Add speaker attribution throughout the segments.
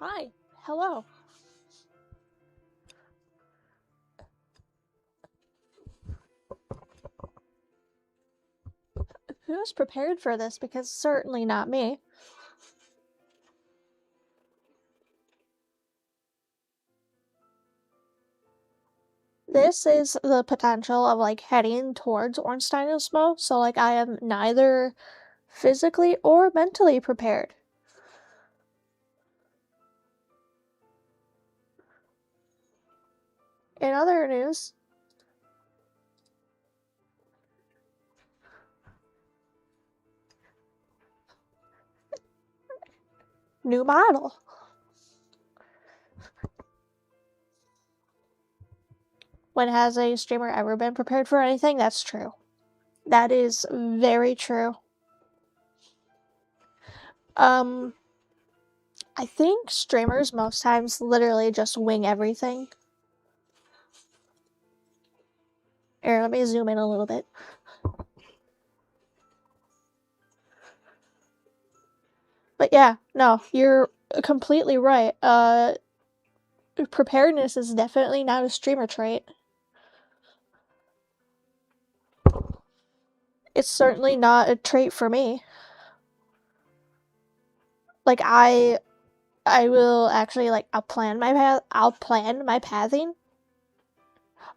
Speaker 1: Hi. Hello. Who's prepared for this? Because certainly not me. This is the potential of like heading towards Ornstein Smough, so like I am neither physically or mentally prepared. In other news, new model. When has a streamer ever been prepared for anything? That's true. That is very true. I think streamers most times literally just wing everything. Here, let me zoom in a little bit. But yeah, no, you're completely right. Preparedness is definitely not a streamer trait. It's certainly not a trait for me. Like I will actually like I'll plan my pathing.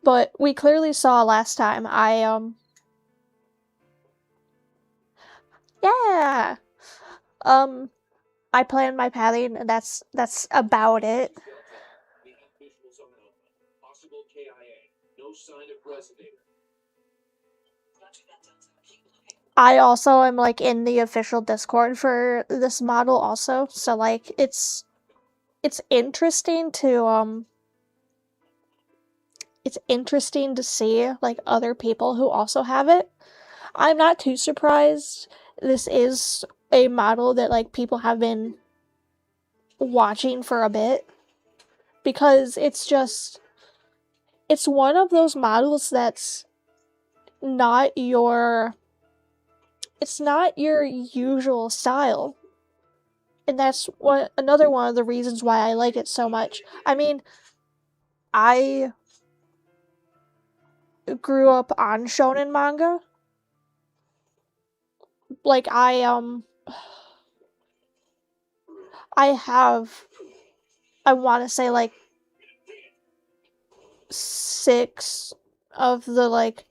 Speaker 1: But we clearly saw last time yeah. I planned my pathing and that's about it. I also am like in the official Discord for this model also, so like it's interesting to it's interesting to see like other people who also have it. I'm not too surprised. This is a model that like people have been watching for a bit because it's one of those models that's not your it's not your usual style. And that's another one of the reasons why I like it so much. I mean, I grew up on shonen manga. Like I have I want to say like 6 of the like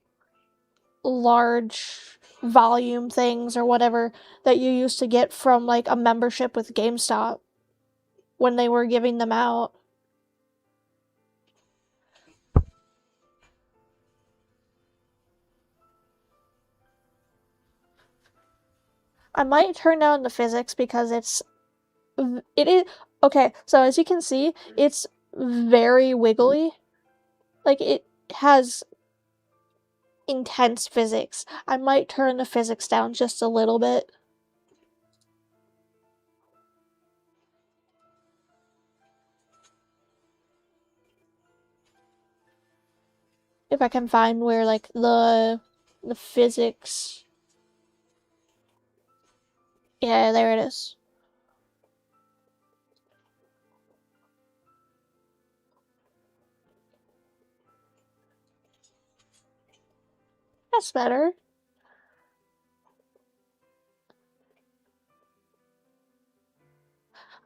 Speaker 1: large volume things or whatever that you used to get from like a membership with GameStop when they were giving them out. I might turn down the physics because it is okay, so as you can see, it's very wiggly. Like it has intense physics. I might turn the physics down just a little bit. If I can find where like the physics. Yeah, there it is. That's better.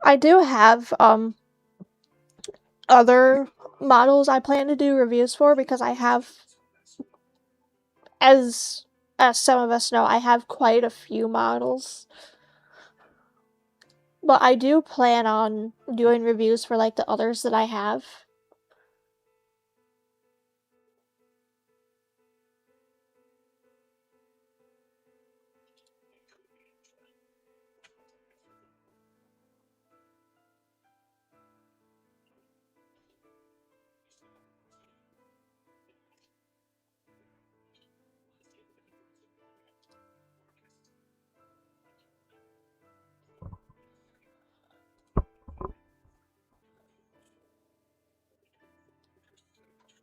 Speaker 1: I do have other models I plan to do reviews for because I have, as some of us know, I have quite a few models. But I do plan on doing reviews for like the others that I have.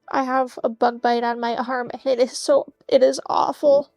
Speaker 1: I have a bug bite on my arm and it is awful.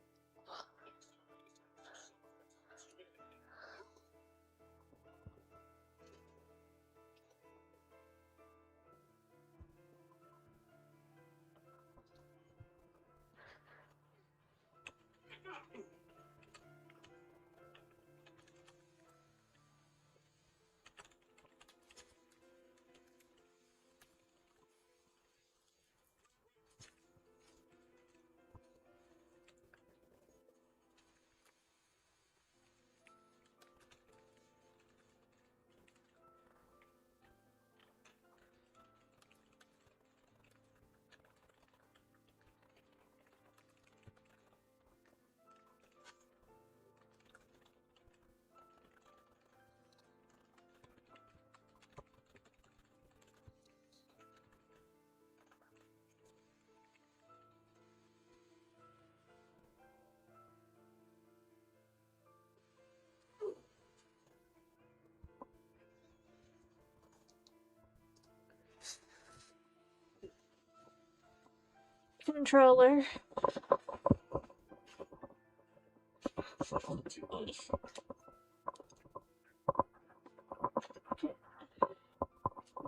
Speaker 1: controller.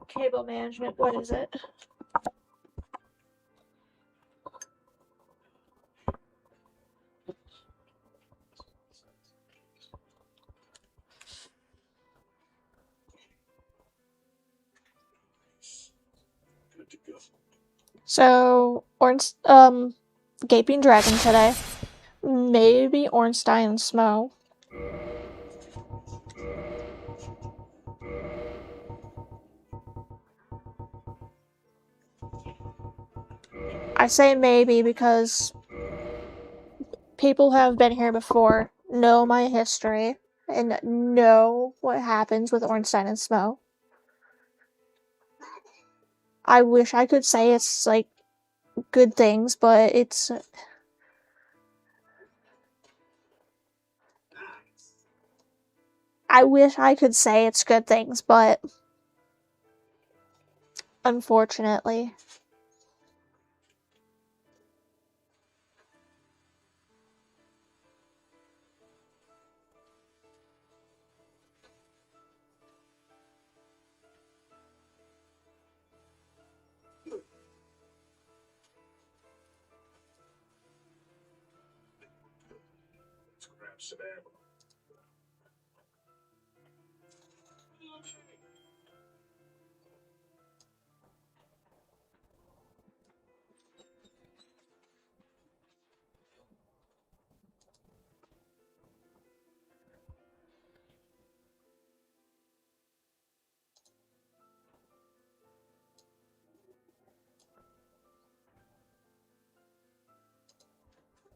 Speaker 1: Cable management, what is it? So, Gaping Dragon today. Maybe Ornstein Smough. I say maybe because people who have been here before know my history and know what happens with Ornstein and Smough. I wish I could say it's, like, good things, but it's... I wish I could say it's good things, but... unfortunately...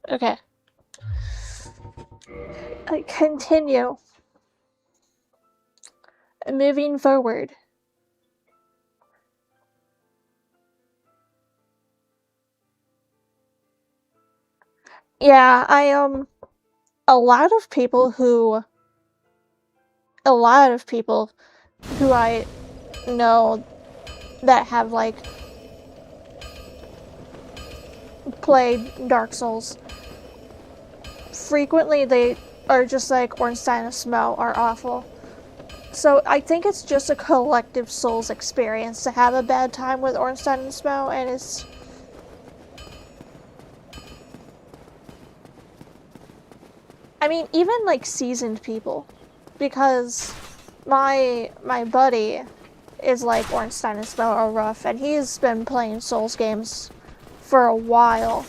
Speaker 1: Okay. Continue. Moving forward. Yeah, a lot of people who I know that have, like, played Dark Souls, frequently they are just like, Ornstein and Smough are awful. So I think it's just a collective Souls experience to have a bad time with Ornstein and Smough, and it's... I mean, even, like, seasoned people, because my buddy is like, Ornstein and Smough are rough, and he's been playing Souls games for a while.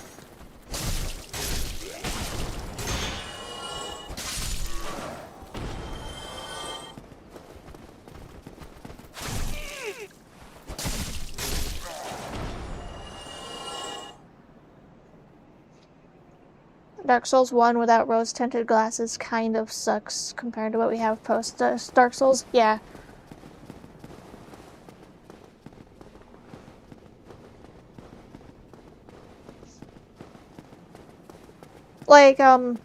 Speaker 1: Dark Souls 1 without rose-tinted glasses kind of sucks compared to what we have post Dark Souls. Yeah. Like, I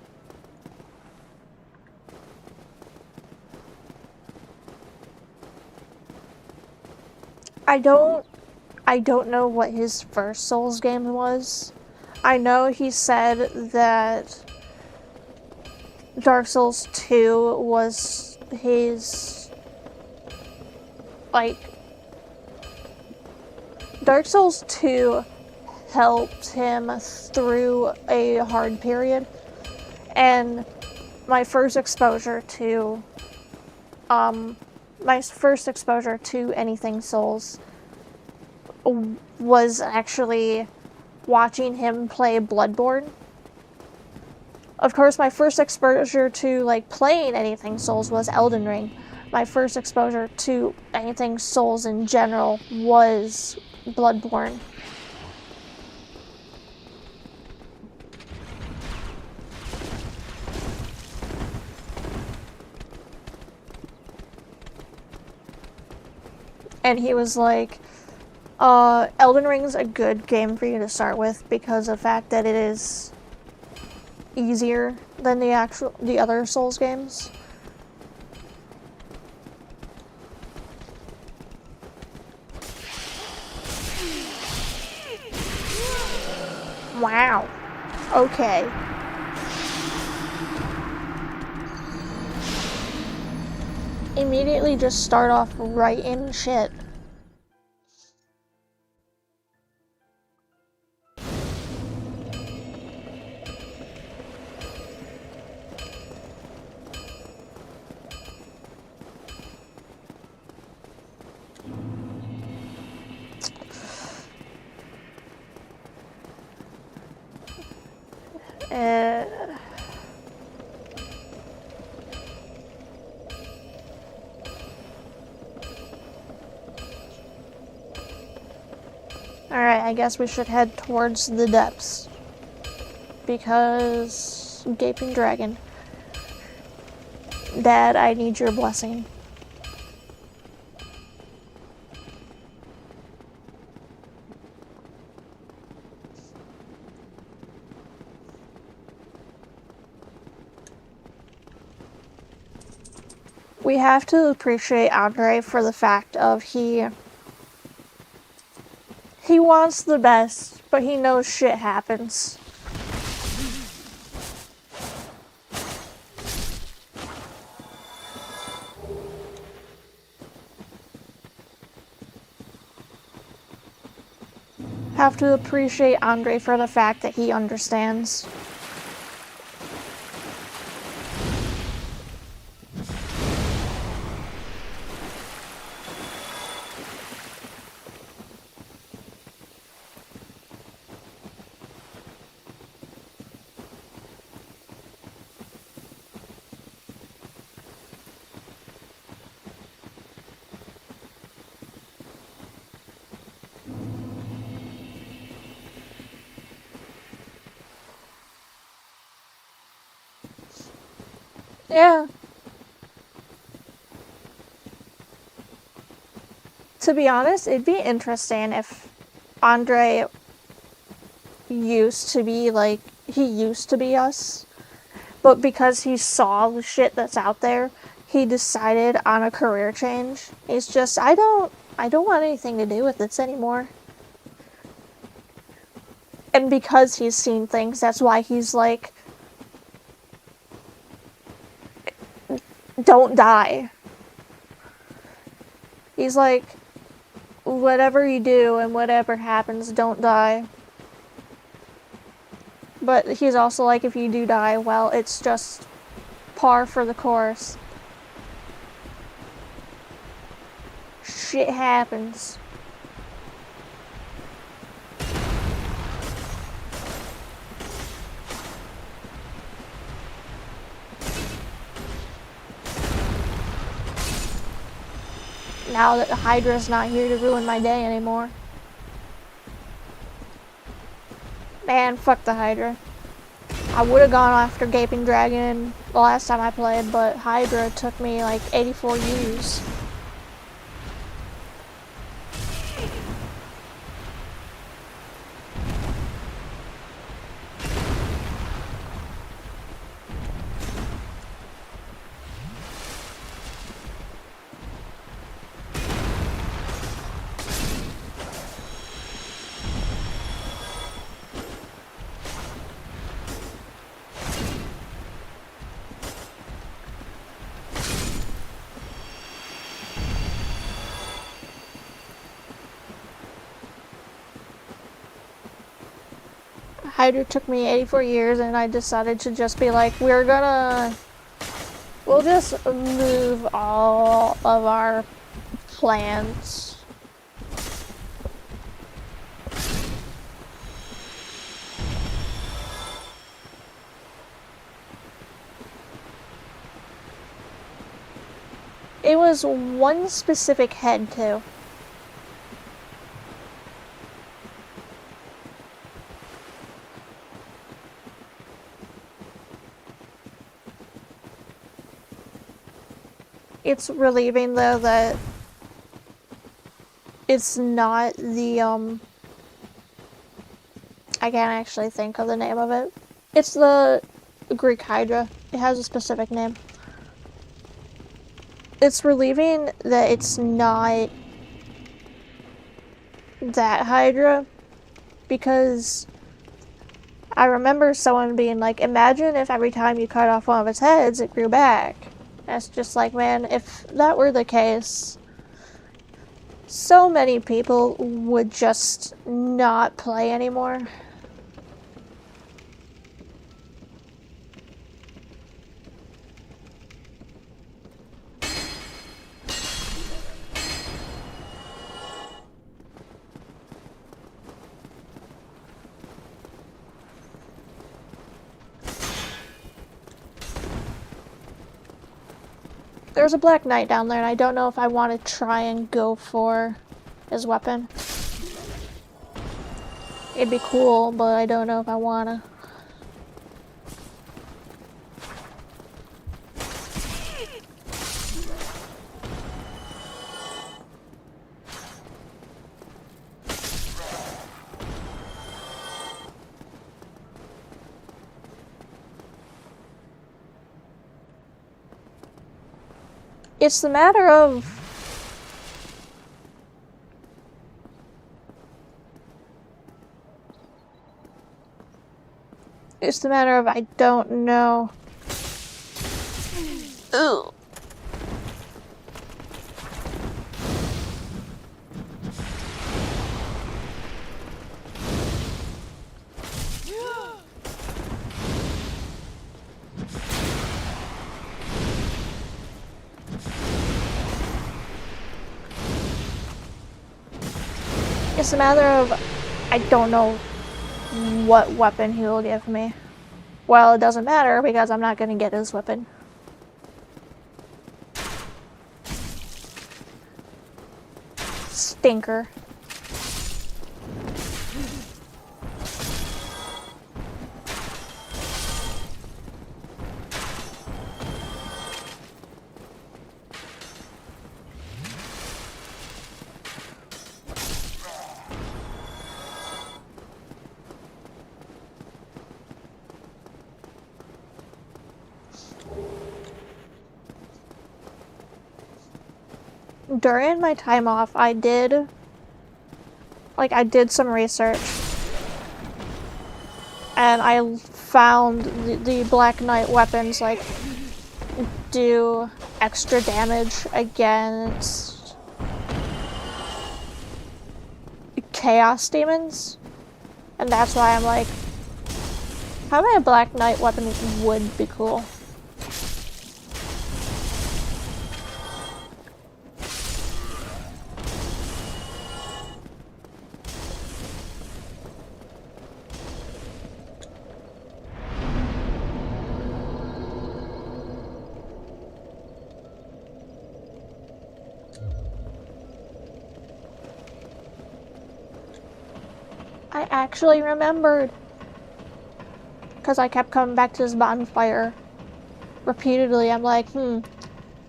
Speaker 1: don't know what his first Souls game was. I know he said that Dark Souls 2 was his, like, Dark Souls 2 helped him through a hard period, and my first exposure to anything Souls was actually watching him play Bloodborne. Of course, my first exposure to, like, playing anything Souls was Elden Ring. My first exposure to anything Souls in general was Bloodborne. And he was like, Elden Ring's a good game for you to start with because of the fact that it is easier than the other Souls games. Wow. Okay. Immediately just start off right in shit. Alright, I guess we should head towards the depths. Because... Gaping Dragon. Dad, I need your blessing. We have to appreciate Andre for the fact of he wants the best, but he knows shit happens. Have to appreciate Andre for the fact that he understands. Yeah. To be honest, it'd be interesting if Andre used to be like, he used to be us, but because he saw the shit that's out there, he decided on a career change. He's just, I don't want anything to do with this anymore. And because he's seen things, that's why he's like, don't die. He's like, whatever you do and whatever happens, don't die. But he's also like, if you do die, well, it's just par for the course. Shit happens. Now that the Hydra's not here to ruin my day anymore. Man, fuck the Hydra. I would have gone after Gaping Dragon the last time I played, but Hydra took me like 84 years. Hydra took me 84 years, and I decided to just be like, we'll just move all of our plans. It was one specific head, too. It's relieving, though, that it's not the, I can't actually think of the name of it. It's the Greek Hydra. It has a specific name. It's relieving that it's not that Hydra, because I remember someone being like, imagine if every time you cut off one of its heads, it grew back. That's just like, man, if that were the case, so many people would just not play anymore. There's a Black Knight down there, and I don't know if I want to try and go for his weapon. It'd be cool, but I don't know if I want to. It's the matter of... It's the matter of I don't know. Ugh. It's a matter of I don't know what weapon he will give me. Well, it doesn't matter because I'm not going to get his weapon. Stinker. During my time off, I did some research, and I found the Black Knight weapons, like, do extra damage against Chaos Demons, and that's why I'm like, having a Black Knight weapon would be cool. I actually remembered, because I kept coming back to this bonfire repeatedly. I'm like,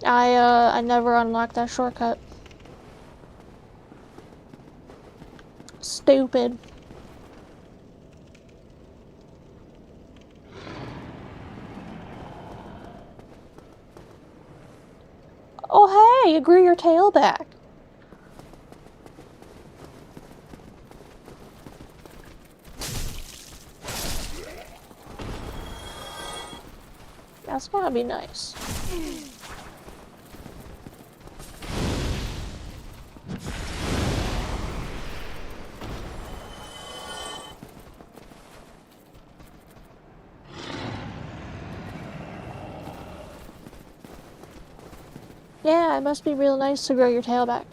Speaker 1: I never unlocked that shortcut. Stupid. Oh hey, you grew your tail back. That's gotta be nice. Yeah, it must be real nice to grow your tail back.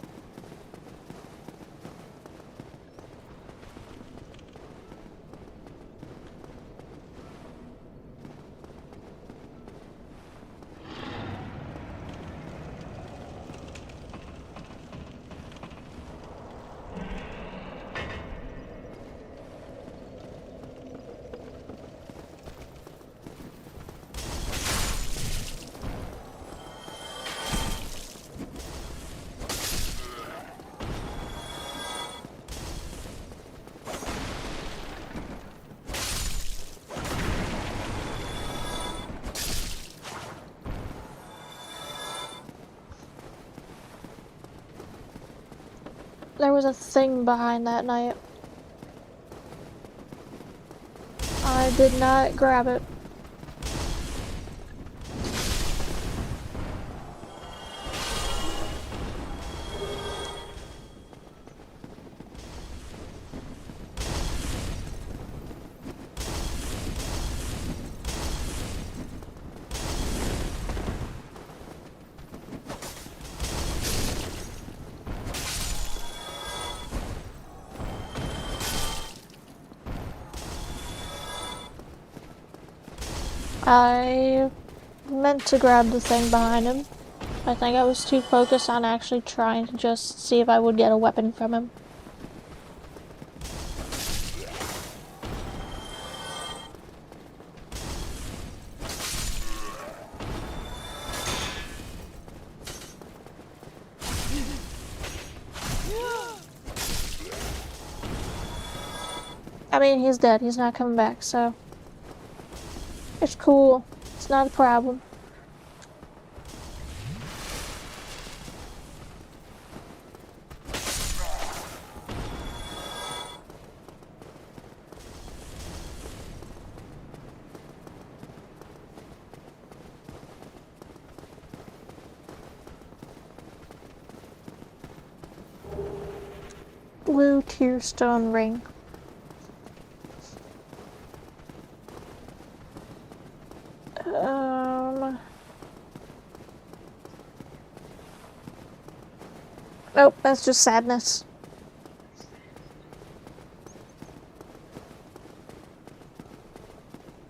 Speaker 1: There was a thing behind that night. I did not grab it. I meant to grab the thing behind him. I think I was too focused on actually trying to just see if I would get a weapon from him. I mean, he's dead. He's not coming back, so it's cool. It's not a problem. Blue tearstone ring. Nope, that's just sadness.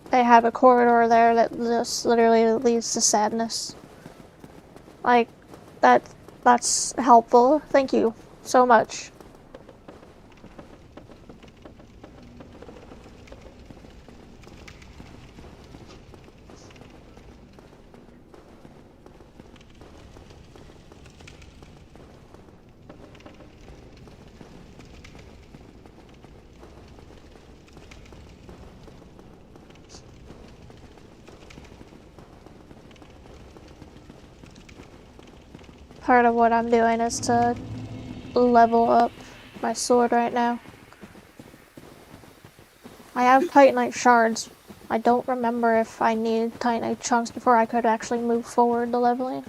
Speaker 1: They have a corridor there that just literally leads to sadness. Like, that's helpful. Thank you so much. Part of what I'm doing is to level up my sword right now. I have titanite shards. I don't remember if I needed titanite chunks before I could actually move forward the leveling.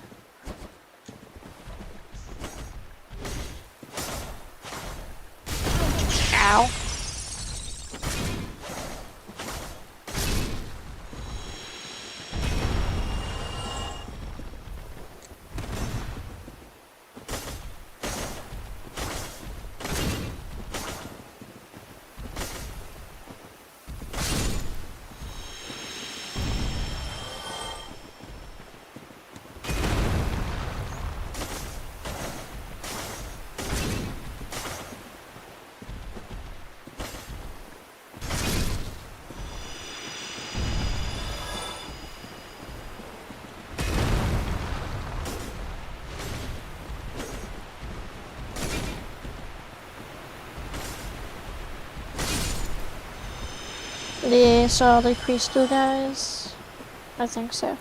Speaker 1: Ow. These are the crystal guys? I think so.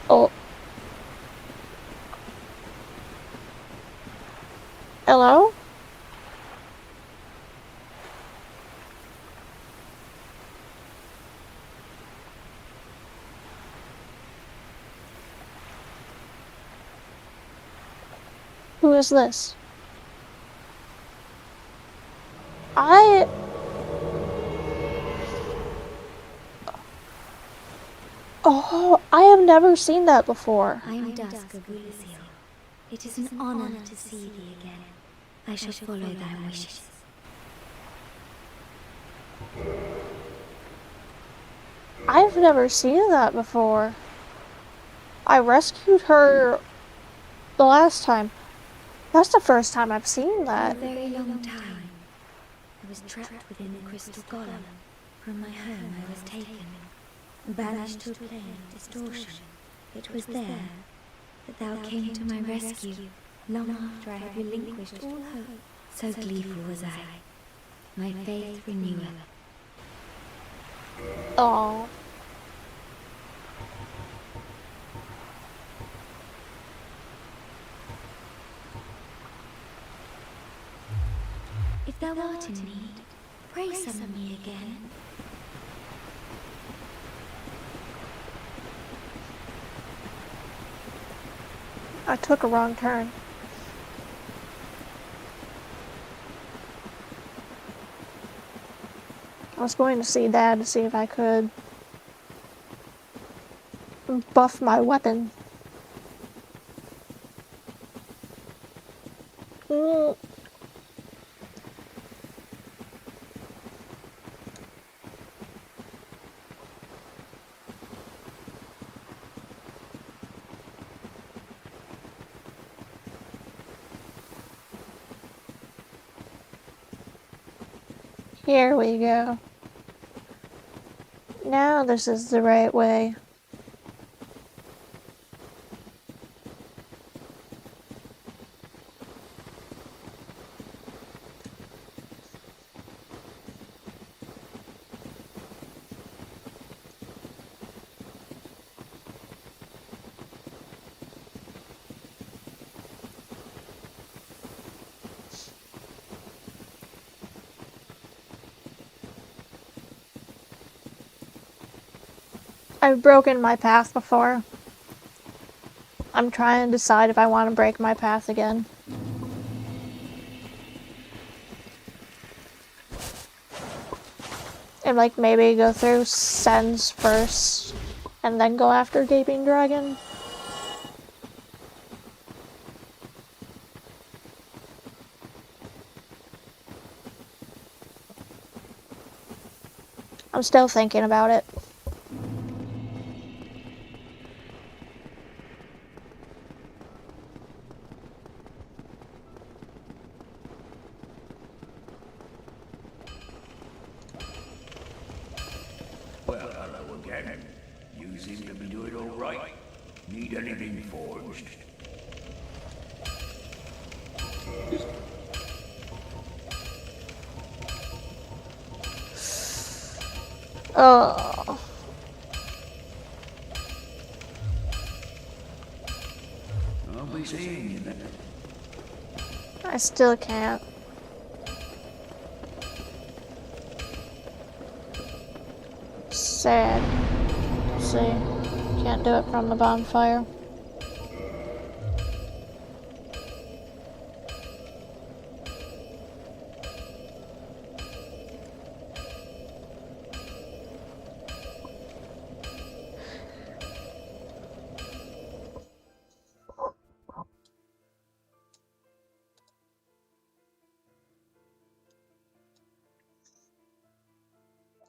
Speaker 1: Oh. Hello? Who is this? Oh, I have never seen that before.
Speaker 2: I am Dusk of Lucille. It is an honor to see thee again. I shall follow thy wishes.
Speaker 1: I've never seen that before. I rescued her the last time. That's the first time I've seen that.
Speaker 2: For a very long time, I was trapped within the crystal golem. From my home I was taken, banished to a plane of distortion. It was there that thou came to my rescue, long after I had relinquished all hope. So gleeful was I, my faith reneweth.
Speaker 1: Oh.
Speaker 2: If thou art in need, pray summon me again.
Speaker 1: I took a wrong turn. I was going to see Dad to see if I could buff my weapon. Here we go. Now this is the right way. I've broken my path before. I'm trying to decide if I want to break my path again. And like maybe go through Sens first and then go after Gaping Dragon. I'm still thinking about it.
Speaker 3: Well, hello again. You seem to be doing all right. Need anything forged?
Speaker 1: Oh.
Speaker 3: I'll be seeing you then.
Speaker 1: I still can't. Sad. See, can't do it from the bonfire.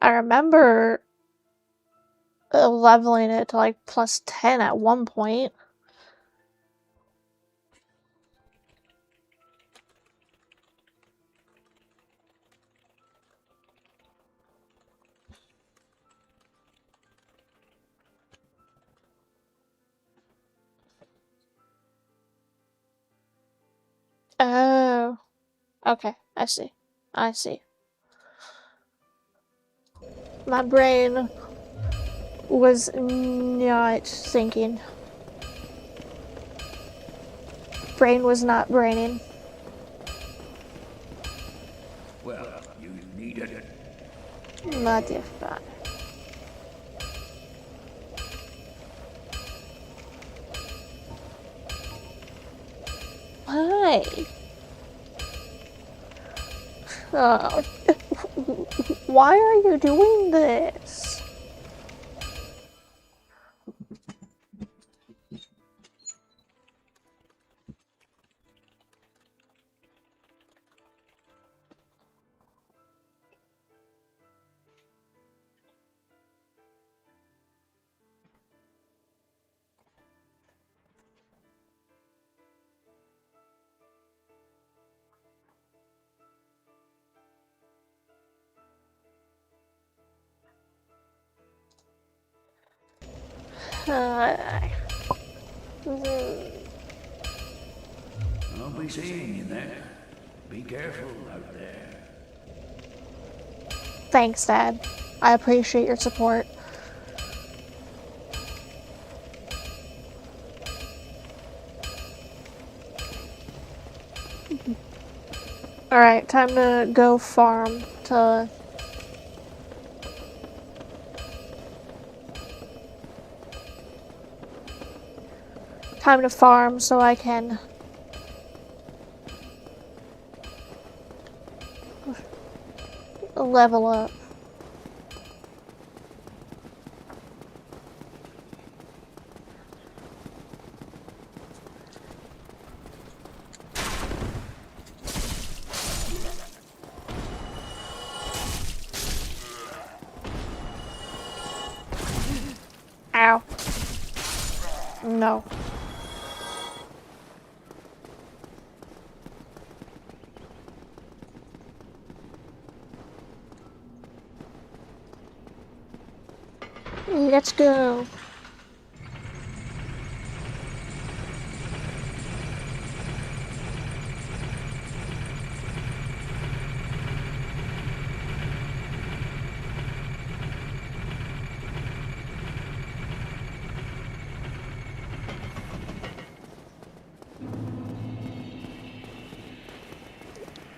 Speaker 1: I remember leveling it to like plus 10 at one point. Oh, okay, I see. I see. My brain was not thinking. Brain was not braining.
Speaker 3: Well, you need it.
Speaker 1: Not your father. Why? Oh. Why are you doing this?
Speaker 3: I'll be seeing you then. Be careful out there.
Speaker 1: Thanks, Dad. I appreciate your support. Alright, time to go farm to... Time to farm so I can... level up. Ow. No. Let's go.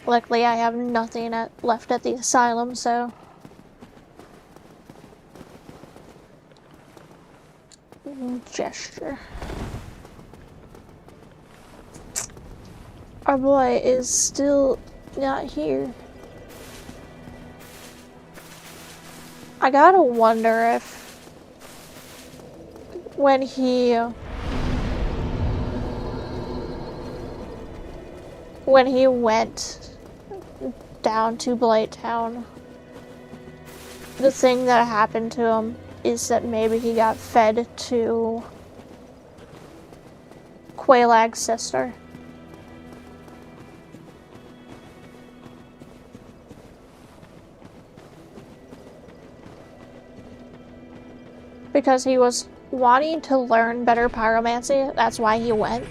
Speaker 1: Luckily, I have nothing left at the asylum, so... Gesture. Our boy is still not here. I gotta wonder if... when he went down to Blighttown, the thing that happened to him is that maybe he got fed to Quailag's sister. Because he was wanting to learn better pyromancy, that's why he went.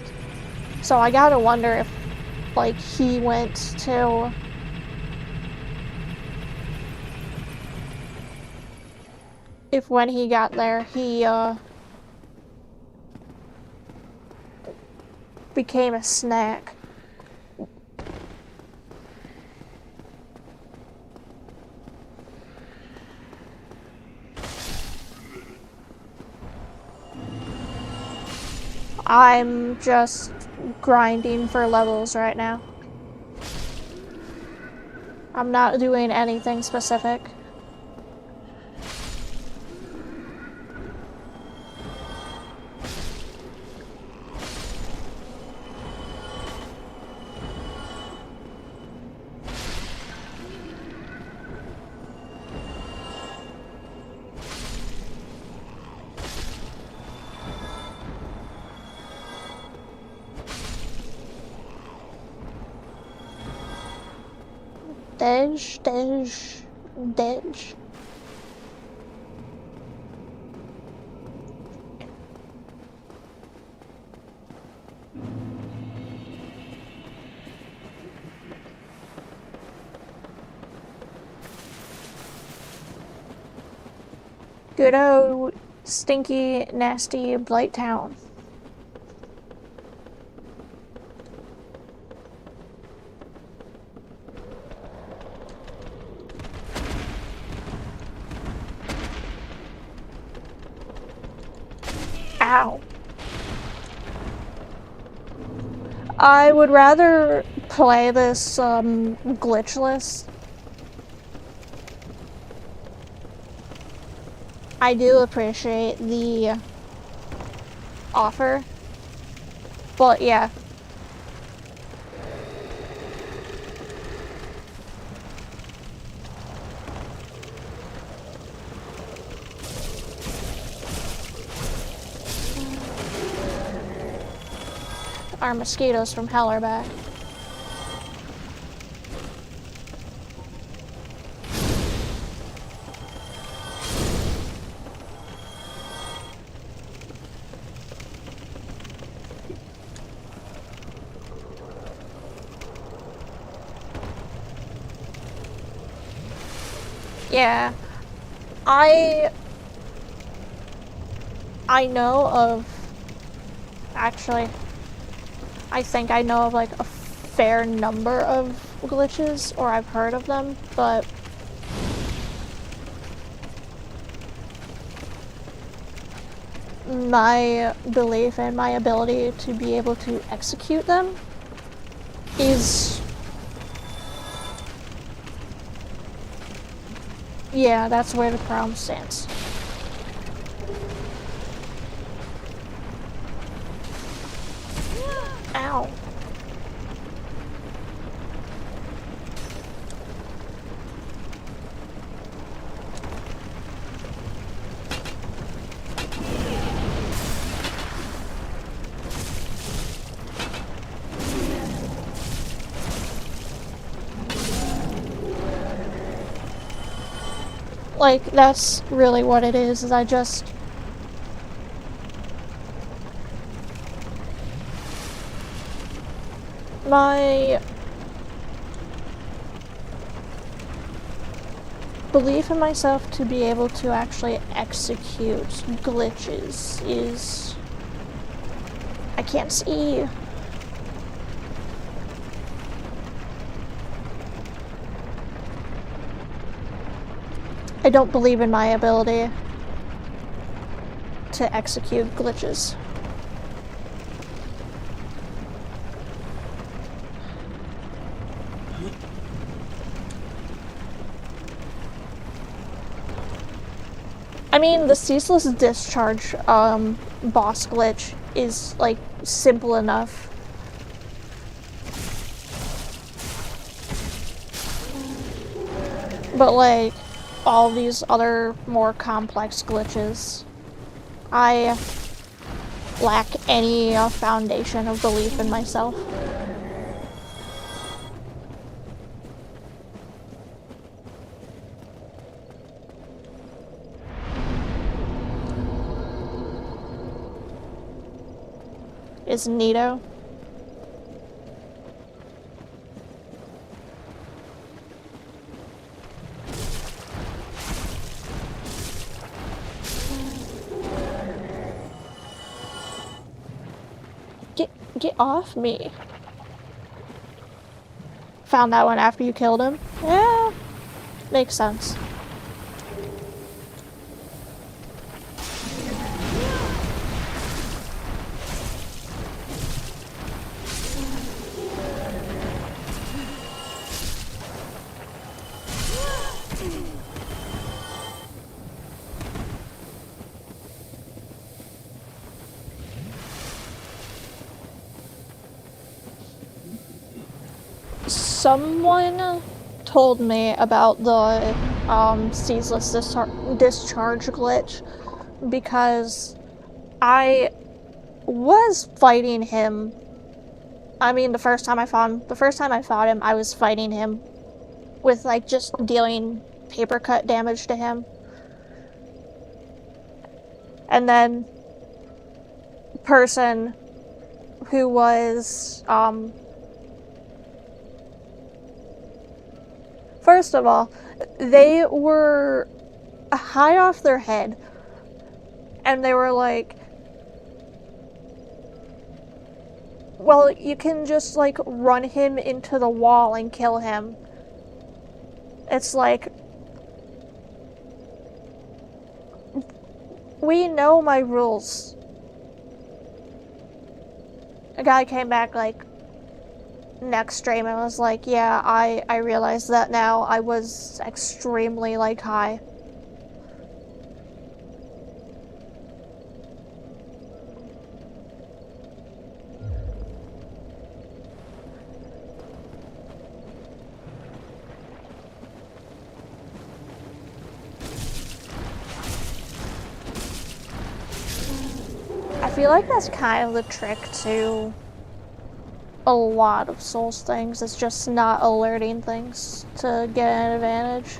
Speaker 1: So I gotta wonder if, like, he went to... if when he got there, he, became a snack. I'm just grinding for levels right now. I'm not doing anything specific. Dej. Good old stinky, nasty Blighttown. Ow. I would rather play this glitchless. I do appreciate the offer, but yeah. Our mosquitoes from hell are back. Yeah, I know of, actually, I think I know of like a fair number of glitches, or I've heard of them, but my belief and my ability to be able to execute them is... yeah, that's where the problem stands. Ow. Like, that's really what it is I just... my belief in myself to be able to actually execute glitches is... I can't see. I don't believe in my ability to execute glitches. I mean, the ceaseless discharge boss glitch is, like, simple enough. But, like, all these other more complex glitches, I lack any foundation of belief in myself. Is Nito? Get off me. Found that one after you killed him? Yeah, makes sense. Someone told me about the ceaseless discharge glitch because I was fighting him. I mean, the first time I fought him, I was fighting him with, like, just dealing paper cut damage to him. And then person who was first of all, they were high off their head, and they were like, well, you can just, like, run him into the wall and kill him. It's like, we know my rules. A guy came back, like, next stream and was like, yeah, I realize that now. I was extremely, like, high. I feel like that's kind of the trick to a lot of Souls things. It's just not alerting things to get an advantage.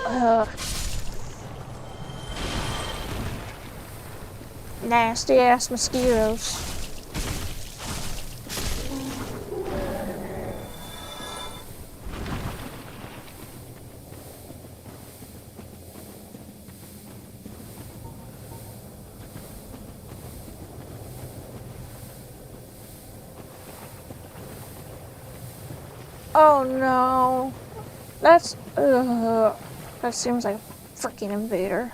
Speaker 1: Ugh. Nasty ass mosquitoes. Oh no. That's, that seems like a freaking invader.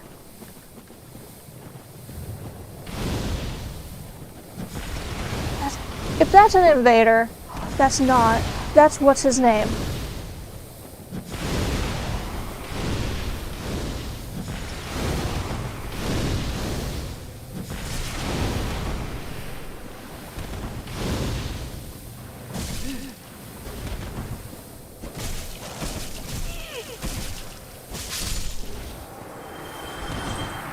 Speaker 1: If that's an invader, that's not. That's what's his name.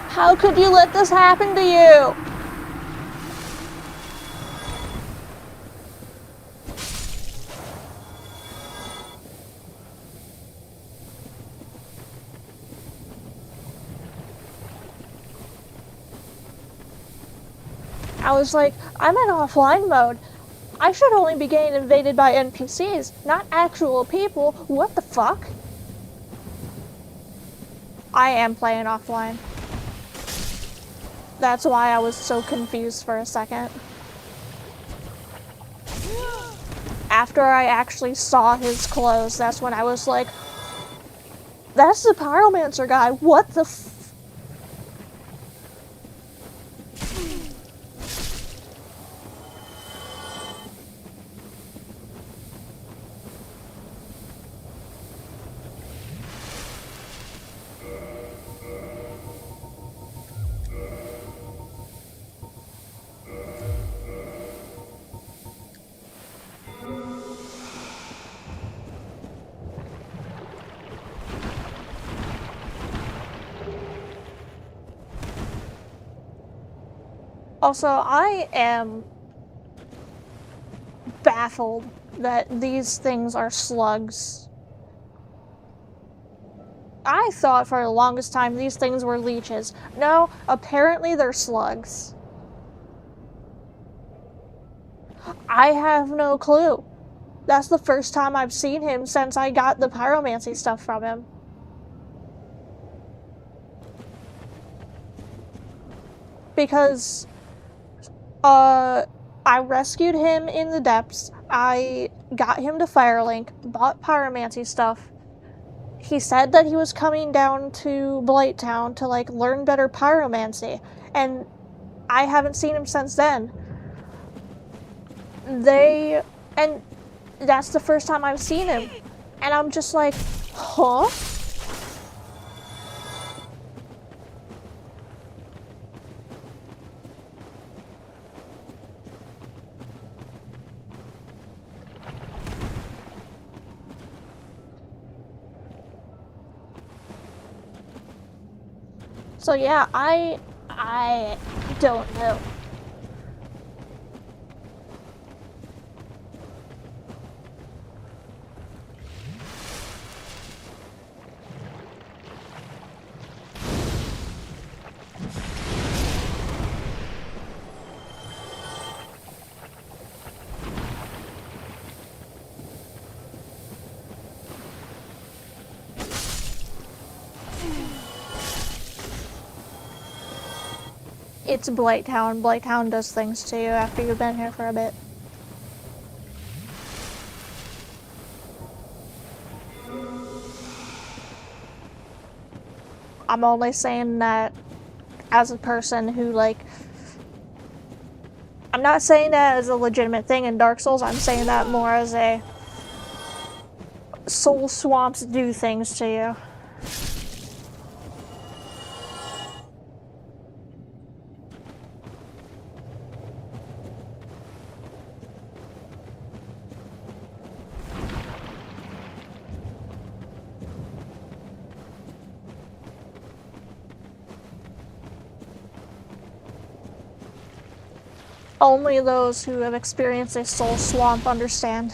Speaker 1: How could you let this happen to you? I was like, I'm in offline mode. I should only be getting invaded by NPCs, not actual people. What the fuck? I am playing offline. That's why I was so confused for a second. After I actually saw his clothes, that's when I was like, that's the pyromancer guy. What the f- Also, I am baffled that these things are slugs. I thought for the longest time these things were leeches. No, apparently they're slugs. I have no clue. That's the first time I've seen him since I got the pyromancy stuff from him. Because, I rescued him in the depths, I got him to Firelink, bought pyromancy stuff. He said that he was coming down to Blighttown to, like, learn better pyromancy, and I haven't seen him since then. And that's the first time I've seen him, and I'm just like, huh? So yeah, I don't know. It's Blighttown. Blighttown does things to you after you've been here for a bit. I'm only saying that as a person who, like, I'm not saying that as a legitimate thing in Dark Souls, I'm saying that more as a soul swamps do things to you. Only those who have experienced a soul swamp understand.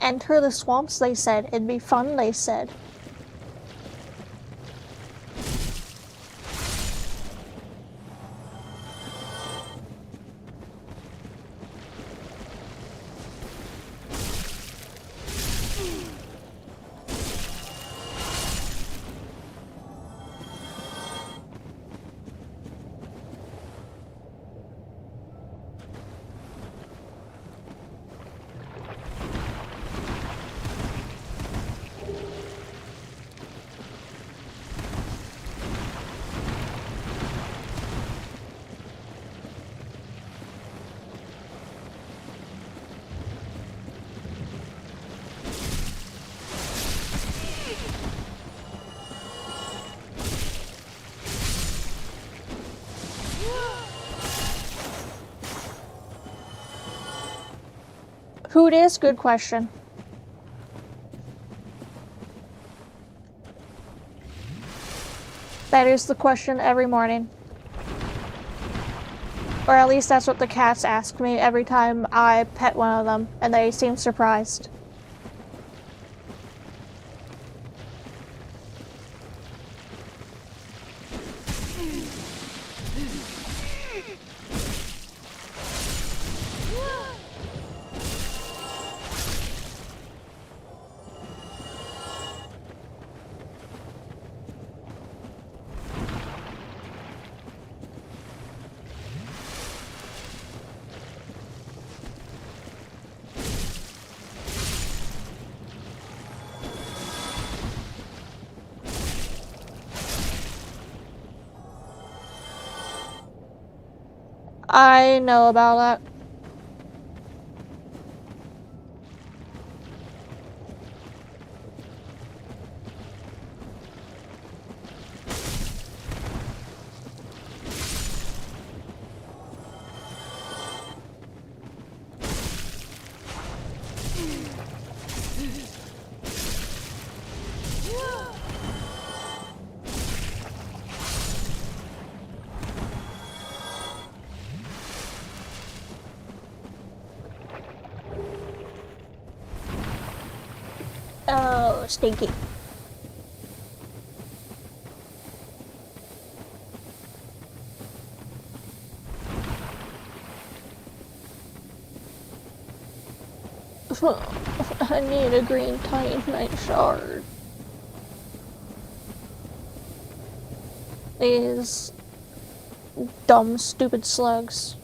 Speaker 1: enter the swamps, they said. It'd be fun, they said. Who it is? Good question. That is the question every morning. Or at least that's what the cats ask me every time I pet one of them, and they seem surprised. I know about that. Oh, stinky. I need a green titanite shard. These dumb, stupid slugs.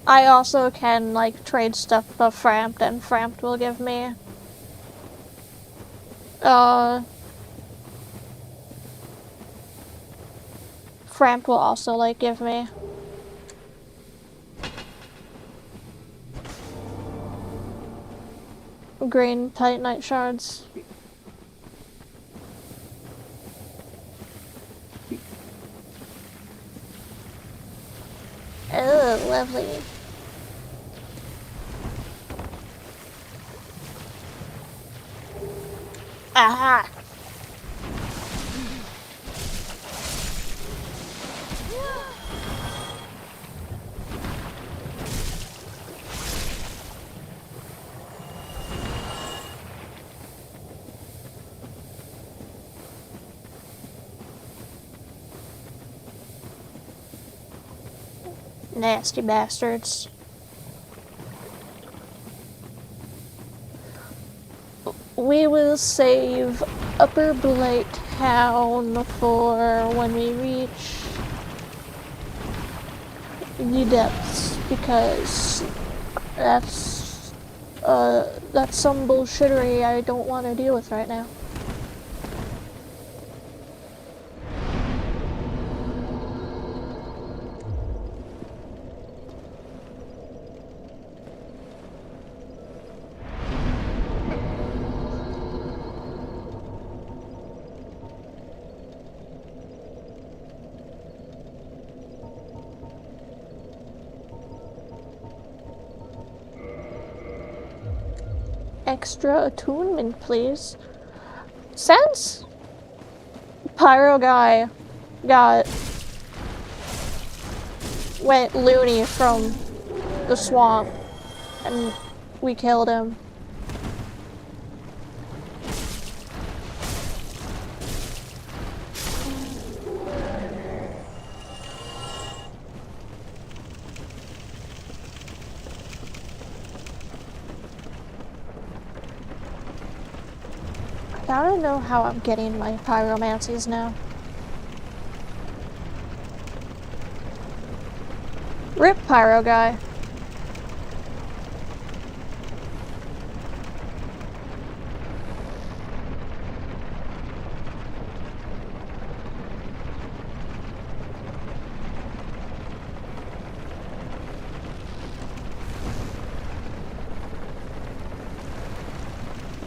Speaker 1: I also can, like, trade stuff for Framped, and Framped will give me, Framped will also, like, give me green titanite shards. Oh, lovely. Aha! Nasty bastards. we will save Upper Blight Town for when we reach the depths, because that's some bullshittery I don't want to deal with right now. Extra attunement, please. Since Pyro Guy went loony from the swamp and we killed him, I gotta know how I'm getting my pyromancies now. Rip Pyro Guy.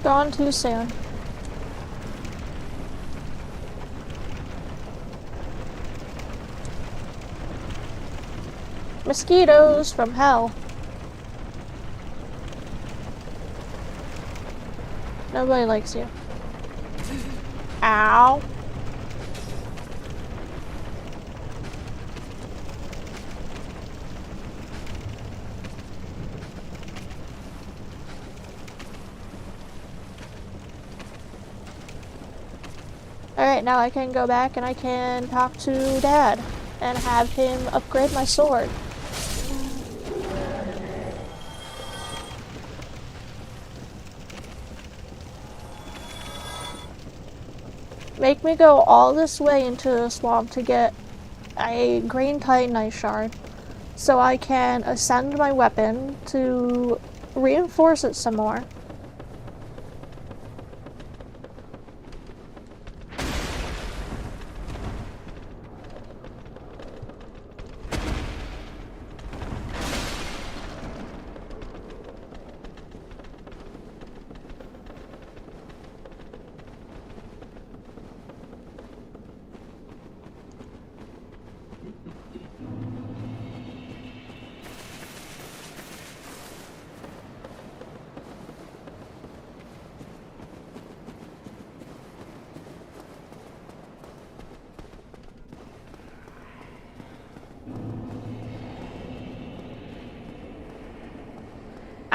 Speaker 1: Gone too soon. Mosquitoes from hell. Nobody likes you. Ow. Alright, now I can go back and I can talk to Dad and have him upgrade my sword. Make me go all this way into the swamp to get a green titanite shard so I can ascend my weapon to reinforce it some more.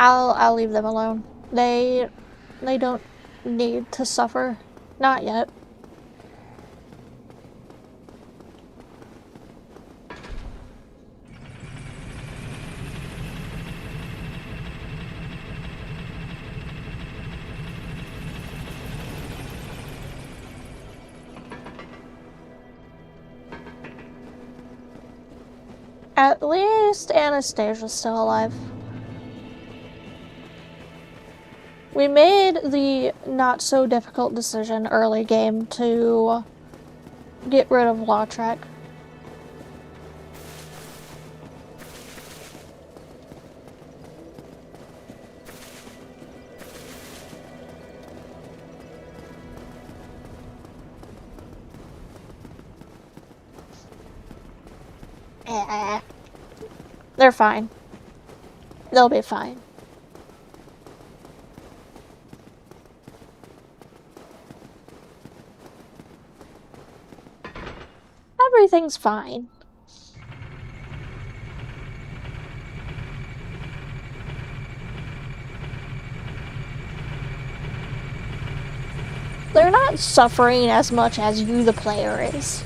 Speaker 1: I'll leave them alone. They don't need to suffer. Not yet. At least Anastasia's still alive. We made the not-so-difficult decision early game to get rid of Lautrec. They're fine. They'll be fine. Everything's fine. They're not suffering as much as you, the player, is.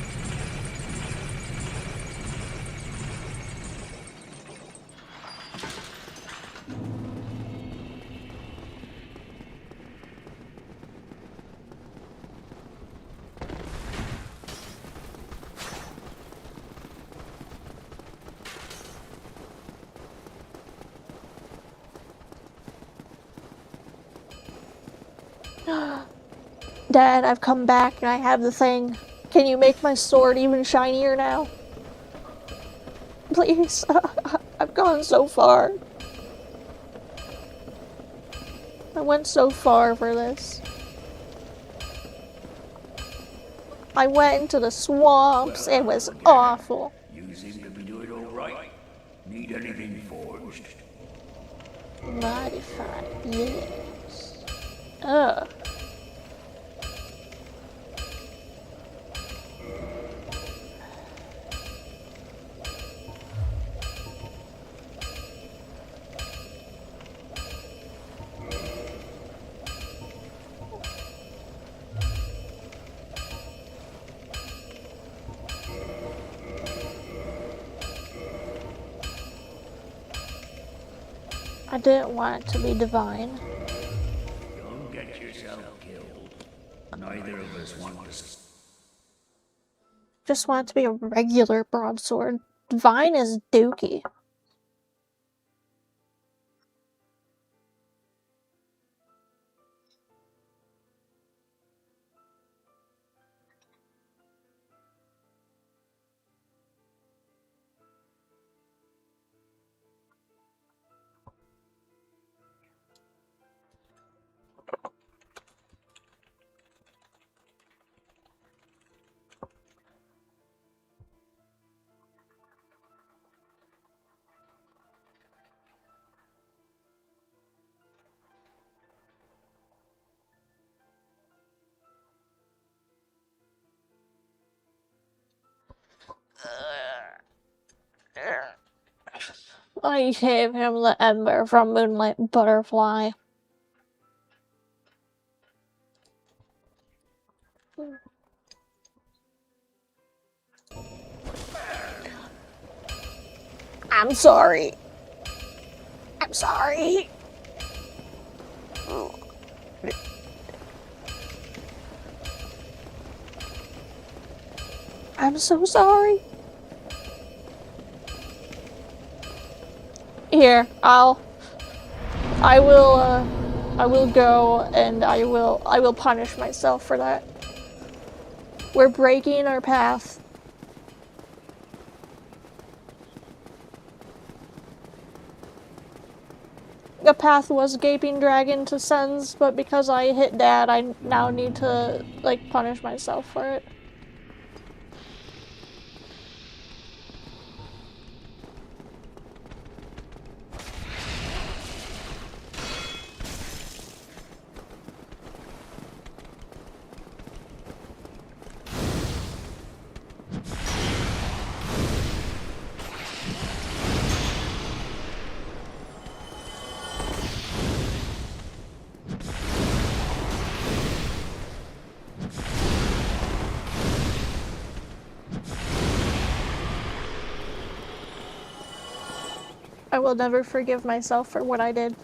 Speaker 1: Dad, I've come back and I have the thing. Can you make my sword even shinier now? Please. I've gone so far. I went so far for this. I went into the swamps. It was awful.
Speaker 3: You seem to be doing all right. Need anything forged?
Speaker 1: Modified, yes. Ugh. I didn't want it to be divine.
Speaker 3: Don't get yourself killed. Neither of us want to.
Speaker 1: Just want it to be a regular broadsword. Divine is dookie. I gave him the ember from Moonlight Butterfly. I'm sorry. I'm sorry. I'm so sorry. Here, I will go and I will punish myself for that. We're breaking our path. The path was Gaping Dragon to Sens, but because I hit Dad, I now need to, like, punish myself for it. I will never forgive myself for what I did.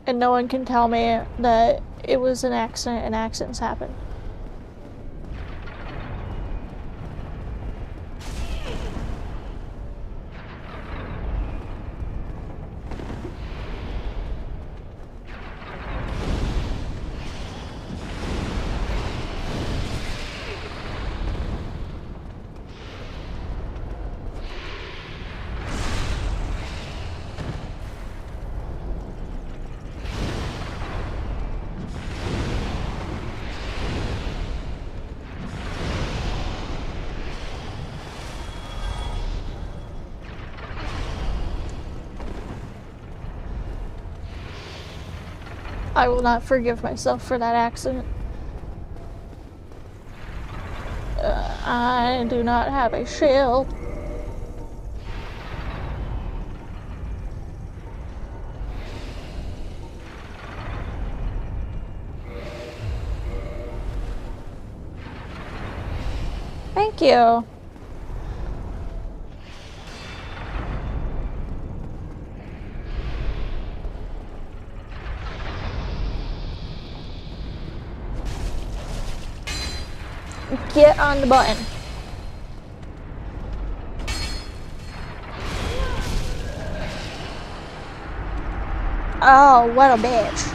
Speaker 1: And no one can tell me that it was an accident and accidents happen. I will not forgive myself for that accident. I do not have a shield. Thank you. Get on the button. Oh, what a bitch.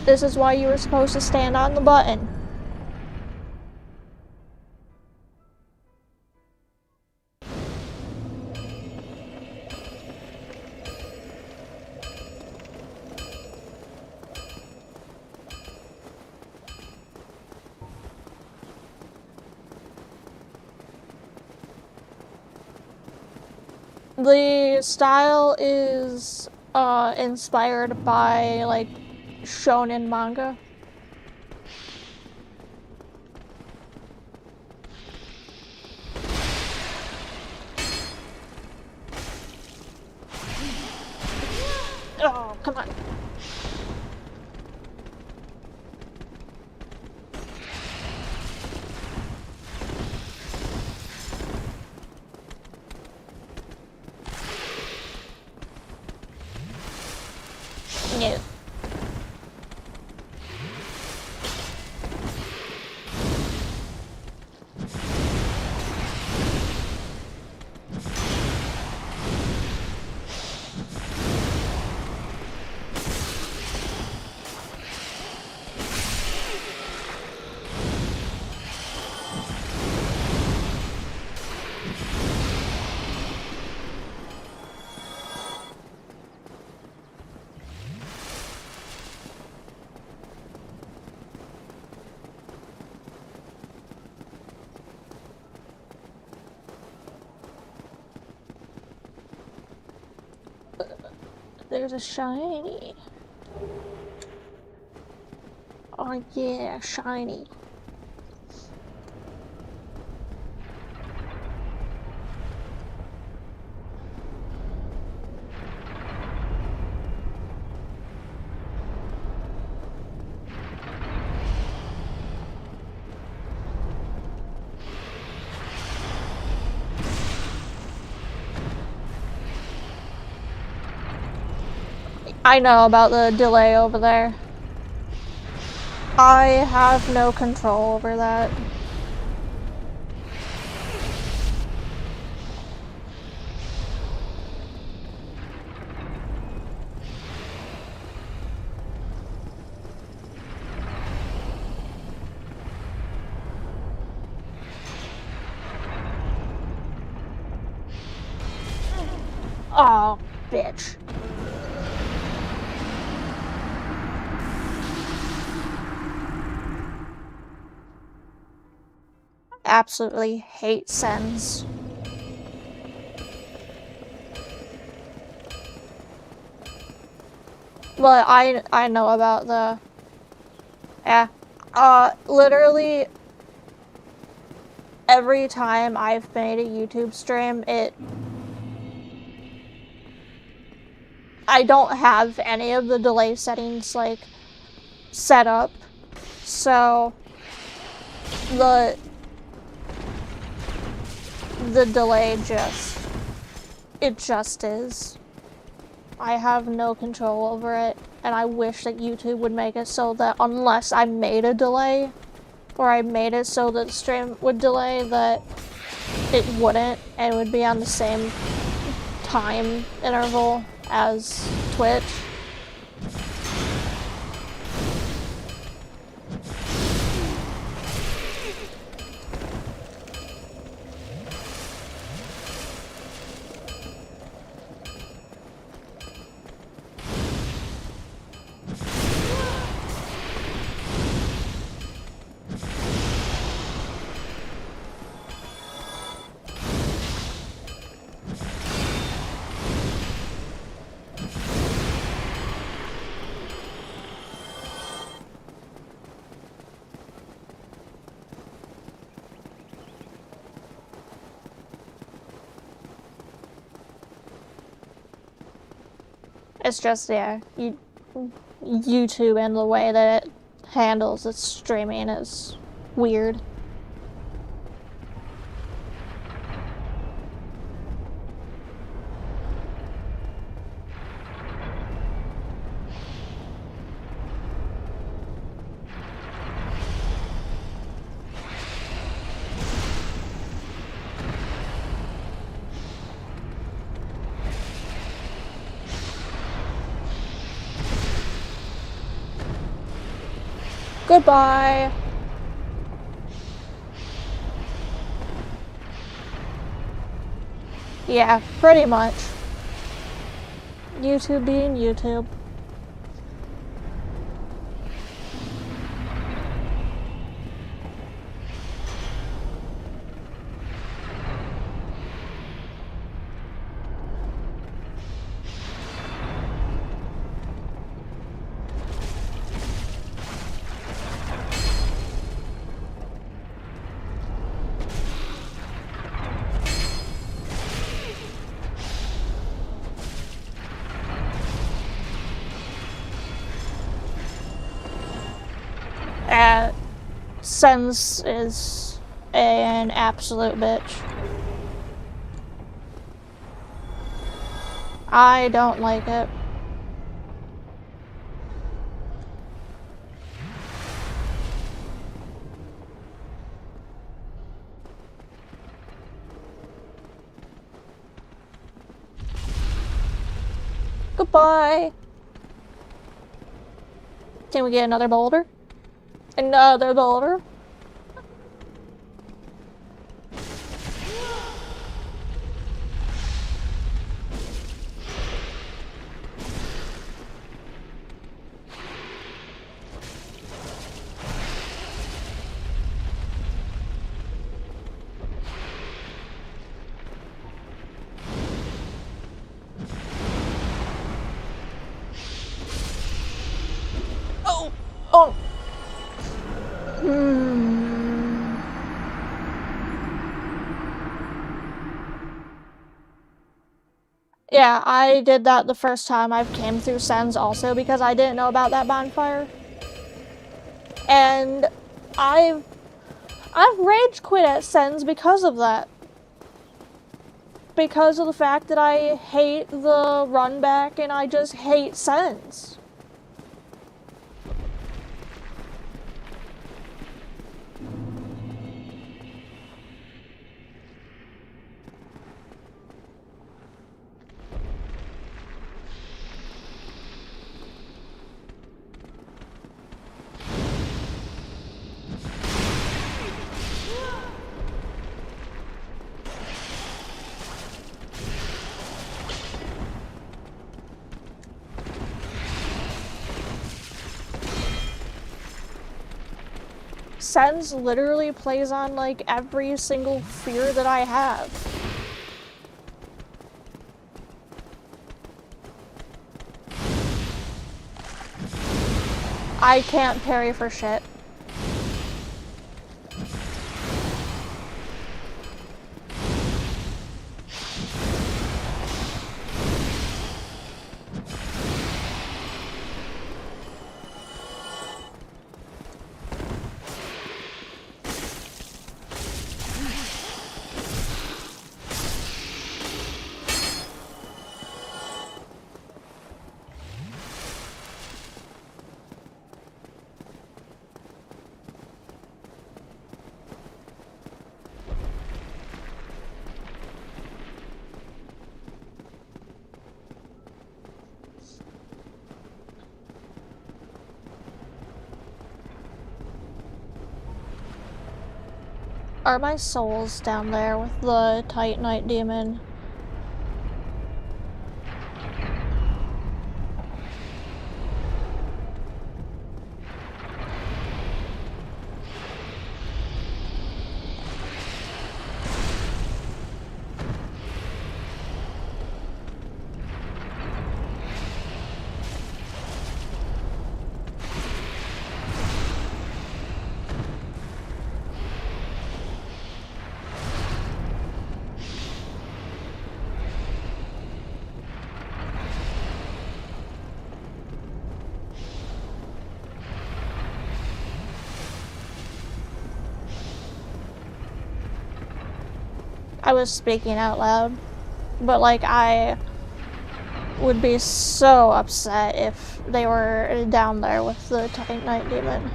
Speaker 1: This is why you were supposed to stand on the button. The style is inspired by like shonen manga. Oh, come on. No. There's a shiny. Oh yeah, shiny. I know about the delay over there. I have no control over that. Oh, bitch. Absolutely hate sends. Well, I know about the... Yeah. Literally every time I've made a YouTube stream, I don't have any of the delay settings, like, set up. So... The delay it just is. I have no control over it, and I wish that YouTube would make it so that unless I made a delay, or I made it so that the stream would delay, that it wouldn't, and it would be on the same time interval as Twitch. It's just, yeah, YouTube and the way that it handles its streaming is weird. Goodbye. Yeah, pretty much. YouTube being YouTube. Sense is an absolute bitch. I don't like it. Goodbye. Can we get another boulder? Another boulder? Oh. Yeah, I did that the first time I came through Sens also because I didn't know about that bonfire. And I've rage quit at Sens because of that. Because of the fact that I hate the run back and I just hate Sens. Sens literally plays on like every single fear that I have. I can't parry for shit. Are my souls down there with the Titanite demon? I was speaking out loud, but like I would be so upset if they were down there with the Titanite demon.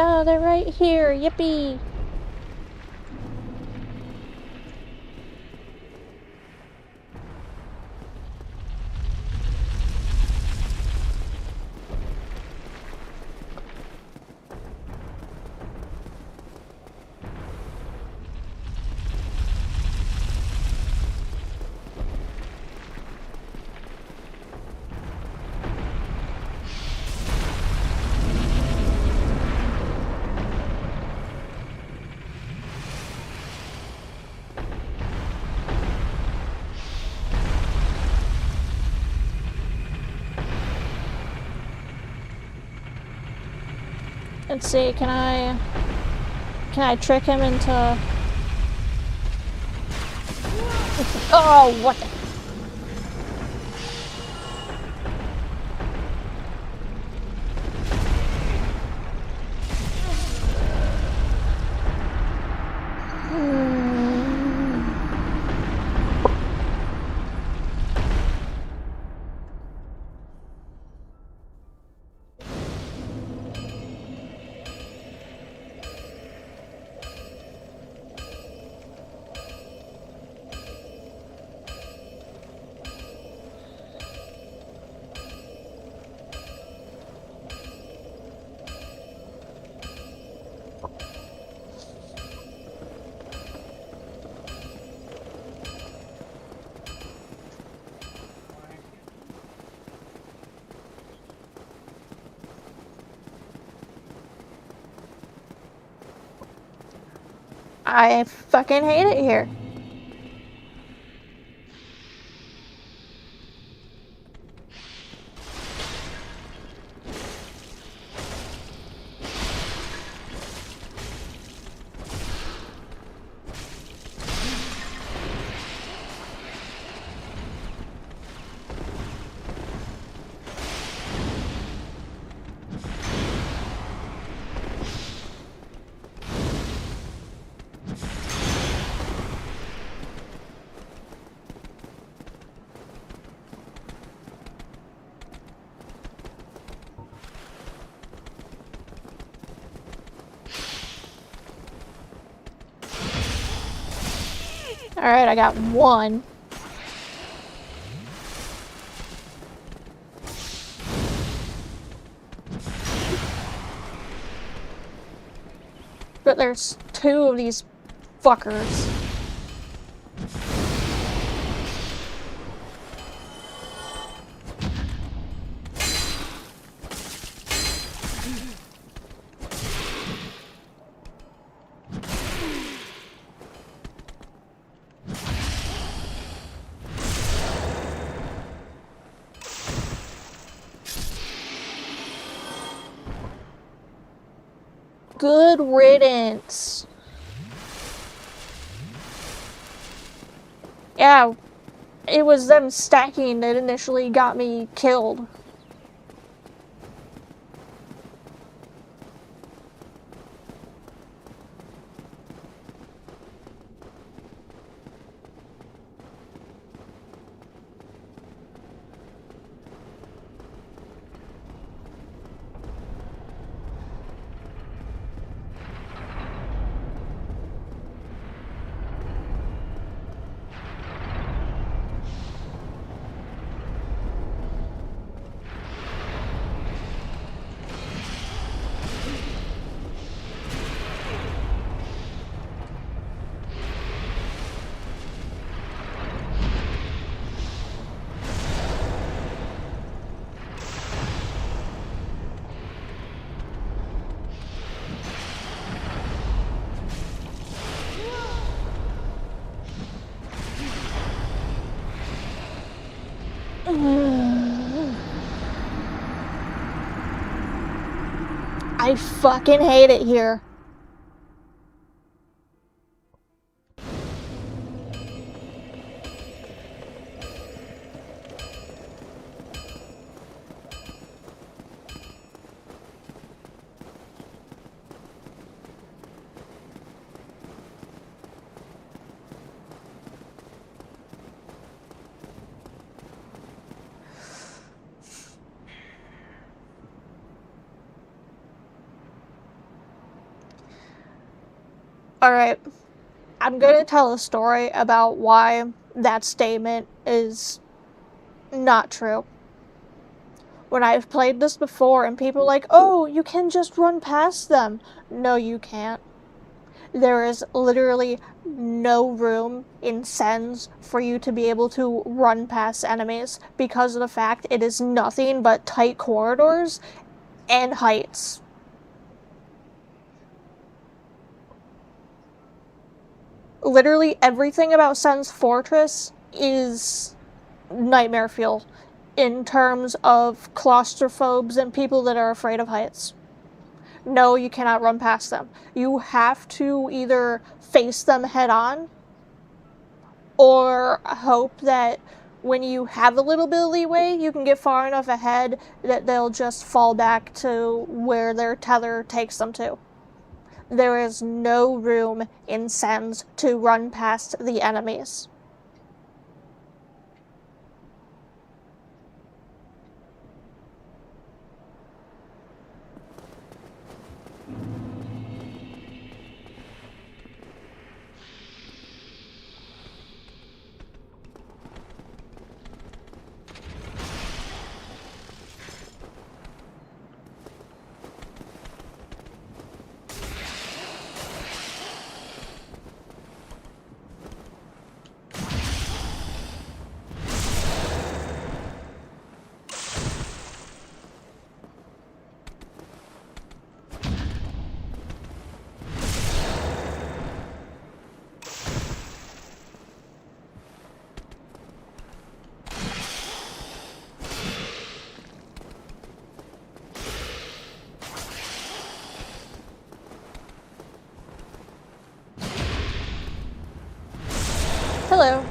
Speaker 1: Oh, they're right here. Yippee. Let's see, can I trick him into... Oh, what the... I fucking hate it here. Alright, I got one. But there's two of these fuckers. Good riddance. Yeah, it was them stacking that initially got me killed. I fucking hate it here. Alright, I'm gonna tell a story about why that statement is not true. When I've played this before and people are like, oh, you can just run past them. No, you can't. There is literally no room in Sens for you to be able to run past enemies because of the fact it is nothing but tight corridors and heights. Literally everything about Sen's Fortress is nightmare fuel in terms of claustrophobes and people that are afraid of heights. No, you cannot run past them. You have to either face them head on or hope that when you have a little bit of leeway, you can get far enough ahead that they'll just fall back to where their tether takes them to. There is no room in Sens to run past the enemies. Hello.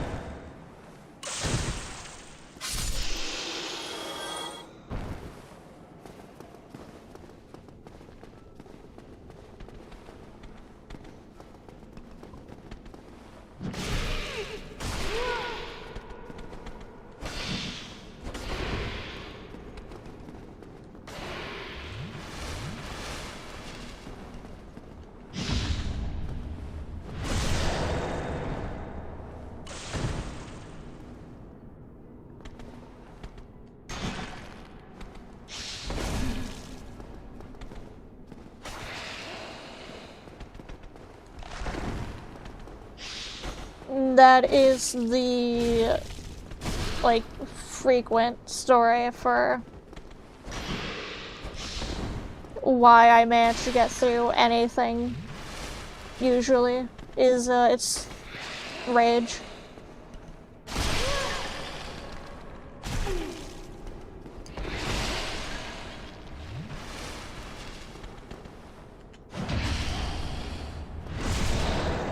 Speaker 1: That is the, like, frequent story for why I manage to get through anything, usually, is, it's rage.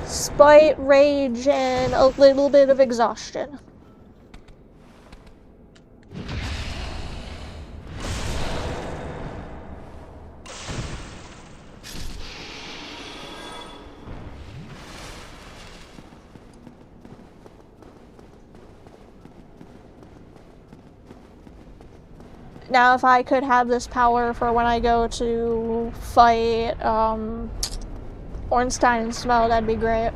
Speaker 1: Spite, rage, and a little bit of exhaustion. Now, if I could have this power for when I go to fight, Ornstein Smough, that'd be great.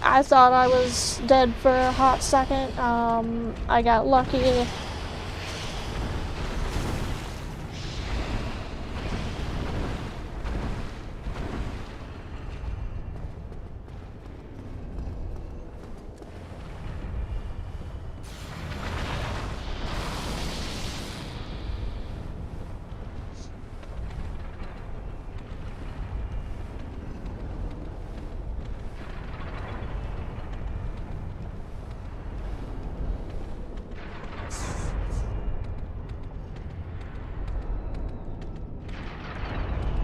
Speaker 1: I thought I was dead for a hot second. I got lucky.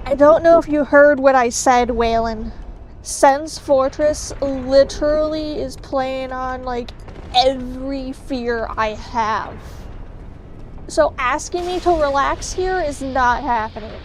Speaker 1: I don't know if you heard what I said, Waylon. Sen's Fortress literally is playing on, like, every fear I have. So asking me to relax here is not happening.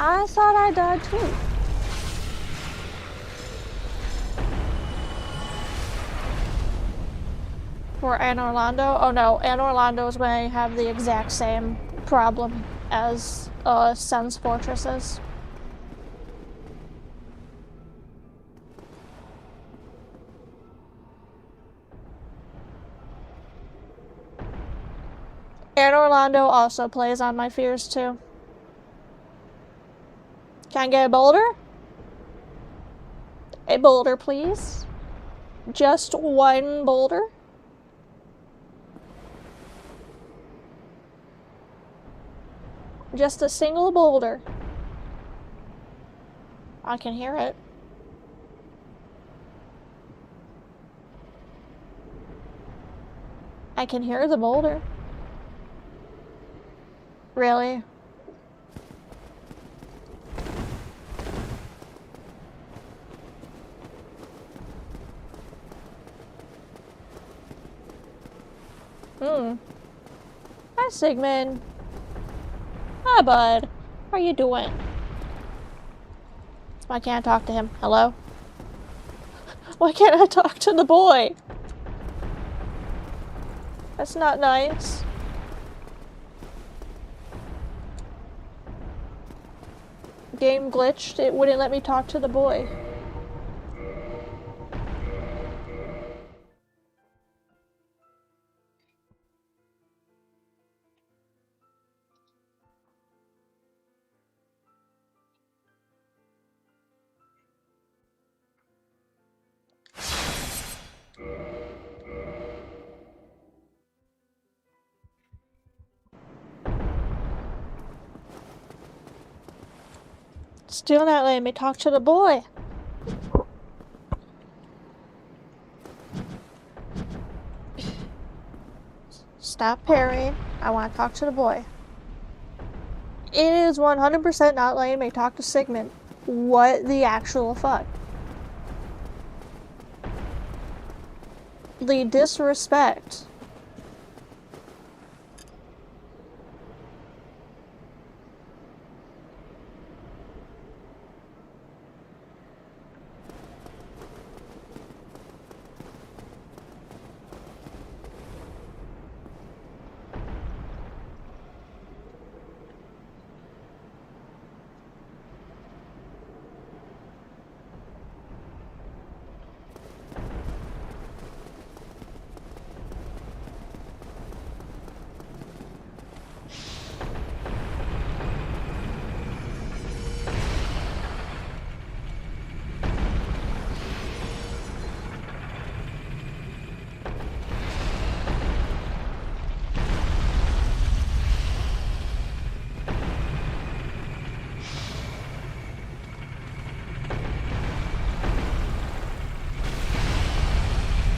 Speaker 1: I thought I died too. For Anor Londo? Oh no, Anor Londo is going to have the exact same problem as Sun's Fortresses. Anor Londo also plays on my fears too. Can I get a boulder? A boulder, please. Just one boulder. Just a single boulder. I can hear it. I can hear the boulder. Really? Hi, Sigmund. Hi, bud. How you doing? Why can't I talk to him? Hello? Why can't I talk to the boy? That's not nice. Game glitched. It wouldn't let me talk to the boy. Still not letting me talk to the boy. Stop parrying. I want to talk to the boy. It is 100% not letting me talk to Sigmund. What the actual fuck? The disrespect.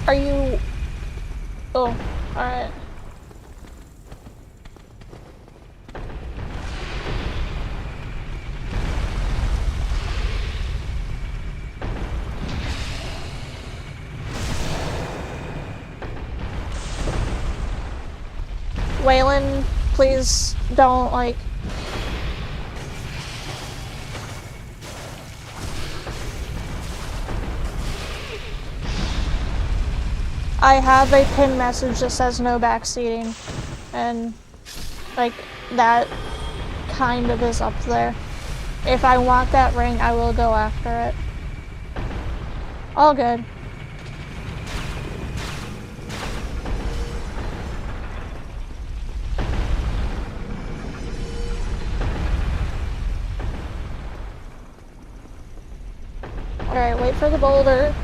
Speaker 1: Are you... Oh, alright. Waylon, please don't, like... I have a pinned message that says no backseating, and, like, that kind of is up there. If I want that ring, I will go after it. All good. Alright, wait for the boulder.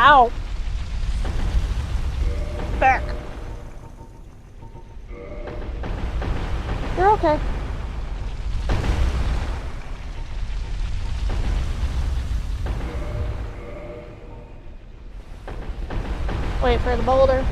Speaker 1: Ow! Back. You're okay. Wait for the boulder.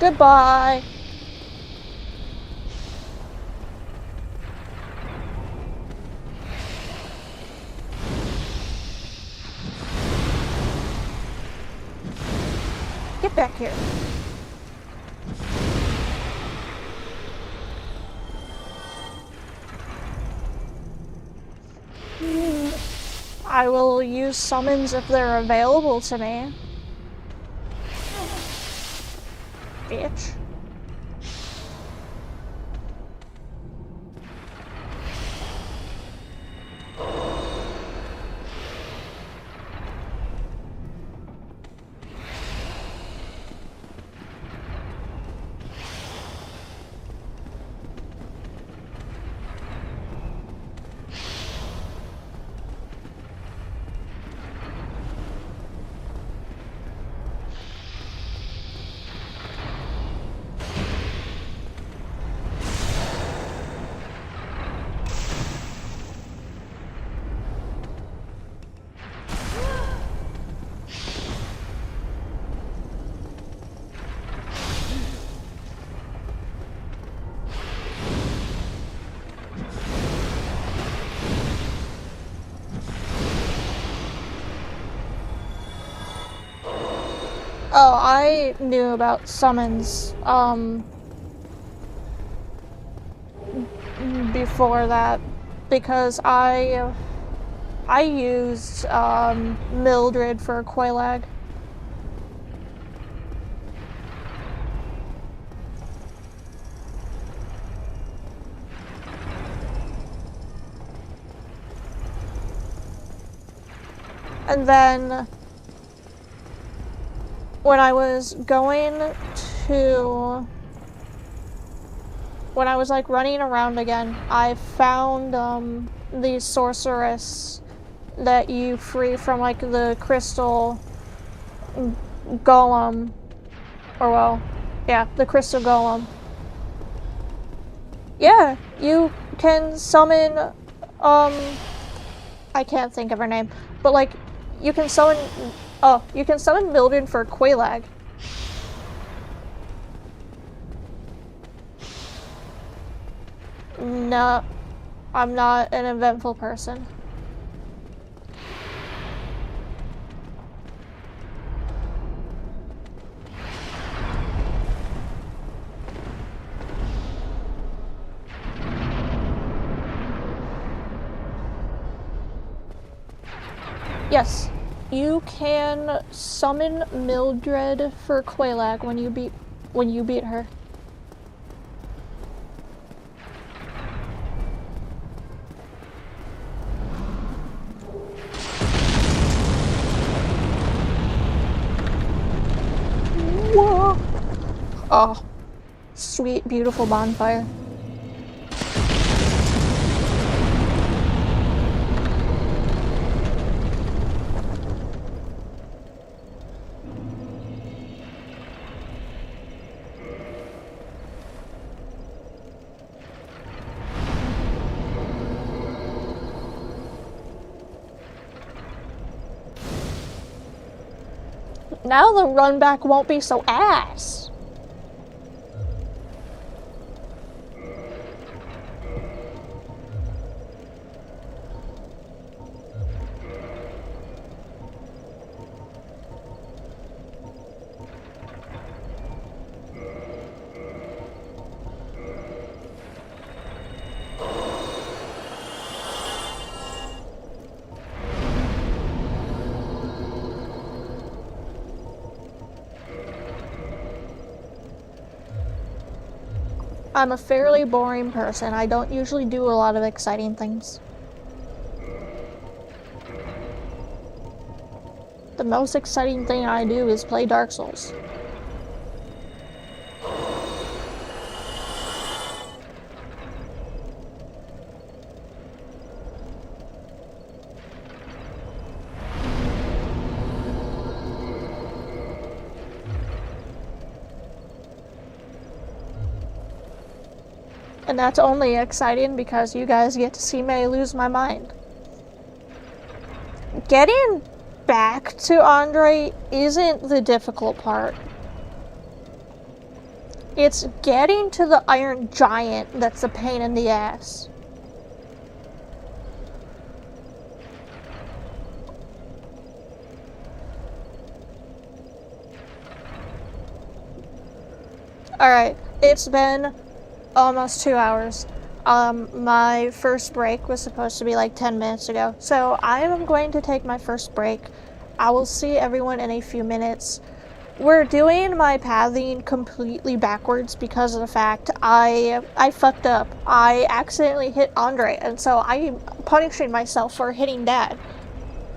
Speaker 1: Goodbye. Get back here. I will use summons if they're available to me. Bitch. Oh, I knew about summons, before that, because I used, Mildred for Quelaag. And then when I was like running around again, I found the sorceress that you free from like the crystal golem, or well, yeah, the crystal golem. Yeah, you can summon, I can't think of her name, but like, you can summon Mildred for Quelaag. No, I'm not an eventful person. Yes, you can summon Mildred for Quelaag when you beat her. Whoa! Oh, sweet, beautiful bonfire. Now the run back won't be so ass. I'm a fairly boring person. I don't usually do a lot of exciting things. The most exciting thing I do is play Dark Souls. And that's only exciting because you guys get to see me lose my mind. Getting back to Andre isn't the difficult part. It's getting to the Iron Giant that's a pain in the ass. Alright, it's been almost 2 hours. My first break was supposed to be like 10 minutes ago, so I am going to take my first break. I will see everyone in a few minutes. We're doing my pathing completely backwards because of the fact I fucked up. I accidentally hit Andre, and so I'm punishing myself for hitting Dad.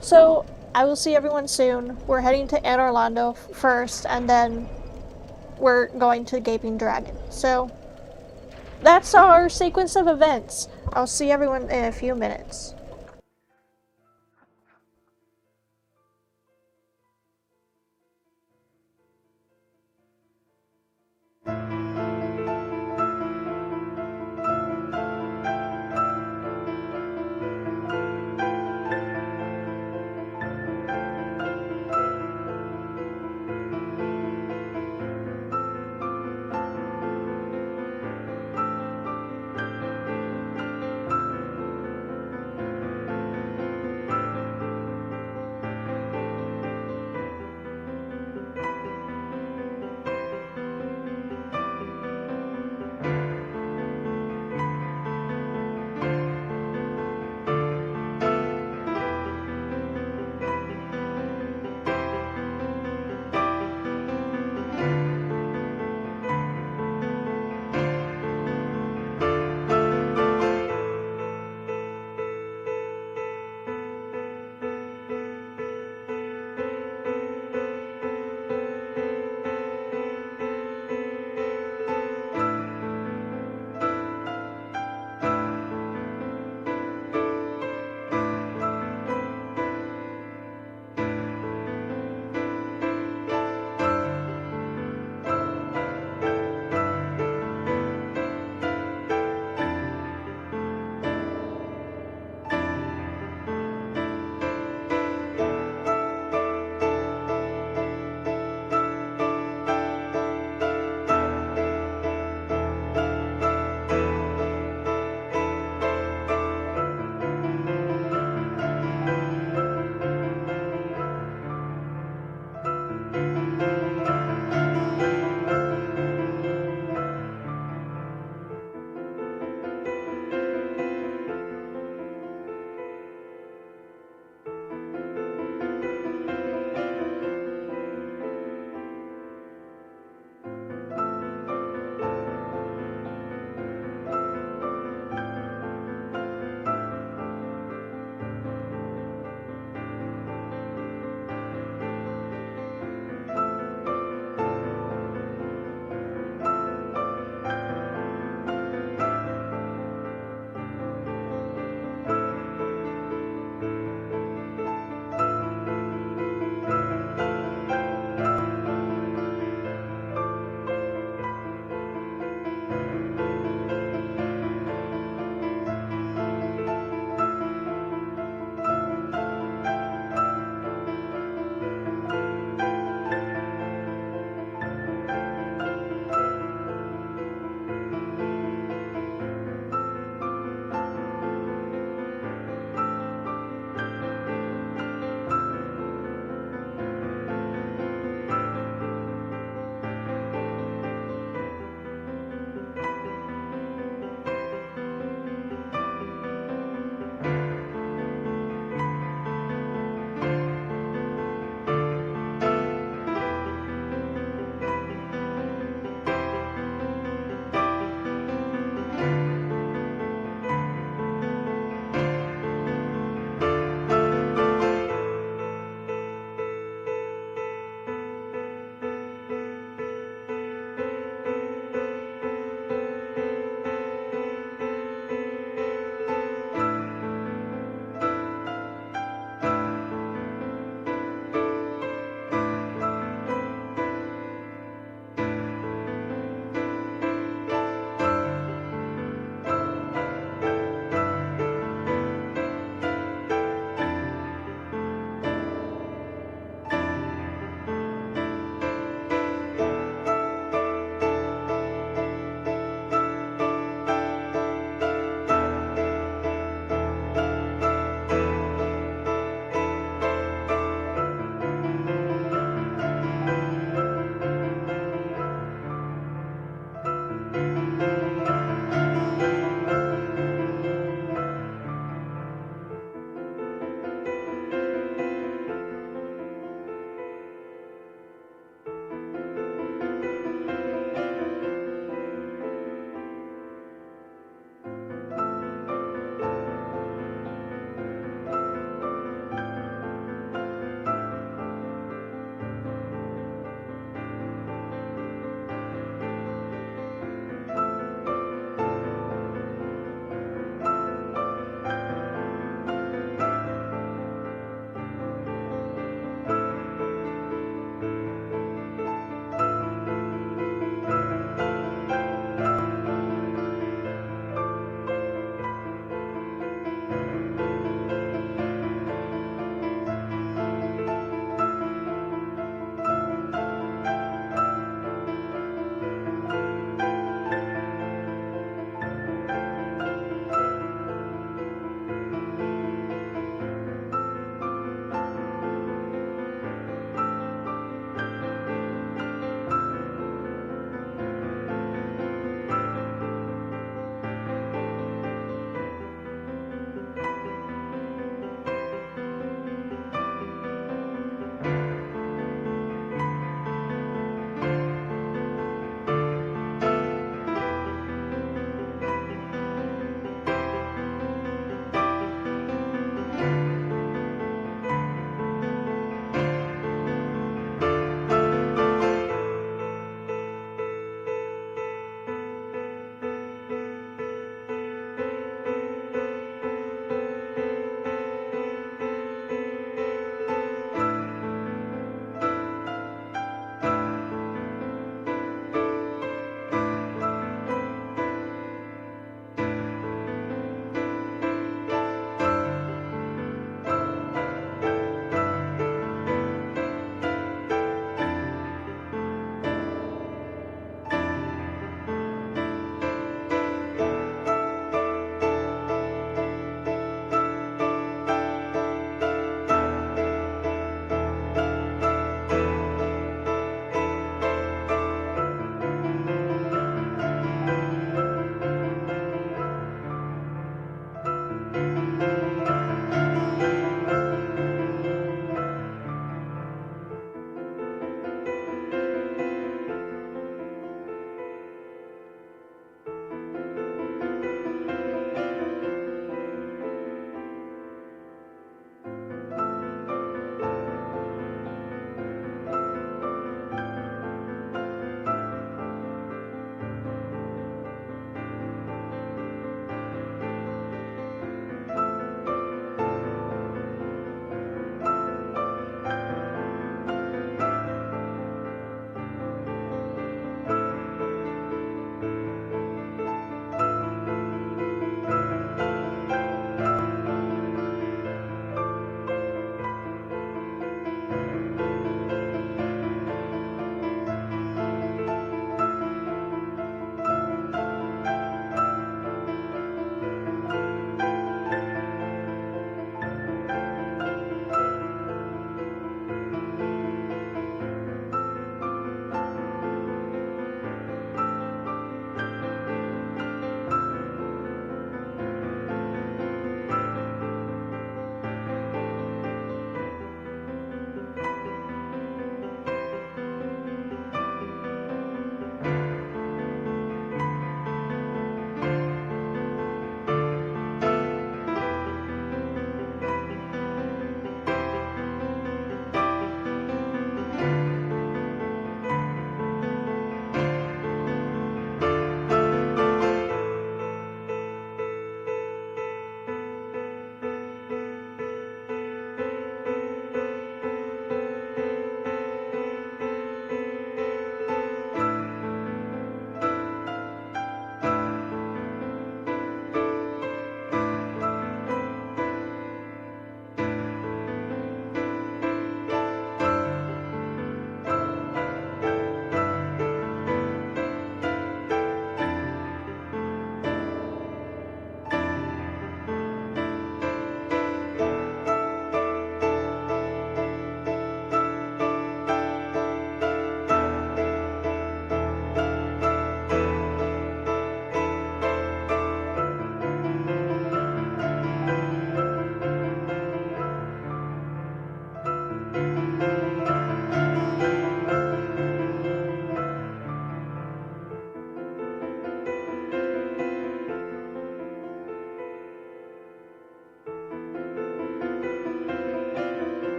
Speaker 1: So I will see everyone soon. We're heading to Anor Londo first, and then we're going to Gaping Dragon. So that's our sequence of events. I'll see everyone in a few minutes.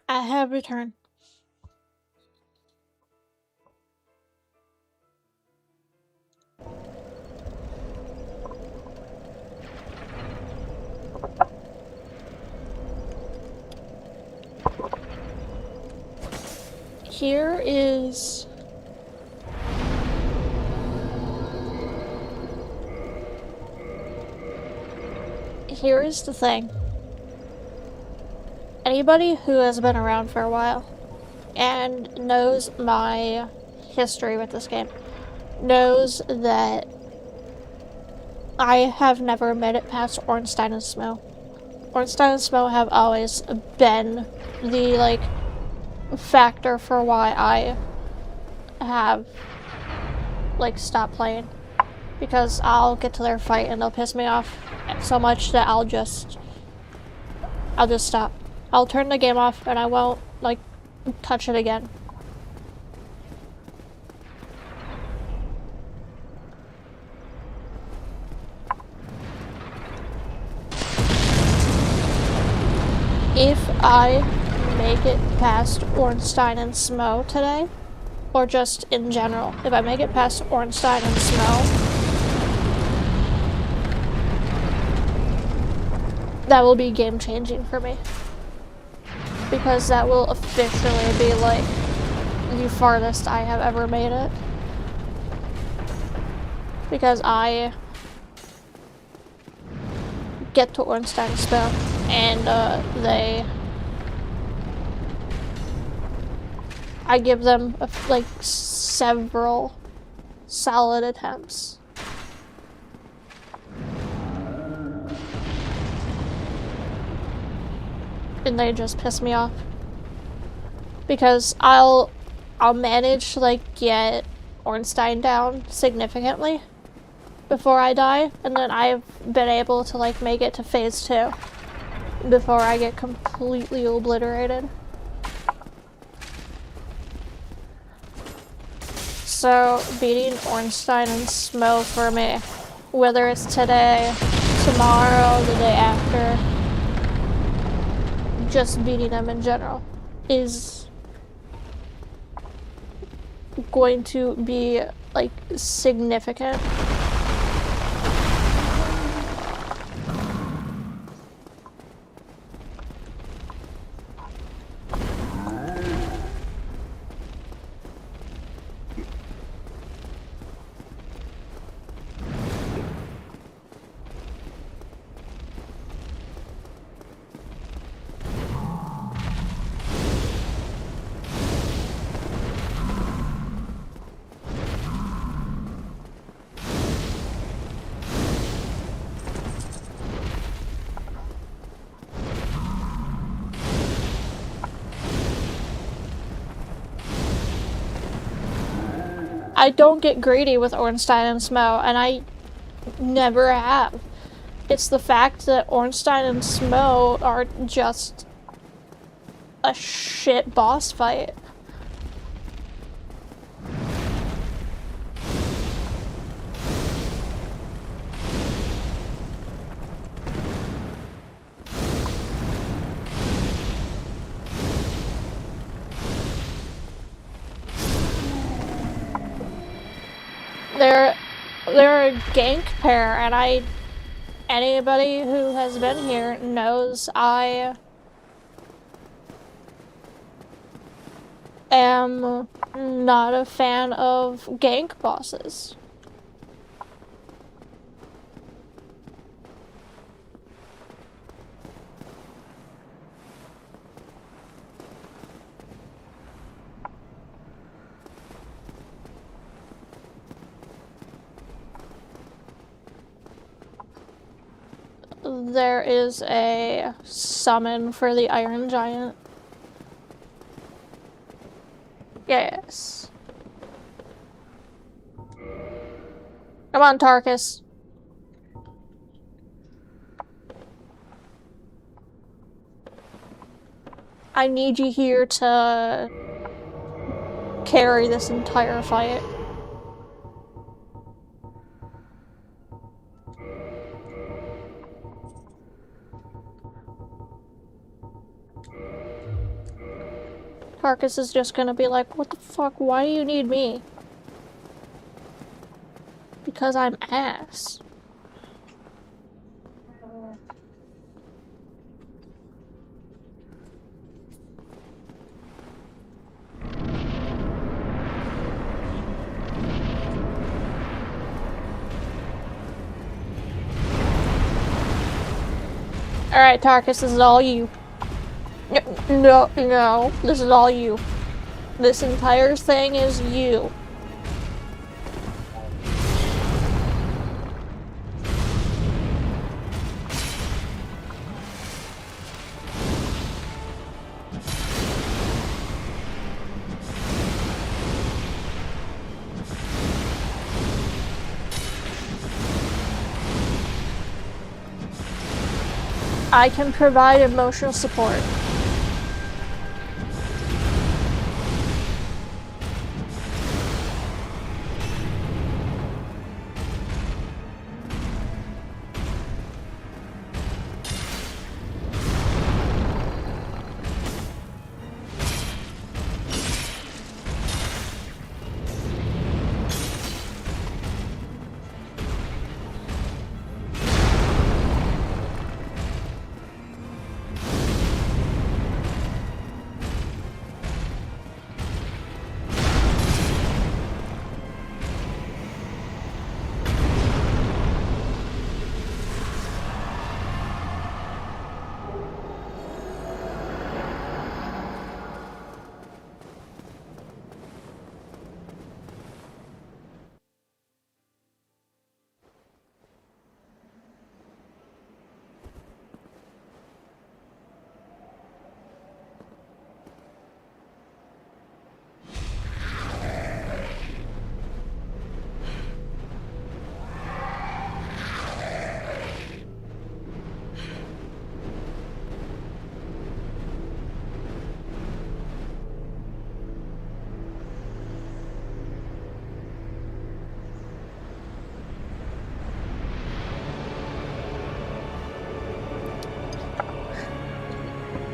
Speaker 1: I have returned. Here is... Here is the thing. Anybody who has been around for a while and knows my history with this game knows that I have never made it past Ornstein and Smough. Ornstein and Smough have always been the, like, factor for why I have, like, stopped playing. Because I'll get to their fight and they'll piss me off so much that I'll just stop. I'll turn the game off and I won't, like, touch it again. If I make it past Ornstein and Smough today, or just in general, if I make it past Ornstein and Smough, that will be game-changing for me. Because that will officially be, like, the farthest I have ever made it. Because I get to Ornstein and Smough, and I give them, like, several solid attempts. And they just piss me off. Because I'll manage to, like, get Ornstein down significantly before I die, and then I've been able to, like, make it to phase 2 before I get completely obliterated. So, beating Ornstein and Smough for me, whether it's today, tomorrow, the day after, just beating them in general, is going to be, like, significant. I don't get greedy with Ornstein and Smough, and I never have. It's the fact that Ornstein and Smough are just a shit boss fight. They're a gank pair, and anybody who has been here knows I am not a fan of gank bosses. There is a summon for the Iron Giant. Yes. Come on, Tarkus. I need you here to carry this entire fight. Tarkus is just gonna be like, what the fuck, why do you need me? Because I'm ass. Alright, Tarkus, this is all you. No, this is all you. This entire thing is you. I can provide emotional support.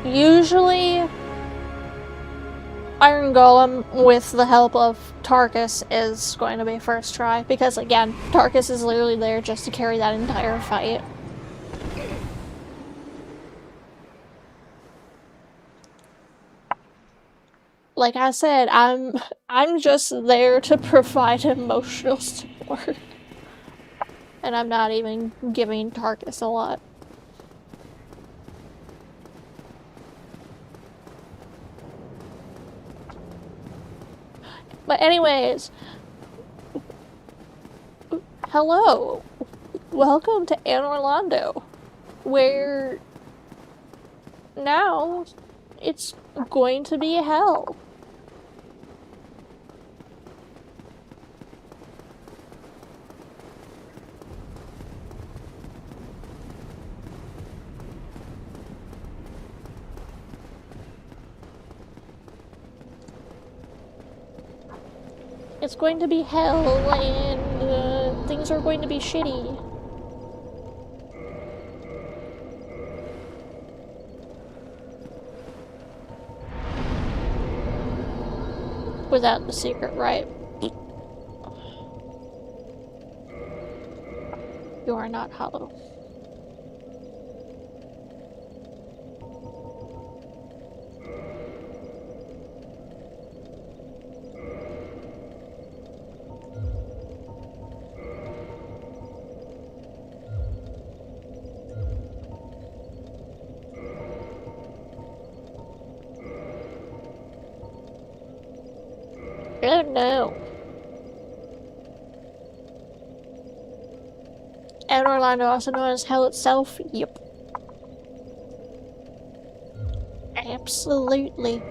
Speaker 1: Usually, Iron Golem, with the help of Tarkus, is going to be first try, because again, Tarkus is literally there just to carry that entire fight. Like I said, I'm just there to provide emotional support. And I'm not even giving Tarkus a lot. But anyways, hello, welcome to Anor Londo, where now it's going to be hell. It's going to be hell, and things are going to be shitty. Without the secret, right? You are not hollow. Oh no. Anor Londo, also known as Hell itself? Yep. Absolutely.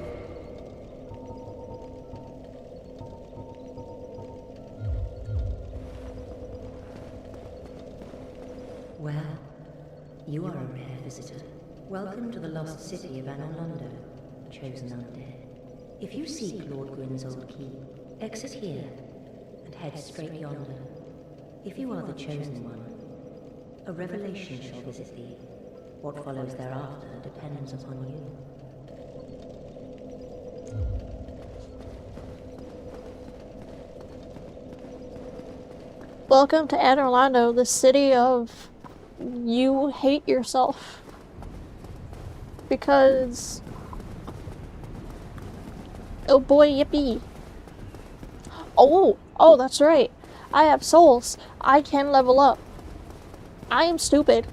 Speaker 4: Well, you are a rare visitor. Welcome to the lost city of Anor Londo, chosen undead. If you seek Lord Gwyn's old keep, exit here and head straight yonder. If you are the chosen one, a revelation shall visit thee. What follows thereafter depends upon you.
Speaker 1: Welcome to Anor Londo, the city of you hate yourself. Because... oh boy, yippee. Oh, that's right. I have souls. I can level up. I am stupid.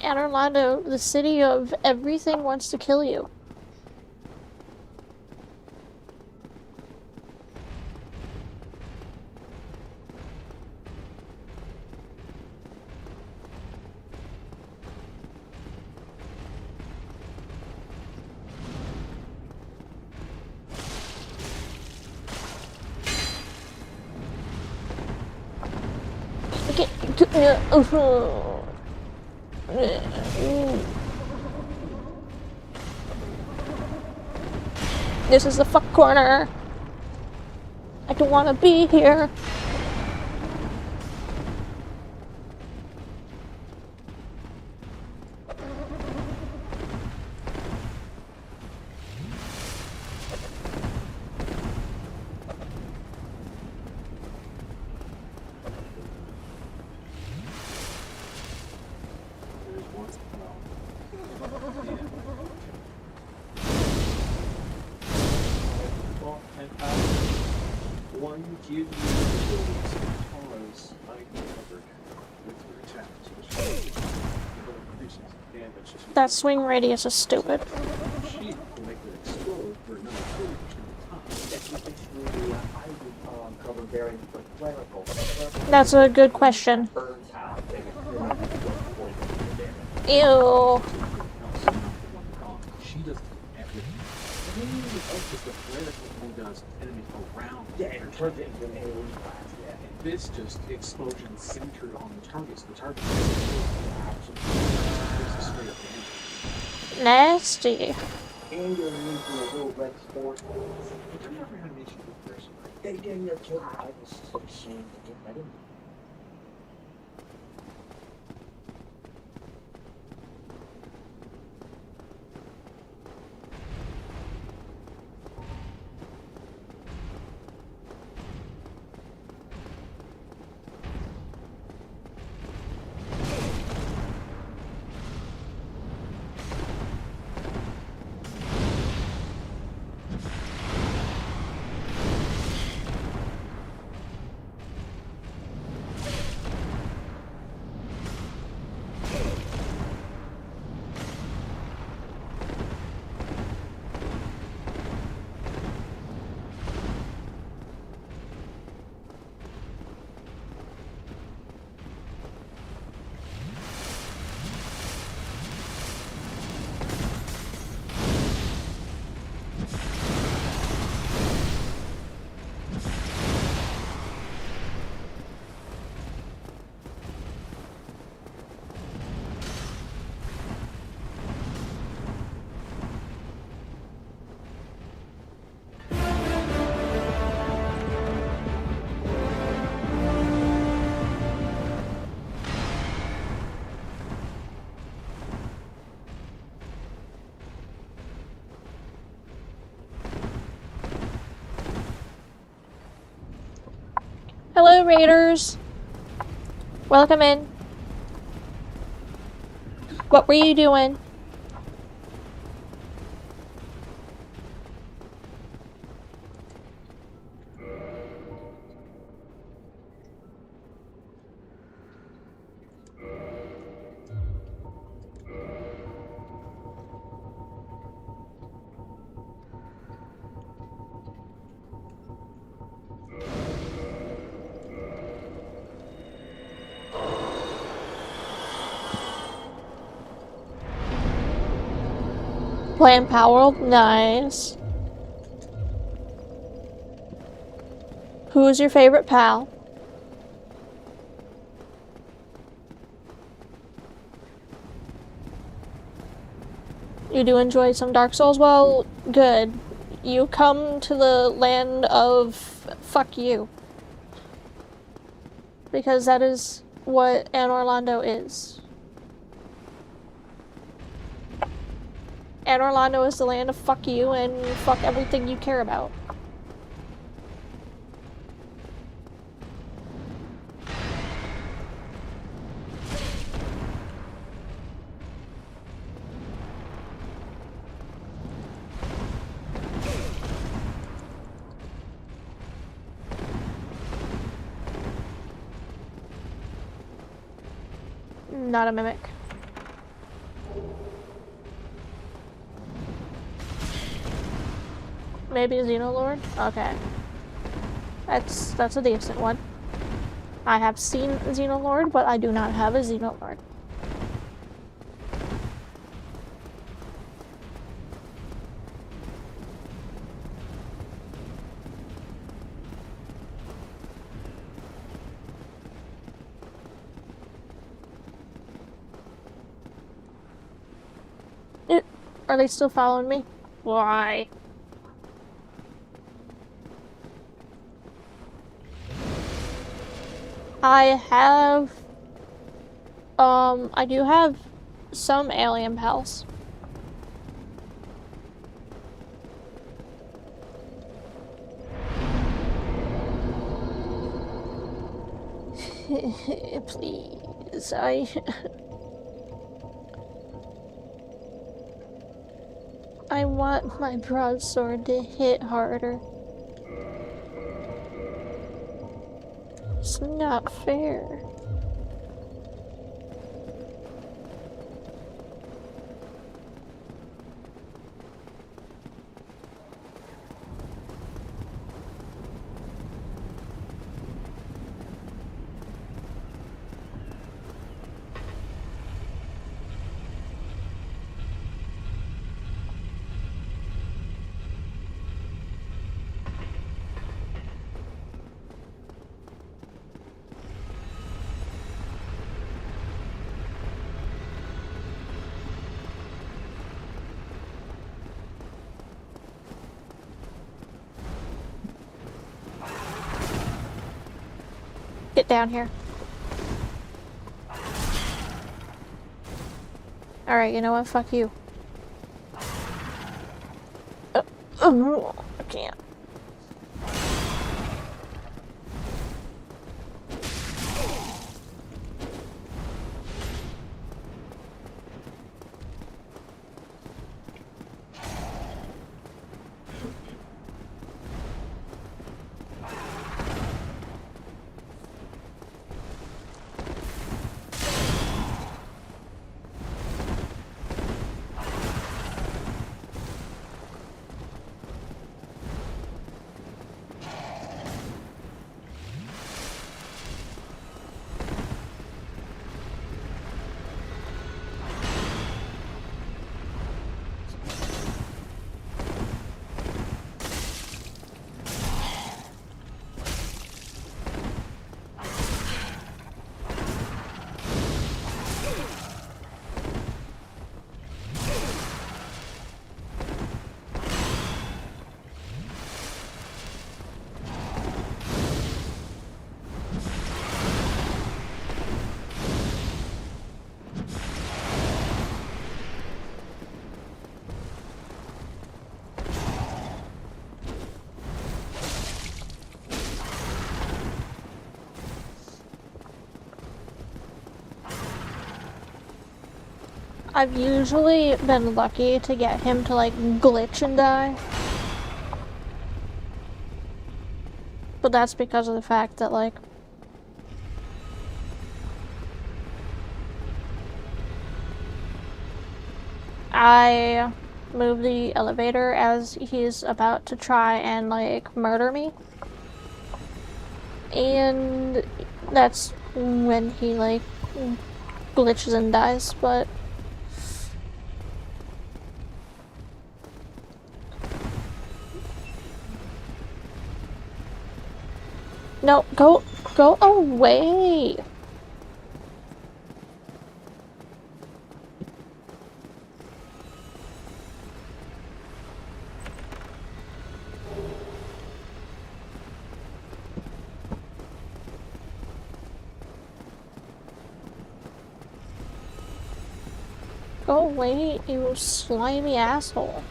Speaker 1: Anor Londo, the city of everything wants to kill you. This is the fuck corner. I don't want to be here. That swing radius is stupid. That's a good question. Ew.
Speaker 5: This just explosion centered on the targets. The target is straight up damage.
Speaker 1: Nasty.
Speaker 6: And you're using a little red sport. They didn't kill the I was so ashamed to get rid of them.
Speaker 1: Hello, Raiders. Welcome in. What were you doing? Playing Power, nice. Who's your favorite pal? You do enjoy some Dark Souls? Well, good. You come to the land of fuck you. Because that is what Anor Londo is. Anor Londo is the land of fuck you and fuck everything you care about. Not a mimic. Maybe a Xenolord? Okay. That's a decent one. I have seen a Xenolord, but I do not have a Xenolord. Are they still following me? Why? I do have some alien pals. Please, I want my broadsword to hit harder. It's not fair. Get down here. Alright, you know what? Fuck you. I can't. I've usually been lucky to get him to like glitch and die. But that's because of the fact that like I move the elevator as he's about to try and like murder me. And that's when he like glitches and dies, but No, go away. Go away, you slimy asshole.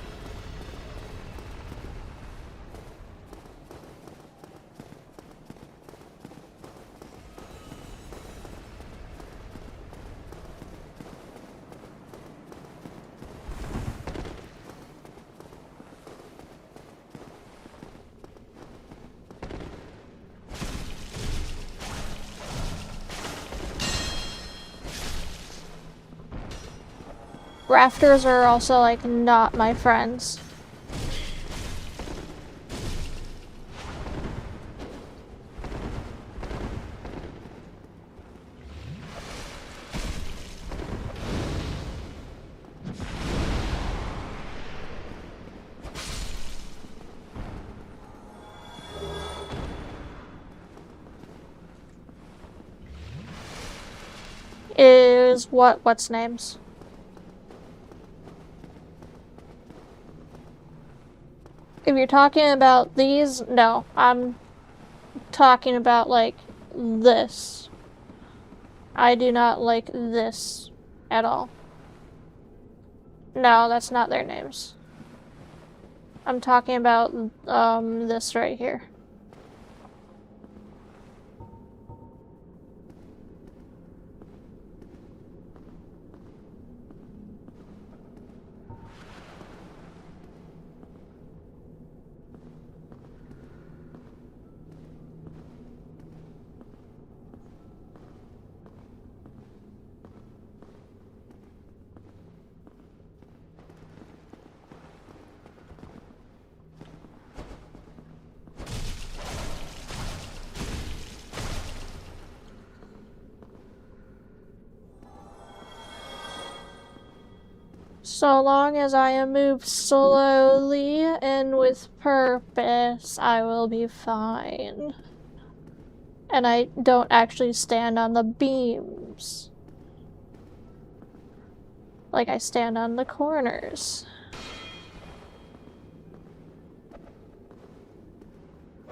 Speaker 1: Rafters are also, like, not my friends. Is what's names? If you're talking about these, no, I'm talking about, like, this. I do not like this at all. No, that's not their names. I'm talking about, this right here. So long as I move slowly and with purpose, I will be fine. And I don't actually stand on the beams. Like I stand on the corners.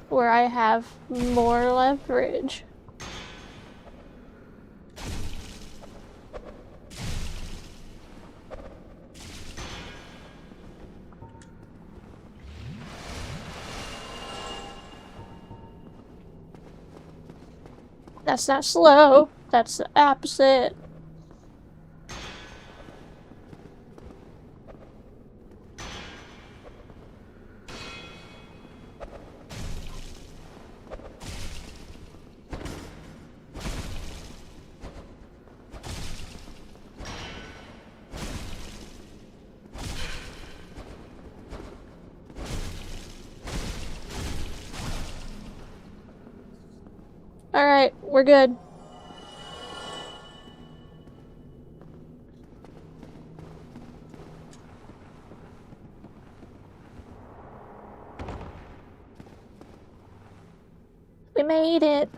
Speaker 1: Where I have more leverage. That's not slow, that's the opposite. Alright, we're good. We made it.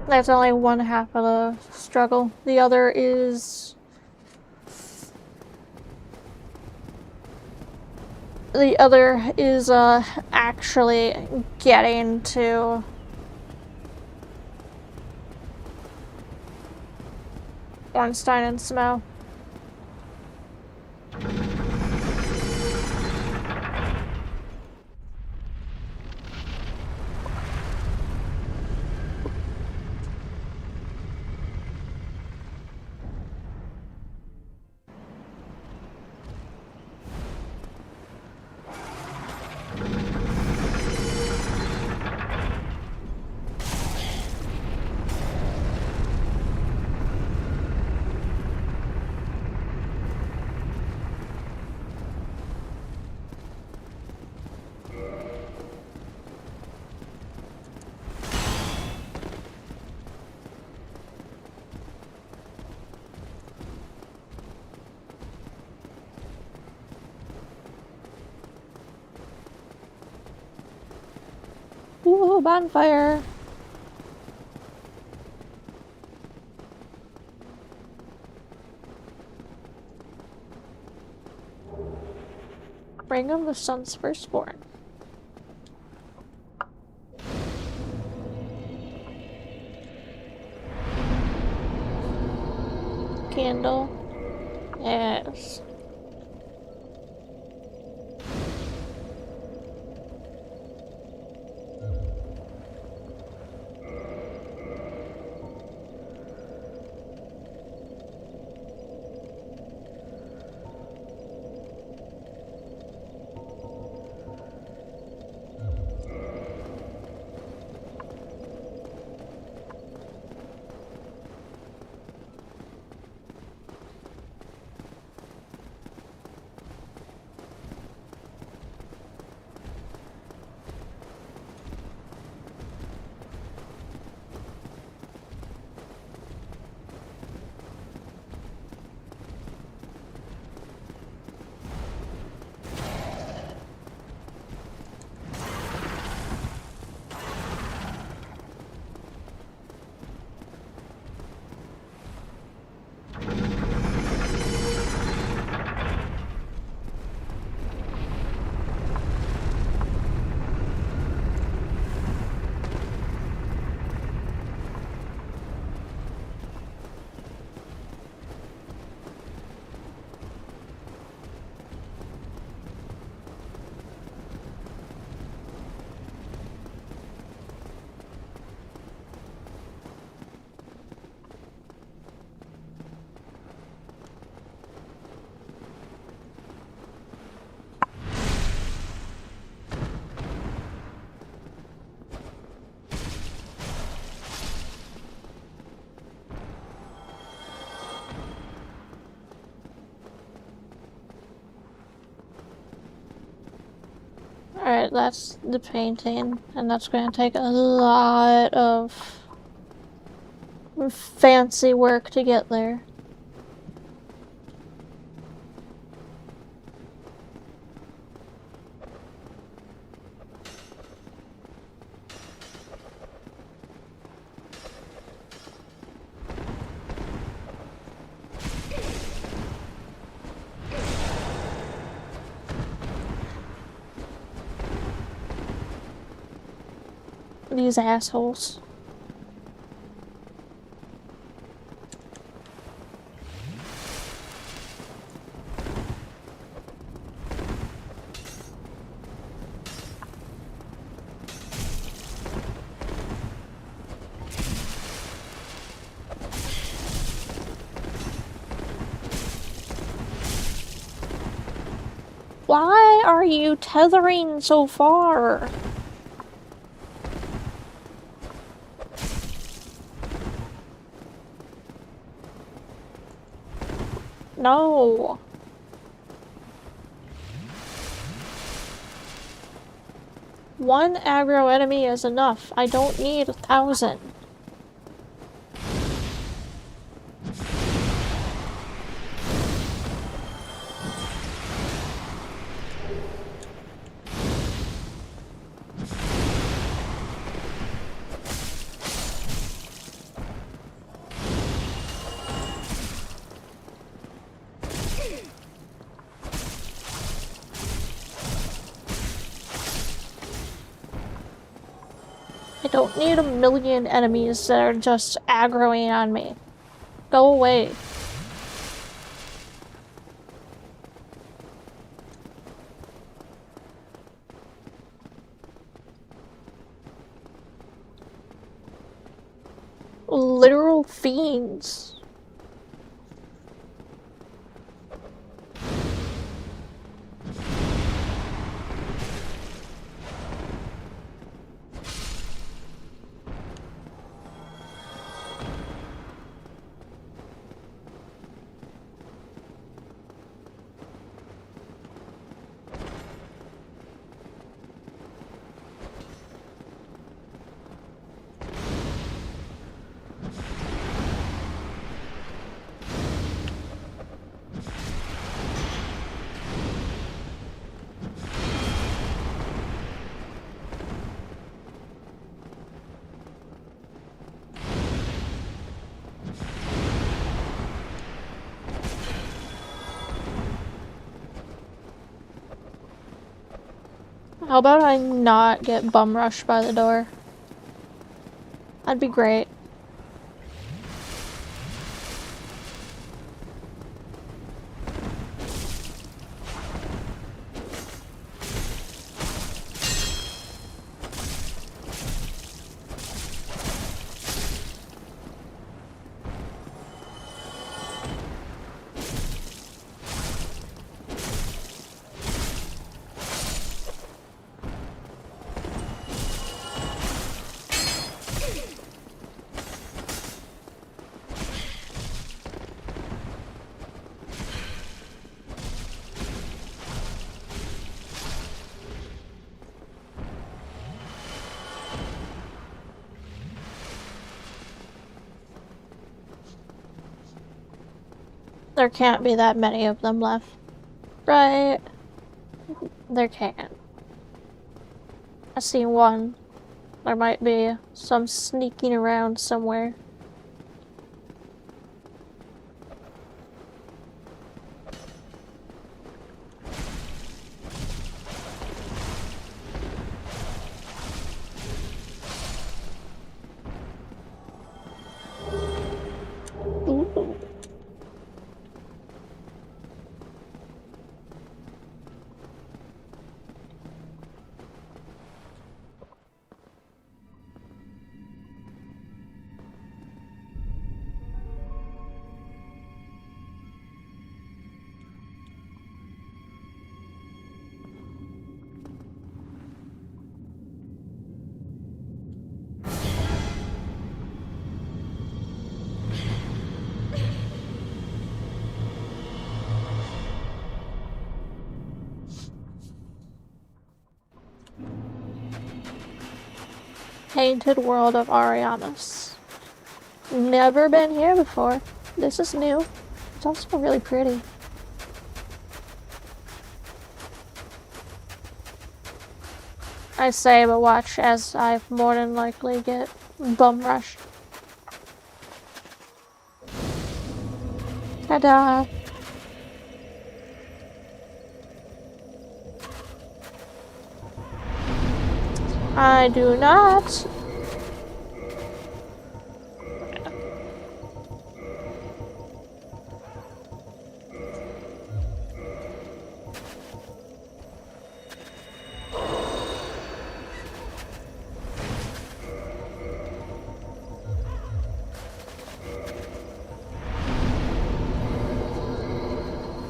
Speaker 1: That's only one half of the struggle. The other is... actually getting to... Ornstein Smough. Ooh, bonfire. Bring him the sun's firstborn. Candle. Yes. Alright, that's the painting, and that's going to take a lot of fancy work to get there. These assholes. Why are you tethering so far? No. One aggro enemy is enough. I don't need 1,000. I don't need 1,000,000 enemies that are just aggroing on me. Go away. Literal fiends. How about I not get bum rushed by the door? That'd be great. There can't be that many of them left. Right? There can't. I see one. There might be some sneaking around somewhere. Ooh. Painted World of Arianas. Never been here before. This is new. It's also really pretty. I say, but watch as I more than likely get bum rushed. Ta-da! I do not.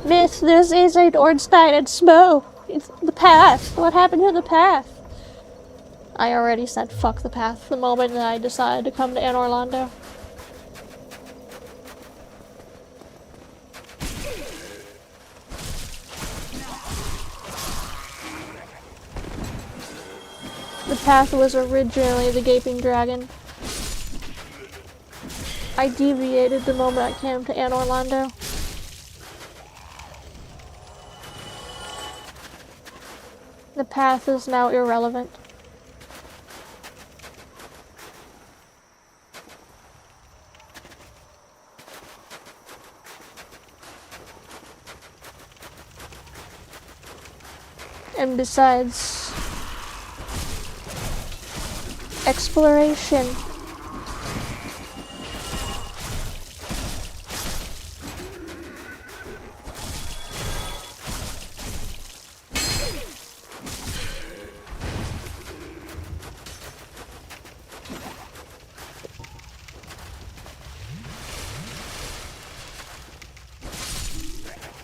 Speaker 1: Miss, this isn't Ornstein Smough. It's the path. What happened to the path? I already said fuck the path the moment that I decided to come to Anor Londo. The path was originally the Gaping Dragon. I deviated the moment I came to Anor Londo. The path is now irrelevant. And besides, exploration.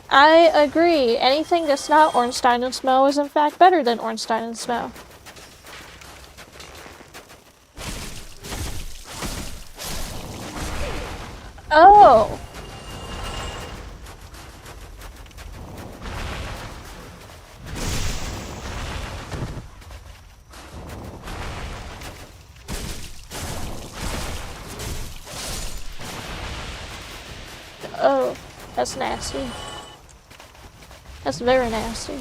Speaker 1: I agree. Anything that's not Ornstein Smough is in fact better than Ornstein Smough. Oh! Oh, that's nasty. That's very nasty.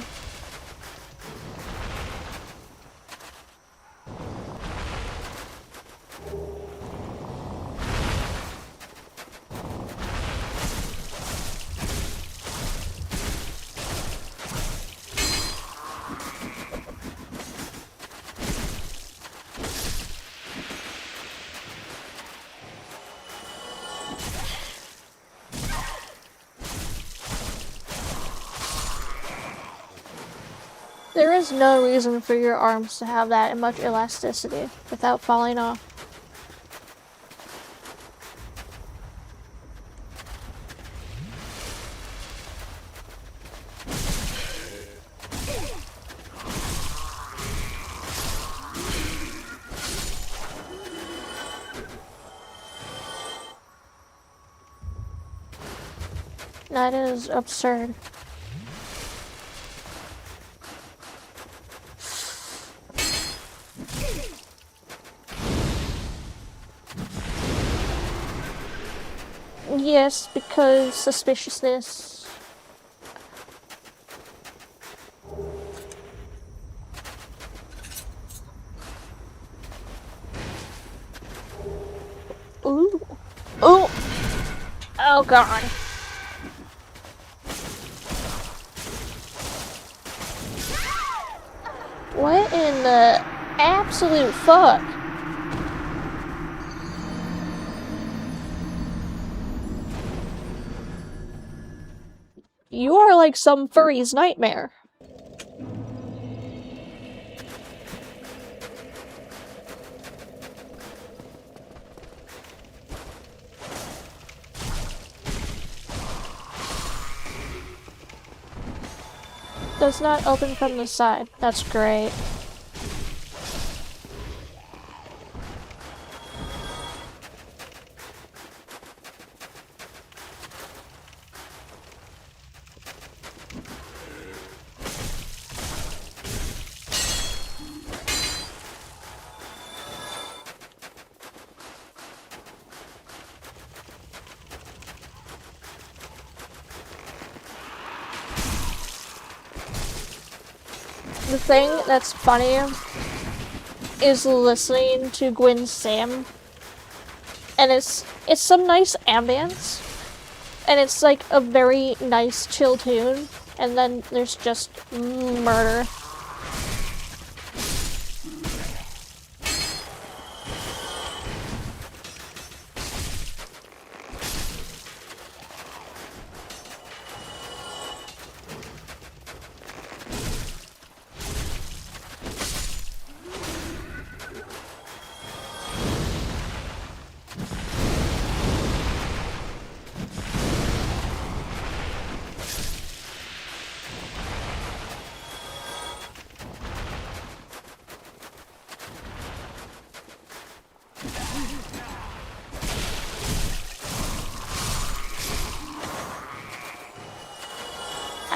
Speaker 1: There is no reason for your arms to have that much elasticity without falling off. That is absurd. Yes, because suspiciousness. Ooh. Ooh. Oh god. What in the absolute fuck? You are like some furry's nightmare. Does not open from the side. That's great. The thing that's funny is listening to Gwyn's Sam, and it's some nice ambience, and it's like a very nice chill tune, and then there's just murder.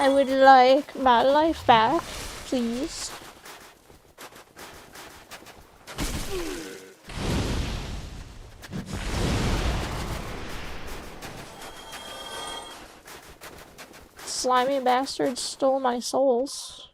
Speaker 1: I would like my life back, please. Slimy bastards stole my souls.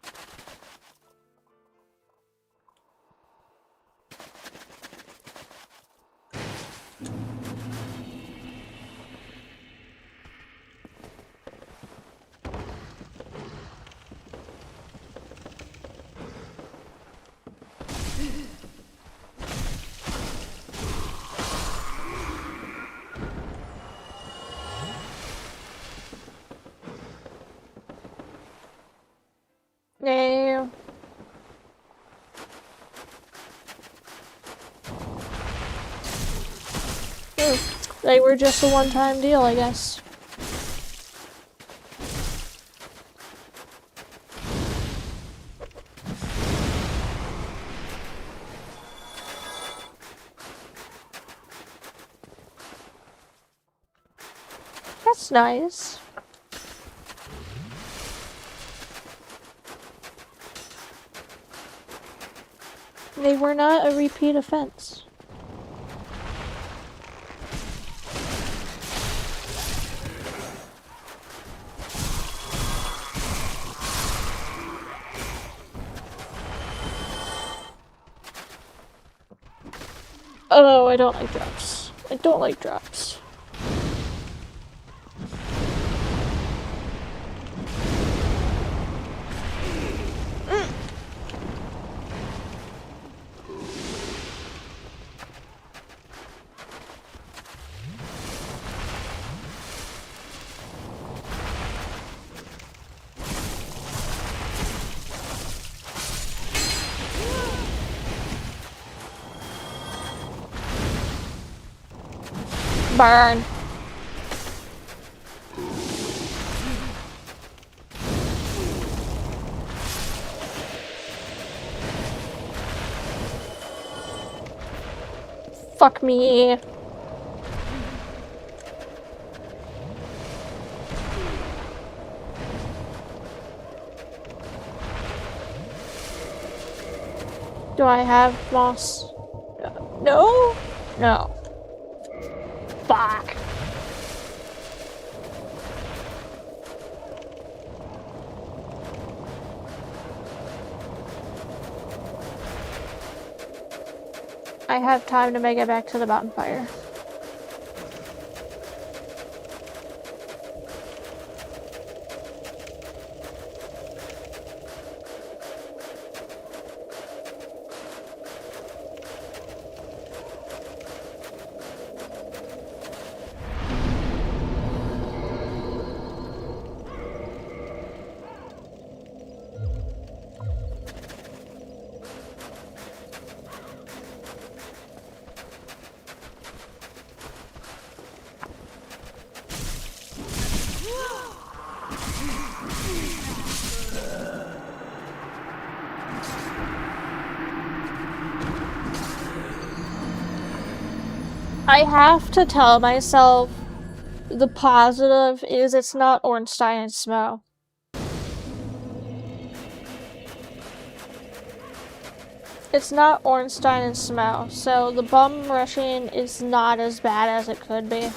Speaker 1: No. They were just a one-time deal, I guess. That's nice. They were not a repeat offense. Oh, I don't like drops. I don't like drops. Burn. Fuck me. Do I have moss? No? No. Fuck. I have time to make it back to the bonfire. I have to tell myself the positive is it's not Ornstein Smough. It's not Ornstein Smough, so the bum rushing is not as bad as it could be.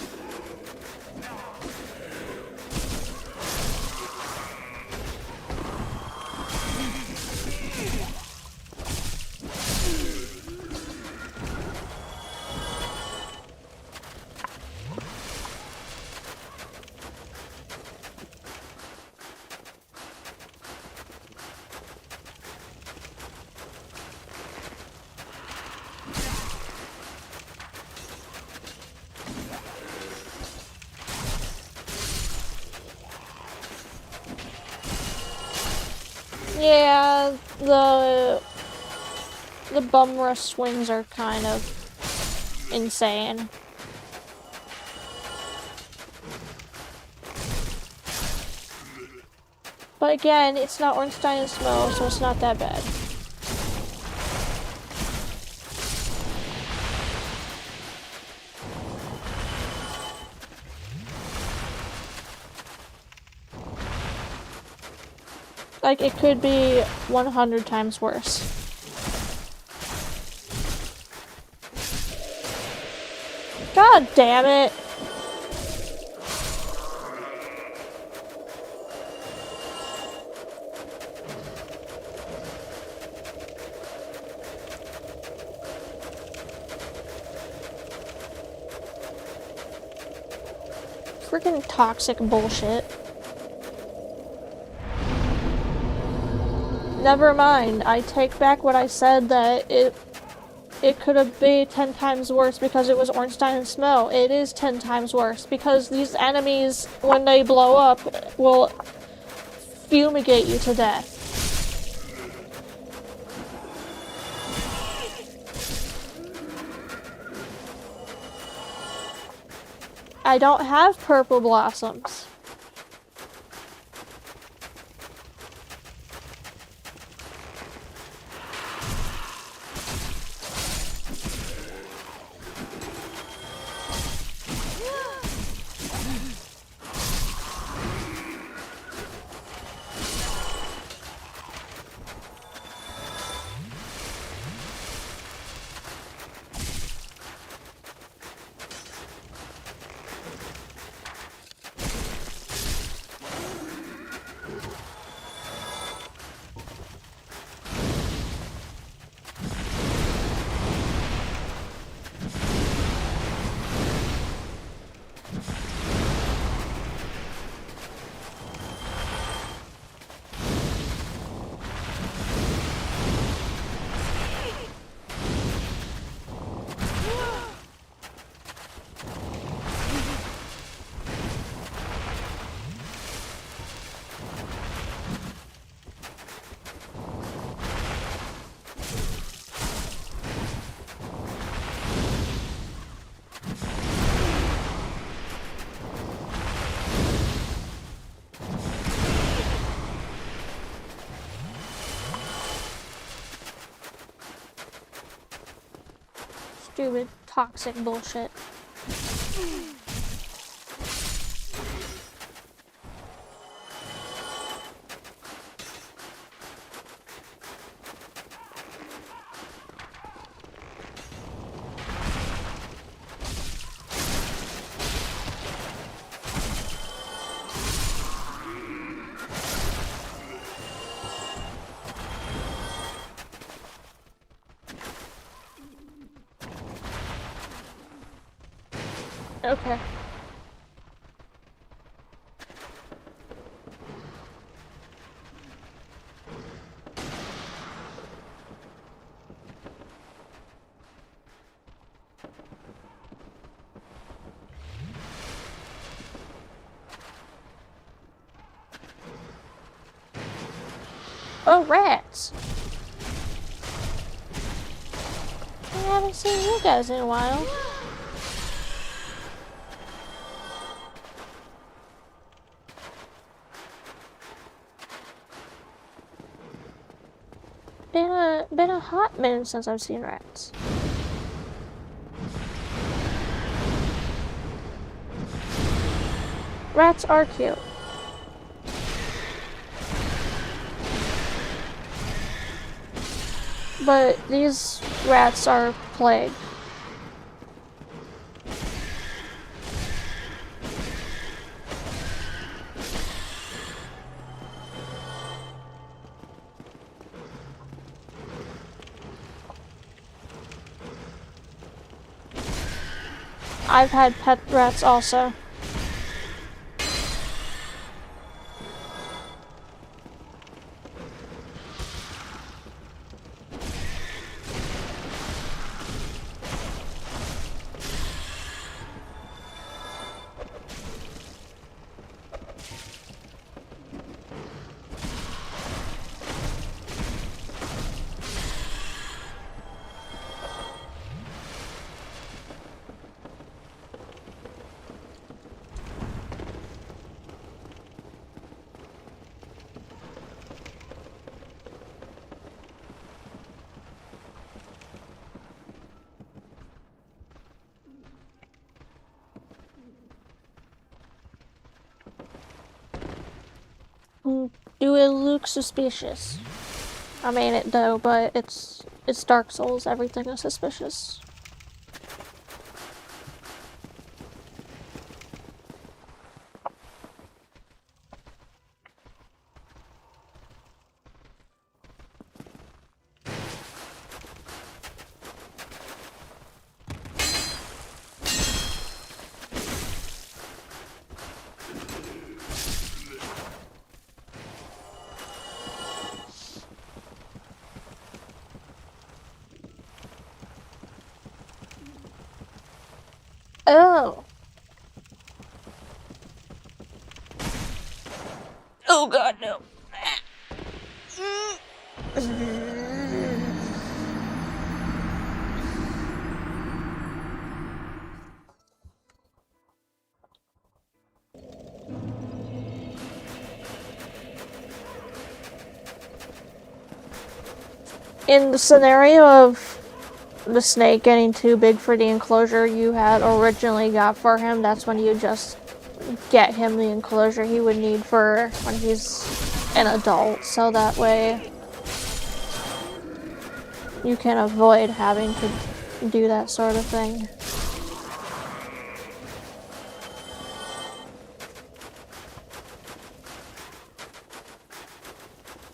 Speaker 1: Yeah, the bum rush swings are kind of insane. But again, it's not Ornstein Smough, so it's not that bad. Like, it could be 100 times worse. God damn it! Freaking toxic bullshit. Never mind, I take back what I said that it could have been 10 times worse because it was Ornstein Smough. It is 10 times worse because these enemies, when they blow up, will fumigate you to death. I don't have purple blossoms. stupid, toxic bullshit. Okay. Oh, rats! I haven't seen you guys in a while. Been a hot minute since I've seen rats. Rats are cute. But these rats are plague. I've had pet rats also. Do it look suspicious? I mean it though, but it's Dark Souls, everything is suspicious. Oh. Oh god, no. In the scenario of the snake getting too big for the enclosure you had originally got for him, that's when you just get him the enclosure he would need for when he's an adult, so that way you can avoid having to do that sort of thing.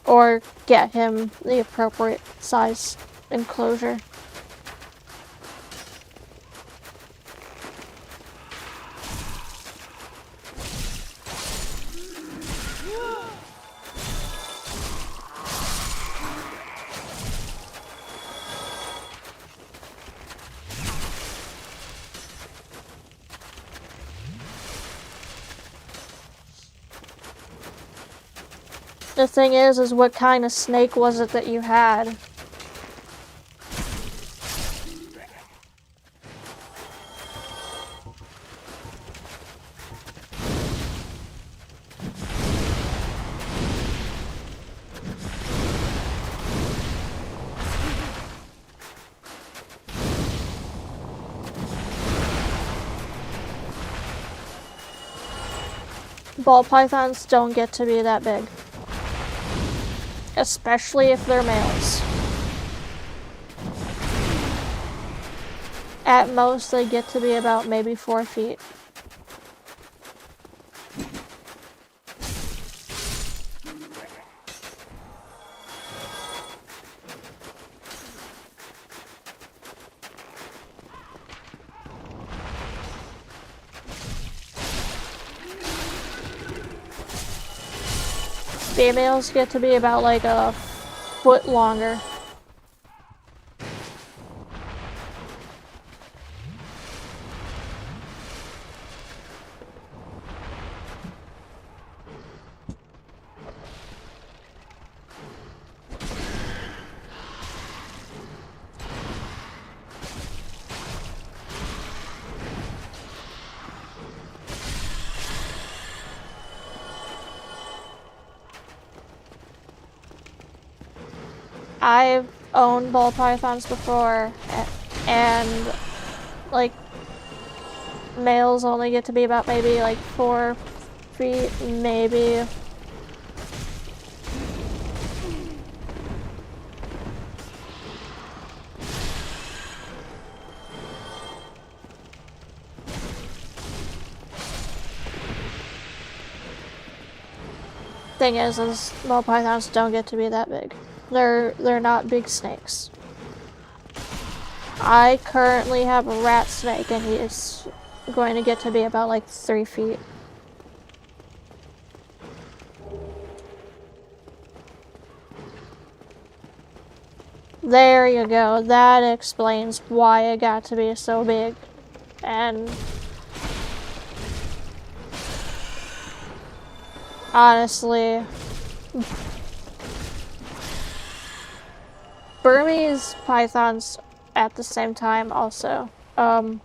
Speaker 1: Or get him the appropriate size enclosure. The thing is what kind of snake was it that you had? ball pythons don't get to be that big. Especially if they're males. At most, they get to be about maybe 4 feet. Females get to be about like a foot longer. I've owned ball pythons before, and like males only get to be about maybe like 4 feet, maybe. Thing is ball pythons don't get to be that big. They're not big snakes. I currently have a rat snake, and he is going to get to be about like 3 feet. There you go. That explains why it got to be so big. And honestly, Burmese pythons at the same time also. I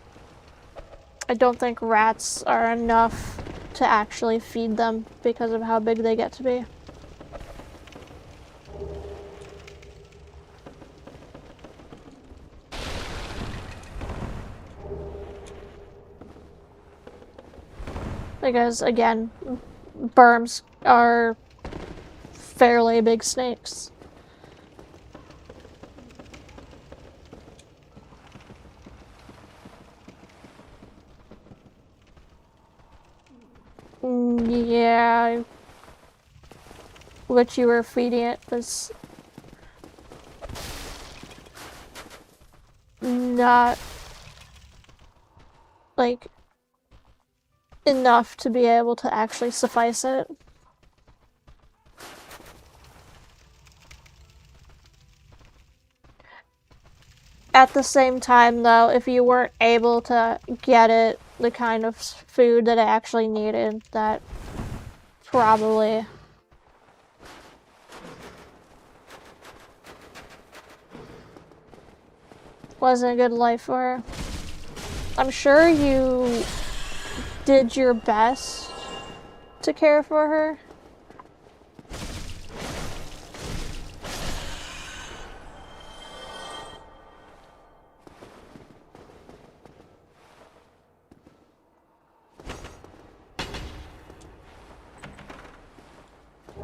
Speaker 1: don't think rats are enough to actually feed them because of how big they get to be. Because again, Burms are fairly big snakes. Yeah, what you were feeding it was not like enough to be able to actually suffice it. At the same time though, if you weren't able to get it the kind of food that it actually needed, that probably wasn't a good life for her. I'm sure you did your best to care for her.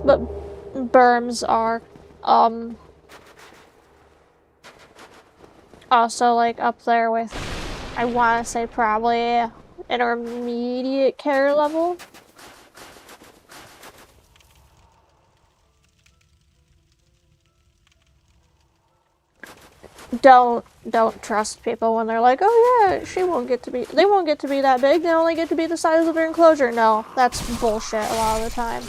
Speaker 1: But Burms are also like up there with, I want to say, probably intermediate care level. Don't trust people when they're like, oh yeah, they won't get to be that big, they only get to be the size of their enclosure. No, that's bullshit a lot of the time.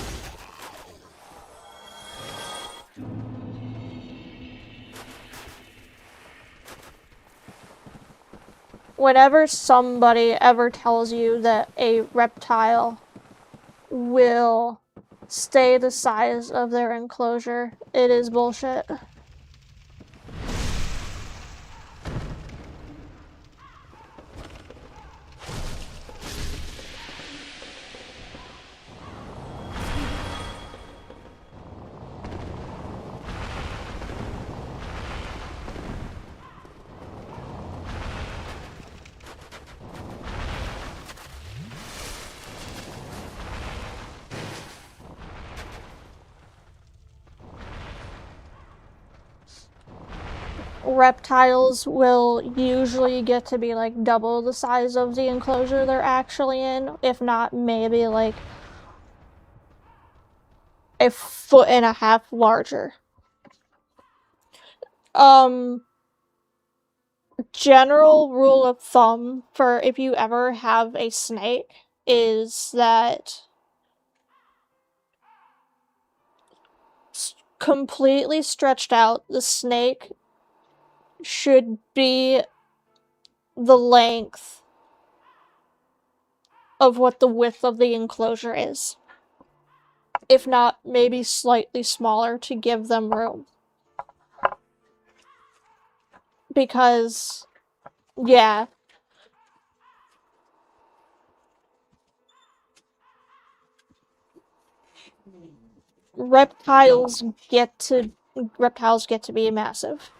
Speaker 1: Whenever somebody ever tells you that a reptile will stay the size of their enclosure, it is bullshit. reptiles will usually get to be like double the size of the enclosure they're actually in, if not maybe like a 1.5 feet larger. General rule of thumb for if you ever have a snake is that completely stretched out, the snake should be the length of what the width of the enclosure is. If not, maybe slightly smaller to give them room. Because, yeah. Reptiles get to be massive.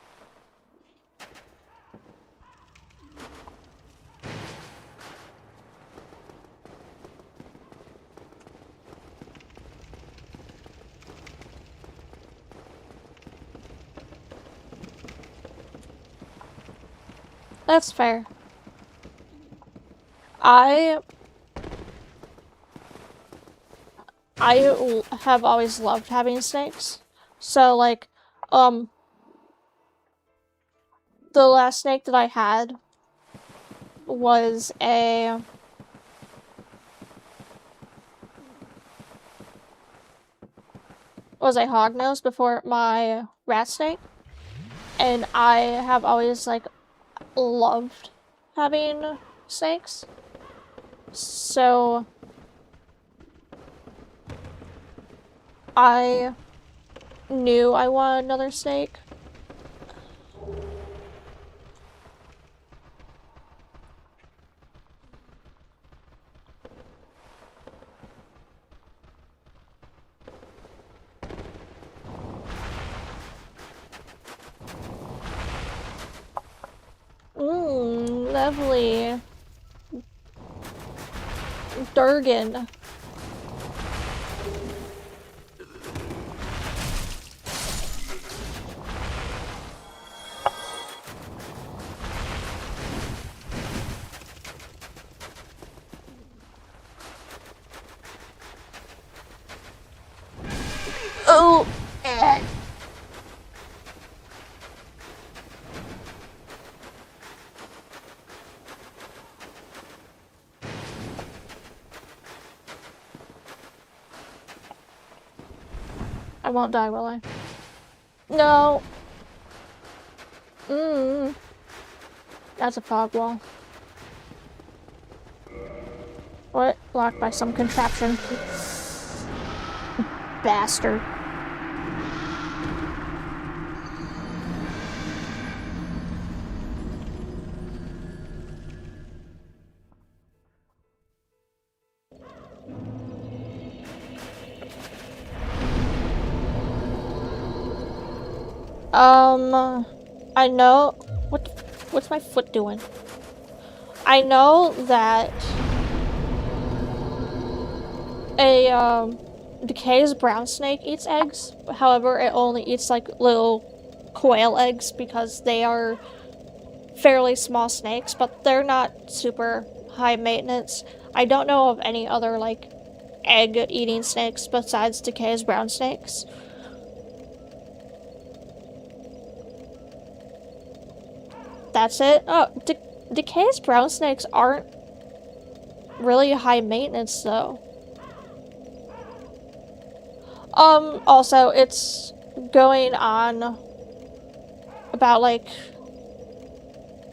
Speaker 1: That's fair. I have always loved having snakes. So, like, the last snake that I had was a hognose before my rat snake. And I have always, like, loved having snakes. So I knew I wanted another snake. Lovely. Durgan. Oh! I won't die, will I? No! That's a fog wall. What? Blocked by some contraption. Bastard. I know. What's my foot doing? I know that a Decay's brown snake eats eggs. However, it only eats like little quail eggs because they are fairly small snakes, but they're not super high maintenance. I don't know of any other like egg-eating snakes besides Decay's brown snakes. That's it? Oh, Decay's brown snakes aren't really high maintenance though. Also, it's going on about like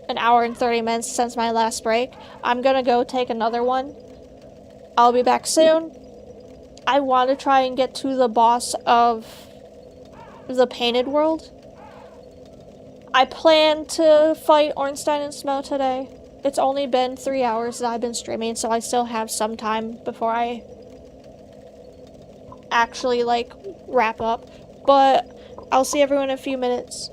Speaker 1: an hour and 30 minutes since my last break. I'm gonna go take another one. I'll be back soon. I want to try and get to the boss of the painted world. I plan to fight Ornstein Smough today. It's only been 3 hours that I've been streaming, so I still have some time before I actually, like, wrap up. But I'll see everyone in a few minutes.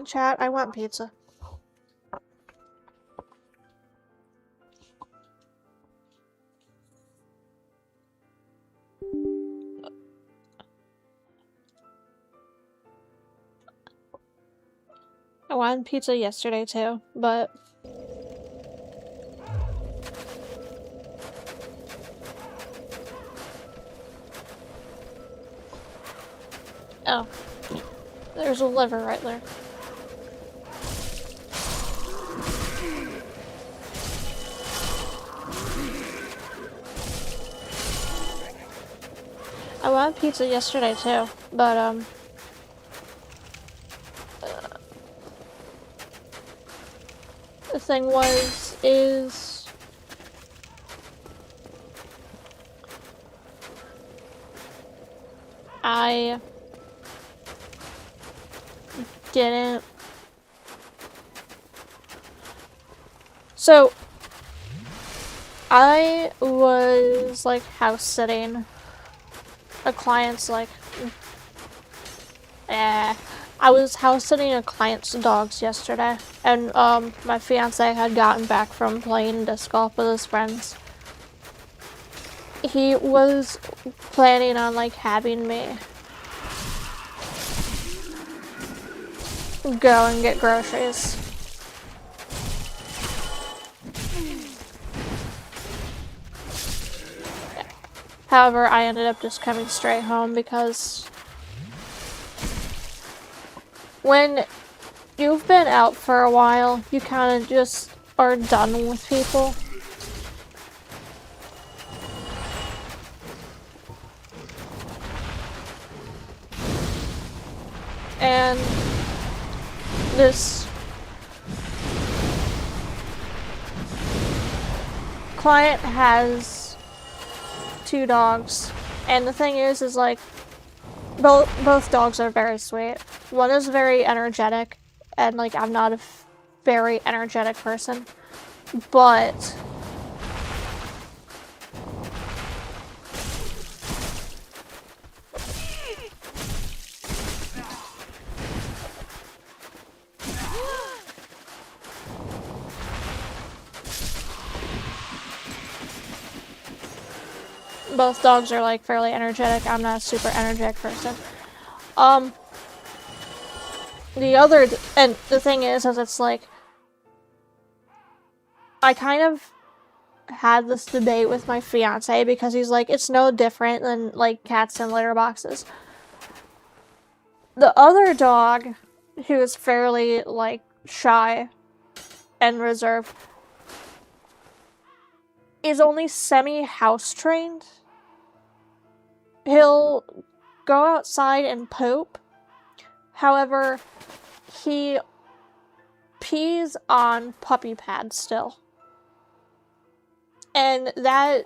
Speaker 1: Chat, I want pizza. I wanted pizza yesterday too, but oh, there's a liver right there. I wanted pizza yesterday too, but the thing is I didn't. So I was like house sitting a client's I was house sitting a client's dogs yesterday, and my fiance had gotten back from playing disc golf with his friends. He was planning on like having me go and get groceries. However, I ended up just coming straight home because when you've been out for a while, you kind of just are done with people. And this client has 2 dogs, and the thing is like both dogs are very sweet. One is very energetic, and like I'm not a very energetic person, but both dogs are like fairly energetic. I'm not a super energetic person. The thing is it's like I kind of had this debate with my fiance because he's like, it's no different than like cats in litter boxes. The other dog, who is fairly like shy and reserved, is only semi-house trained. He'll go outside and poop. However, he pees on puppy pads still. And that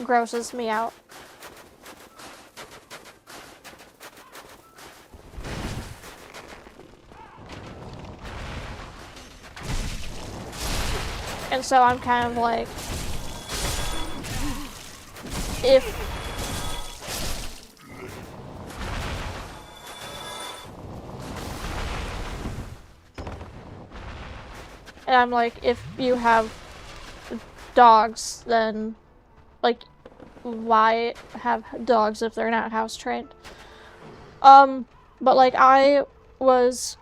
Speaker 1: grosses me out. And so I'm kind of like, if you have dogs, then like why have dogs if they're not house trained? But like I was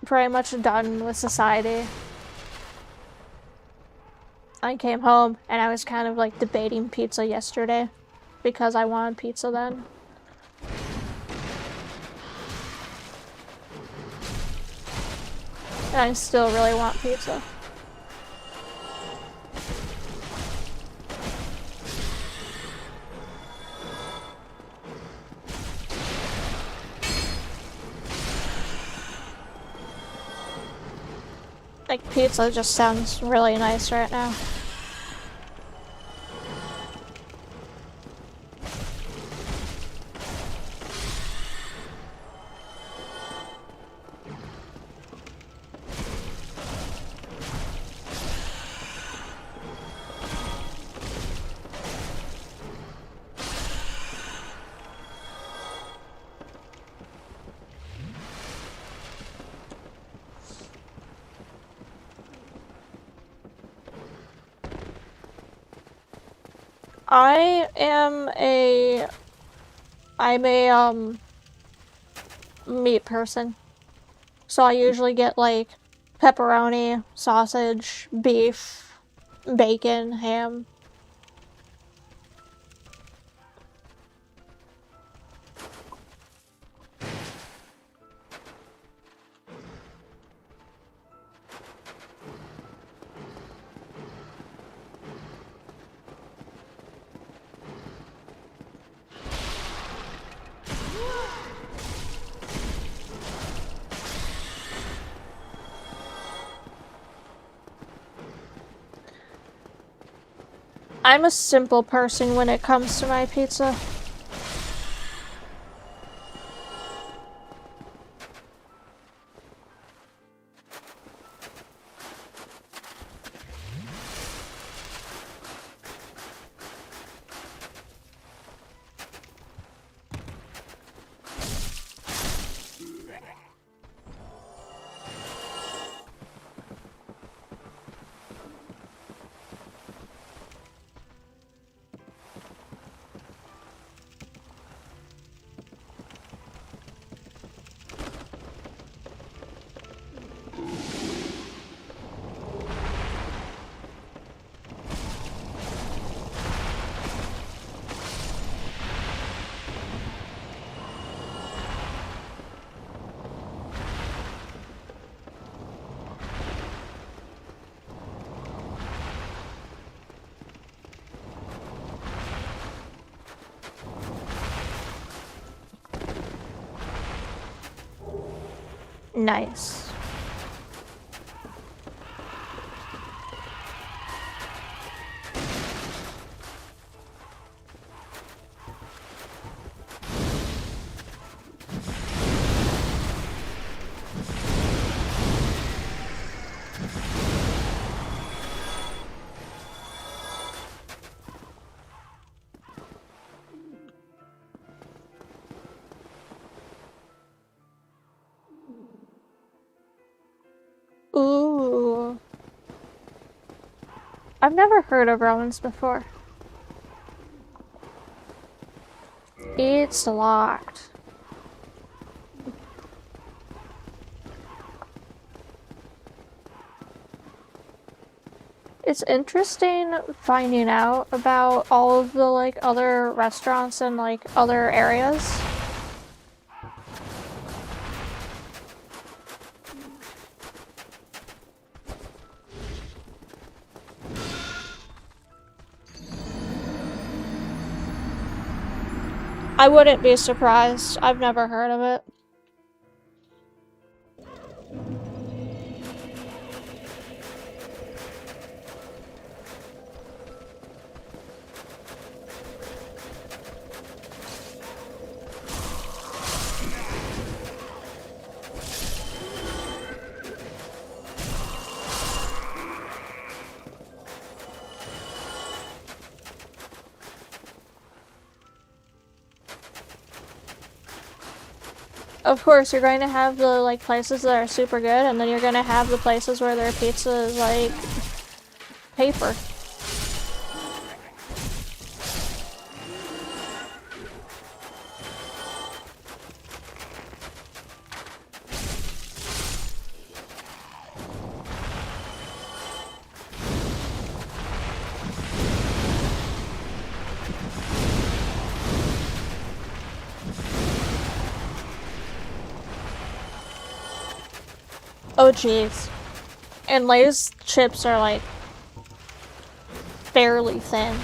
Speaker 1: pretty much done with society. I came home and I was kind of like debating pizza yesterday because I wanted pizza then. And I still really want pizza. Like, pizza just sounds really nice right now. I'm a meat person. So I usually get like pepperoni, sausage, beef, bacon, ham. I'm a simple person when it comes to my pizza. Nice. Ooh. I've never heard of Romans before. It's locked. It's interesting finding out about all of the like other restaurants and like other areas. I wouldn't be surprised. I've never heard of it. Of course, you're going to have the like places that are super good, and then you're going to have the places where their pizza is like paper. Oh jeez. And Lay's chips are like fairly thin.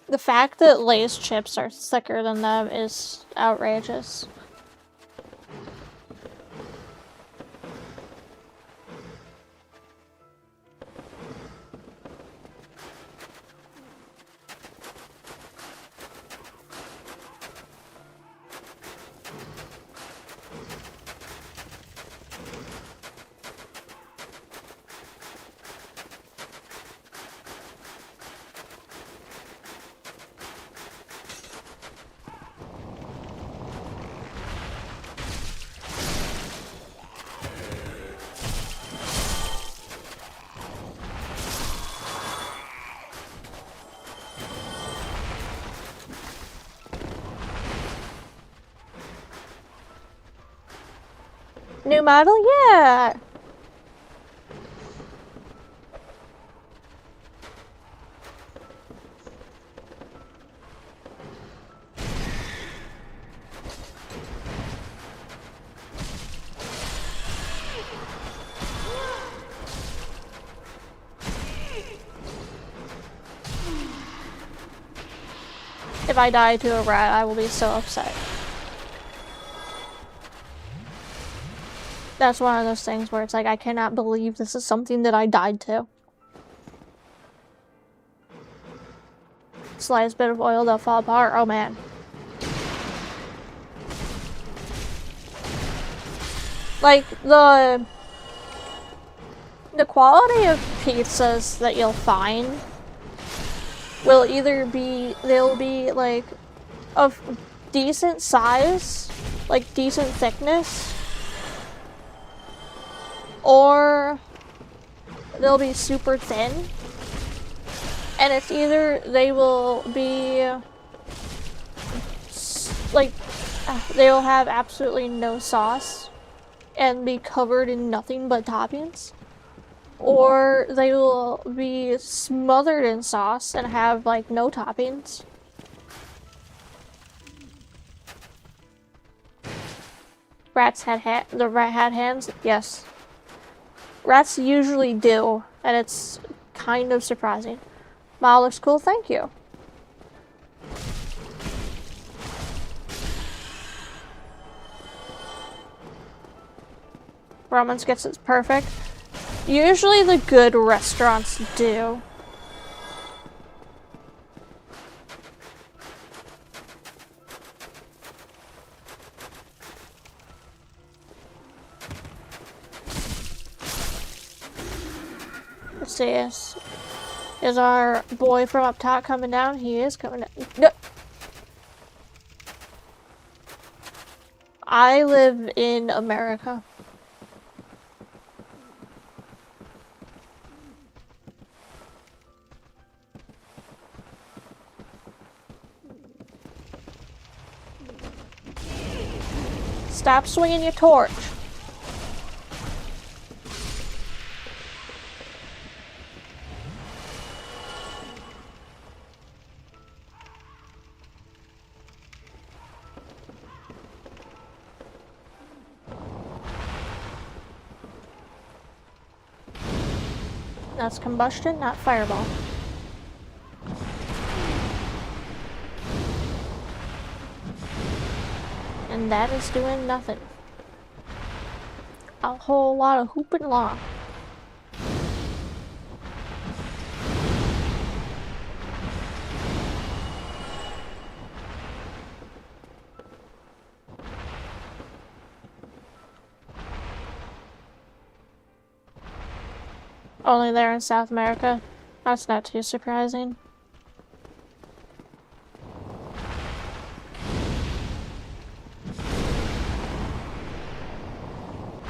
Speaker 1: The fact that Lay's chips are thicker than them is outrageous. New model? Yeah! If I die to a rat, I will be so upset. That's one of those things where it's like, I cannot believe this is something that I died to. Slightest bit of oil, they'll fall apart. Oh man. Like, the quality of pizzas that you'll find will either be, they'll be like of decent size, like decent thickness, or they'll be super thin. And it's either they will be like, they will have absolutely no sauce and be covered in nothing but toppings, or they will be smothered in sauce and have like no toppings. Rats had the rat had hands? Yes. Rats usually do, and it's kind of surprising. Model looks cool, thank you. Romans gets it perfect. Usually the good restaurants do. Let's see, is our boy from up top coming down? He is coming down. No. I live in America. Stop swinging your torch. That's combustion, not fireball. And that is doing nothing. A whole lot of hooping along. Only there in South America? That's not too surprising.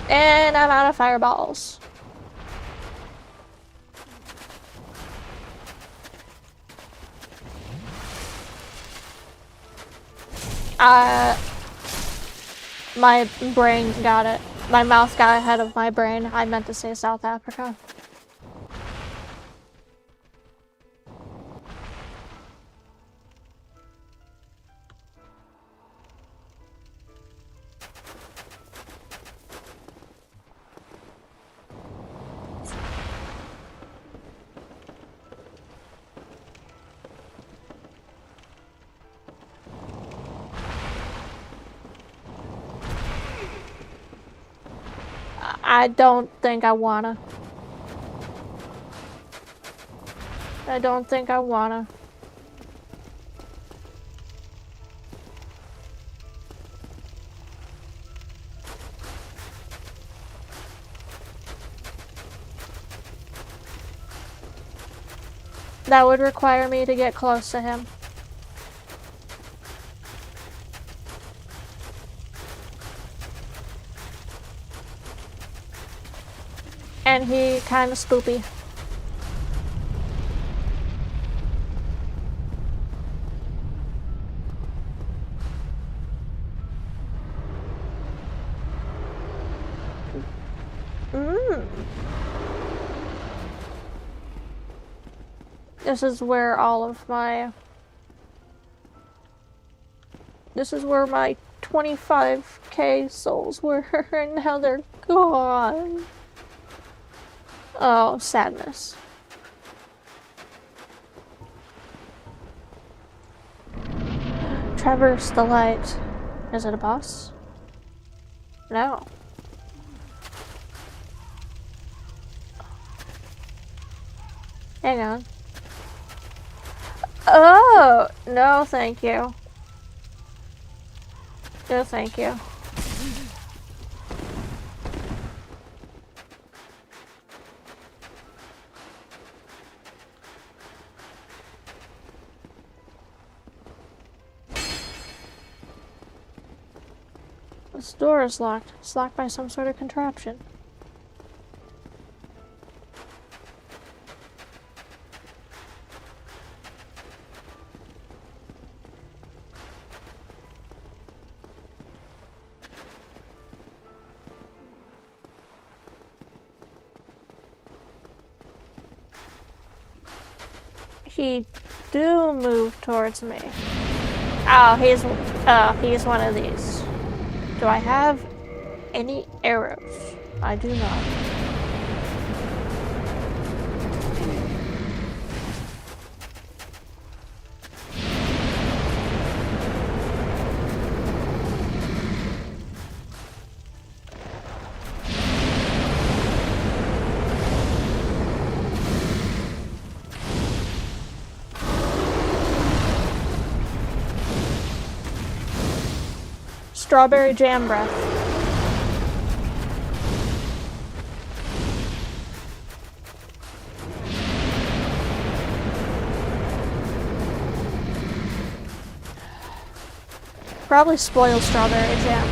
Speaker 1: And I'm out of fireballs. My brain got it. My mouth got ahead of my brain. I meant to say South Africa. I don't think I wanna. I don't think I wanna. That would require me to get close to him. And he kinda spoopy. This is where all of my... This is where my 25k souls were, and now they're gone. Oh, sadness. Traverse the light. Is it a boss? No. Hang on. Oh! No, thank you. No, thank you. This door is locked. It's locked by some sort of contraption. He do move towards me. Oh, he's one of these. Do I have any arrows? I do not. Strawberry jam breath. Probably spoiled strawberry jam.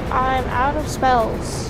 Speaker 1: I'm out of spells.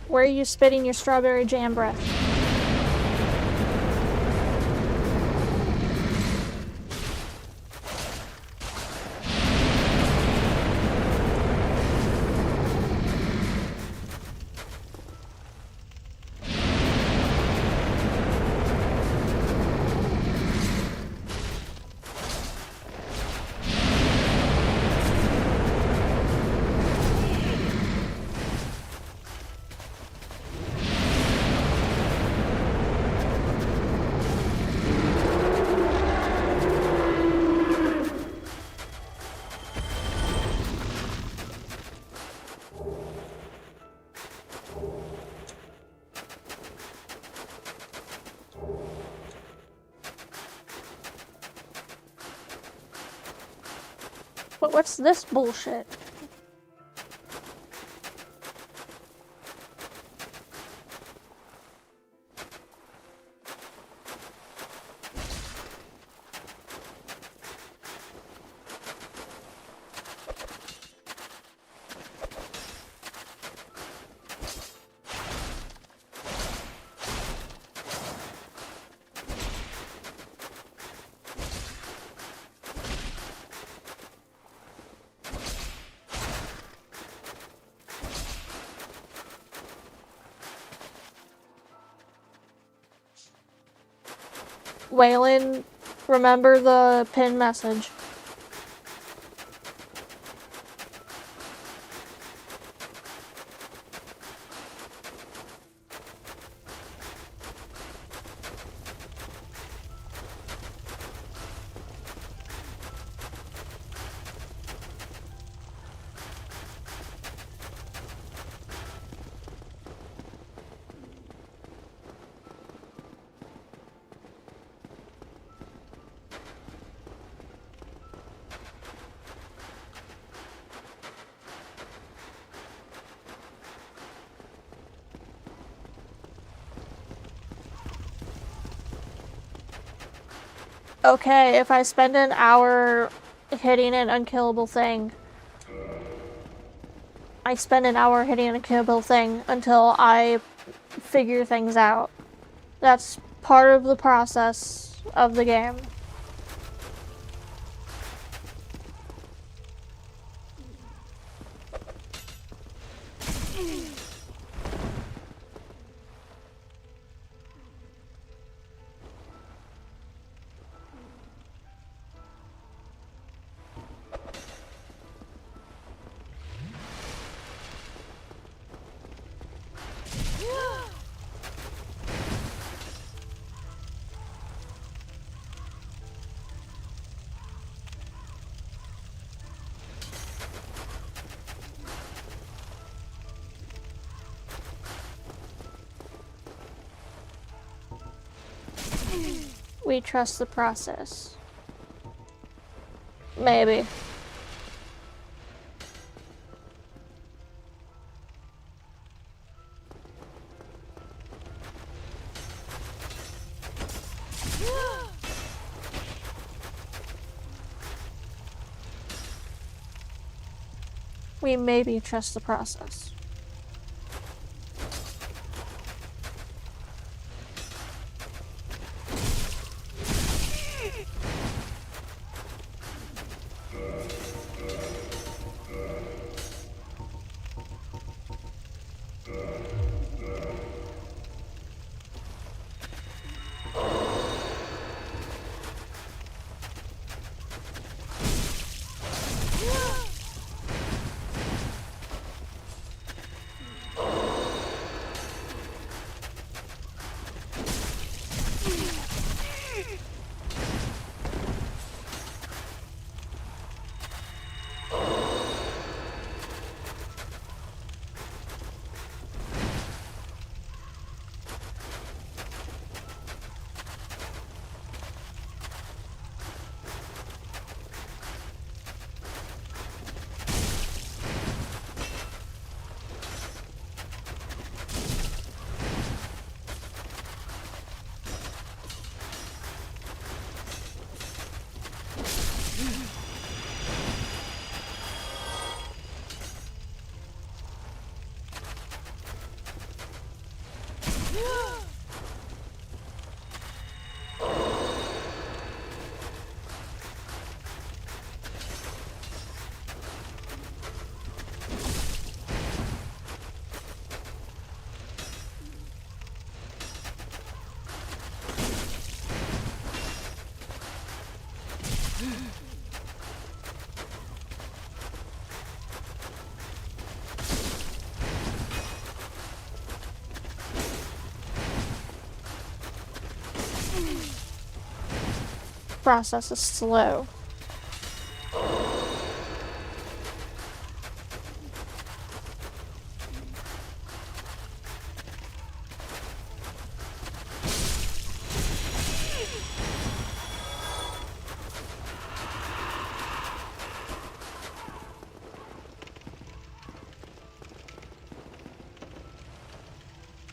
Speaker 1: Where are you spitting your strawberry jam breath? But what's this bullshit? Waylon, remember the pin message. Okay, if I spend an hour hitting an unkillable thing, I spend an hour hitting an unkillable thing until I figure things out. That's part of the process of the game. We trust the process. Maybe. We maybe trust the process. Process is slow.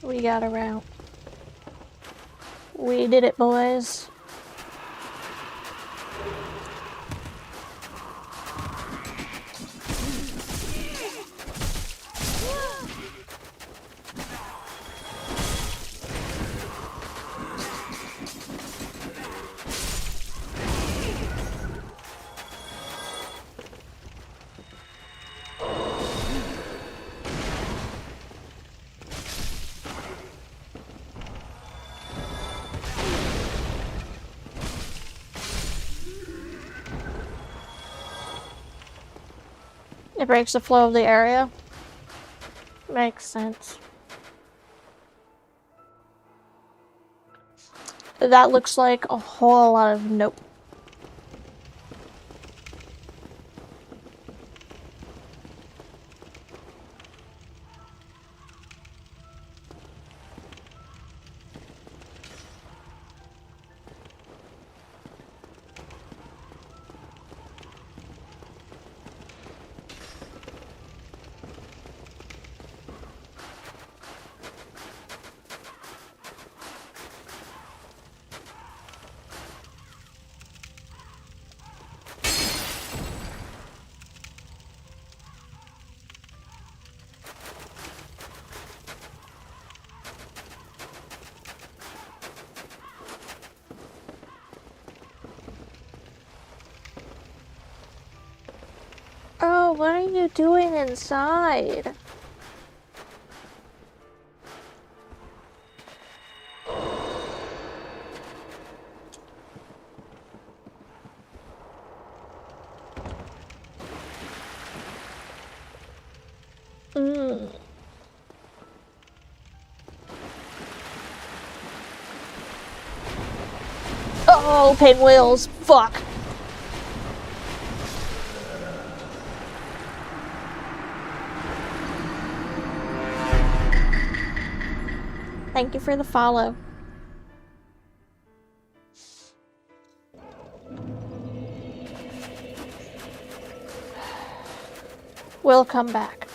Speaker 1: We got a route. We did it, boys. It breaks the flow of the area. Makes sense. That looks like a whole lot of nope. Oh, what are you doing inside? Oh, pinwheels. Fuck. Thank you for the follow. We'll come back.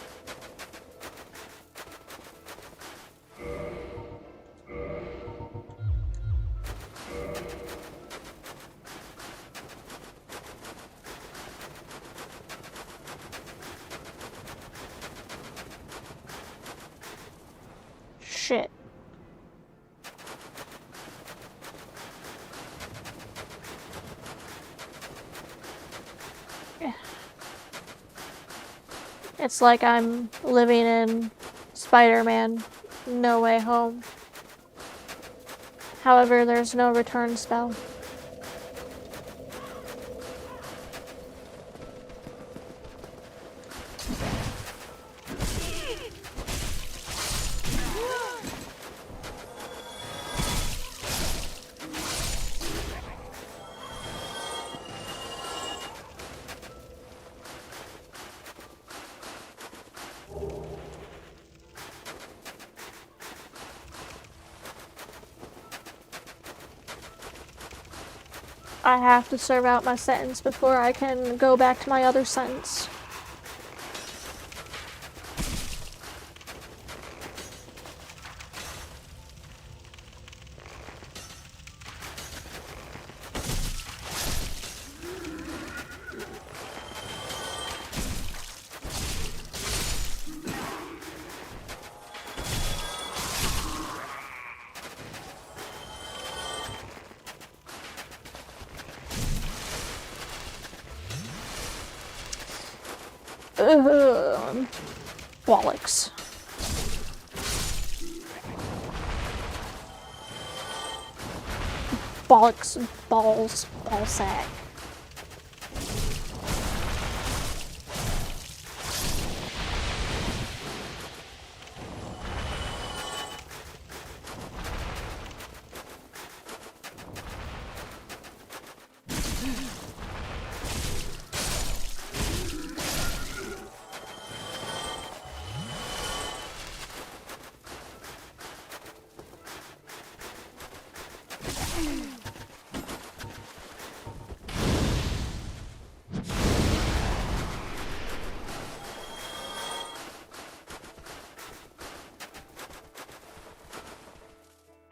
Speaker 1: Shit. It's like I'm living in Spider-Man No Way Home. However, there's no return spell. I have to serve out my sentence before I can go back to my other sentence. Bollocks. Bollocks, balls, ballsack.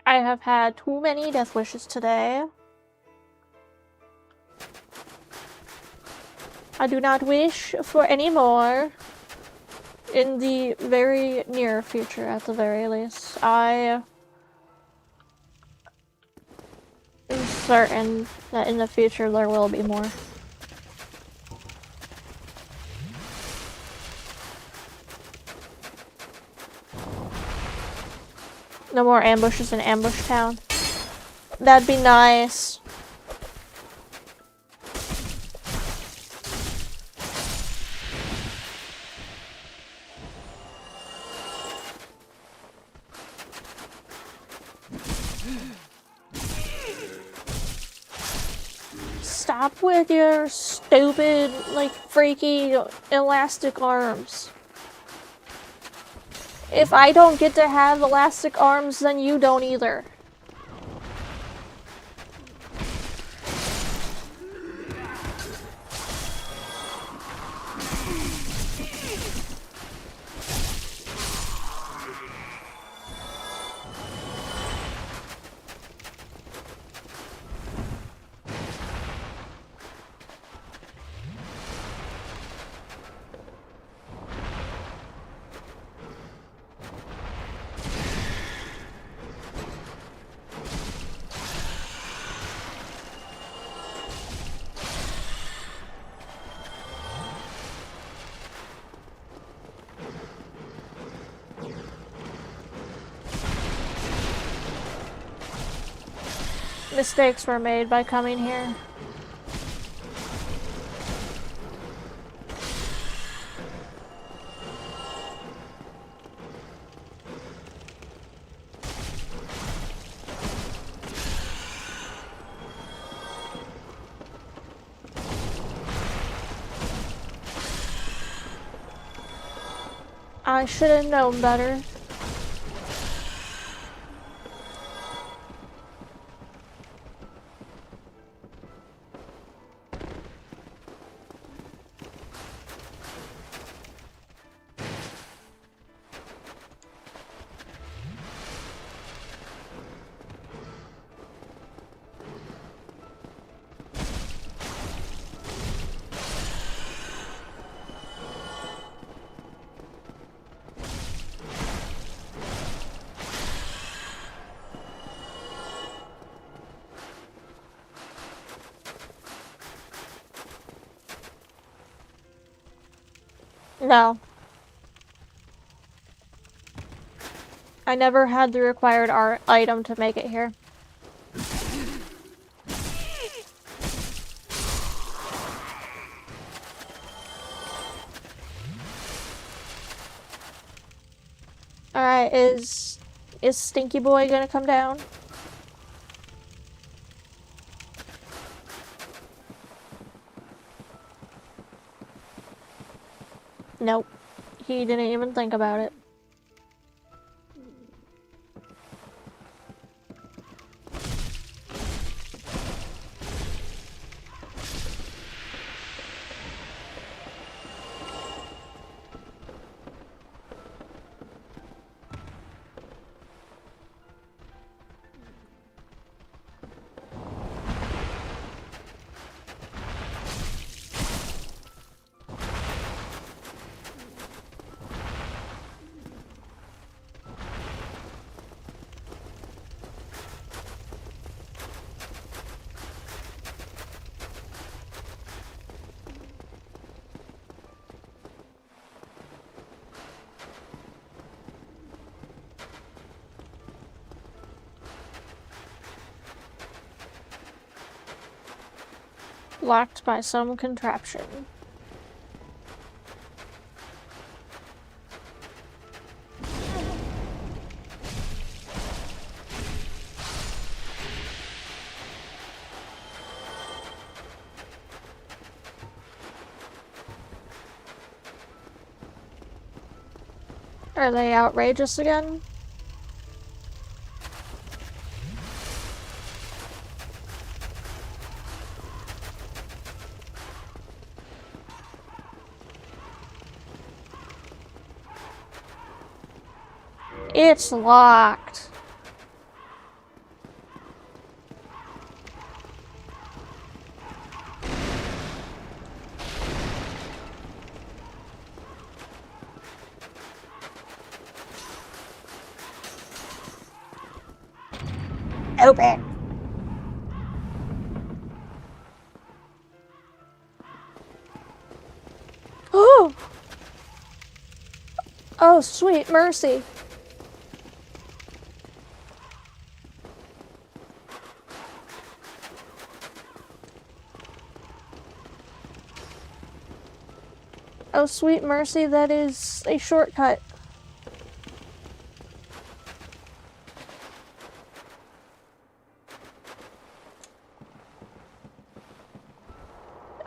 Speaker 1: I have had too many death wishes today. I do not wish for any more in the very near future, at the very least. I am certain that in the future there will be more. No more ambushes in Ambush Town. That'd be nice. Stop with your stupid, like, freaky elastic arms. If I don't get to have elastic arms, then you don't either. Mistakes were made by coming here. I should have known better. No. I never had the required art item to make it here. Alright, is Stinky Boy gonna come down? Nope. He didn't even think about it. Blocked by some contraption. Are they outrageous again? It's locked. Open. Oh! Oh, sweet mercy. Oh, sweet mercy, that is a shortcut.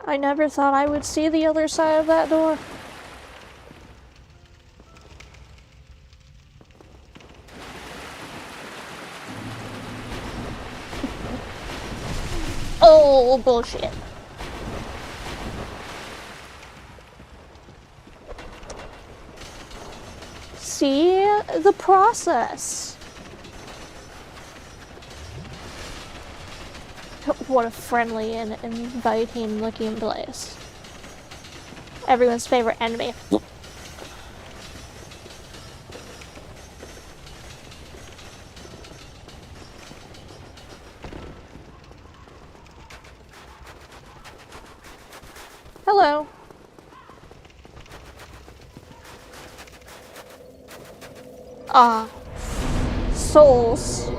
Speaker 1: I never thought I would see the other side of that door. Oh, bullshit. See the process. What a friendly and inviting looking place. Everyone's favorite enemy. Hello. Ah. Souls.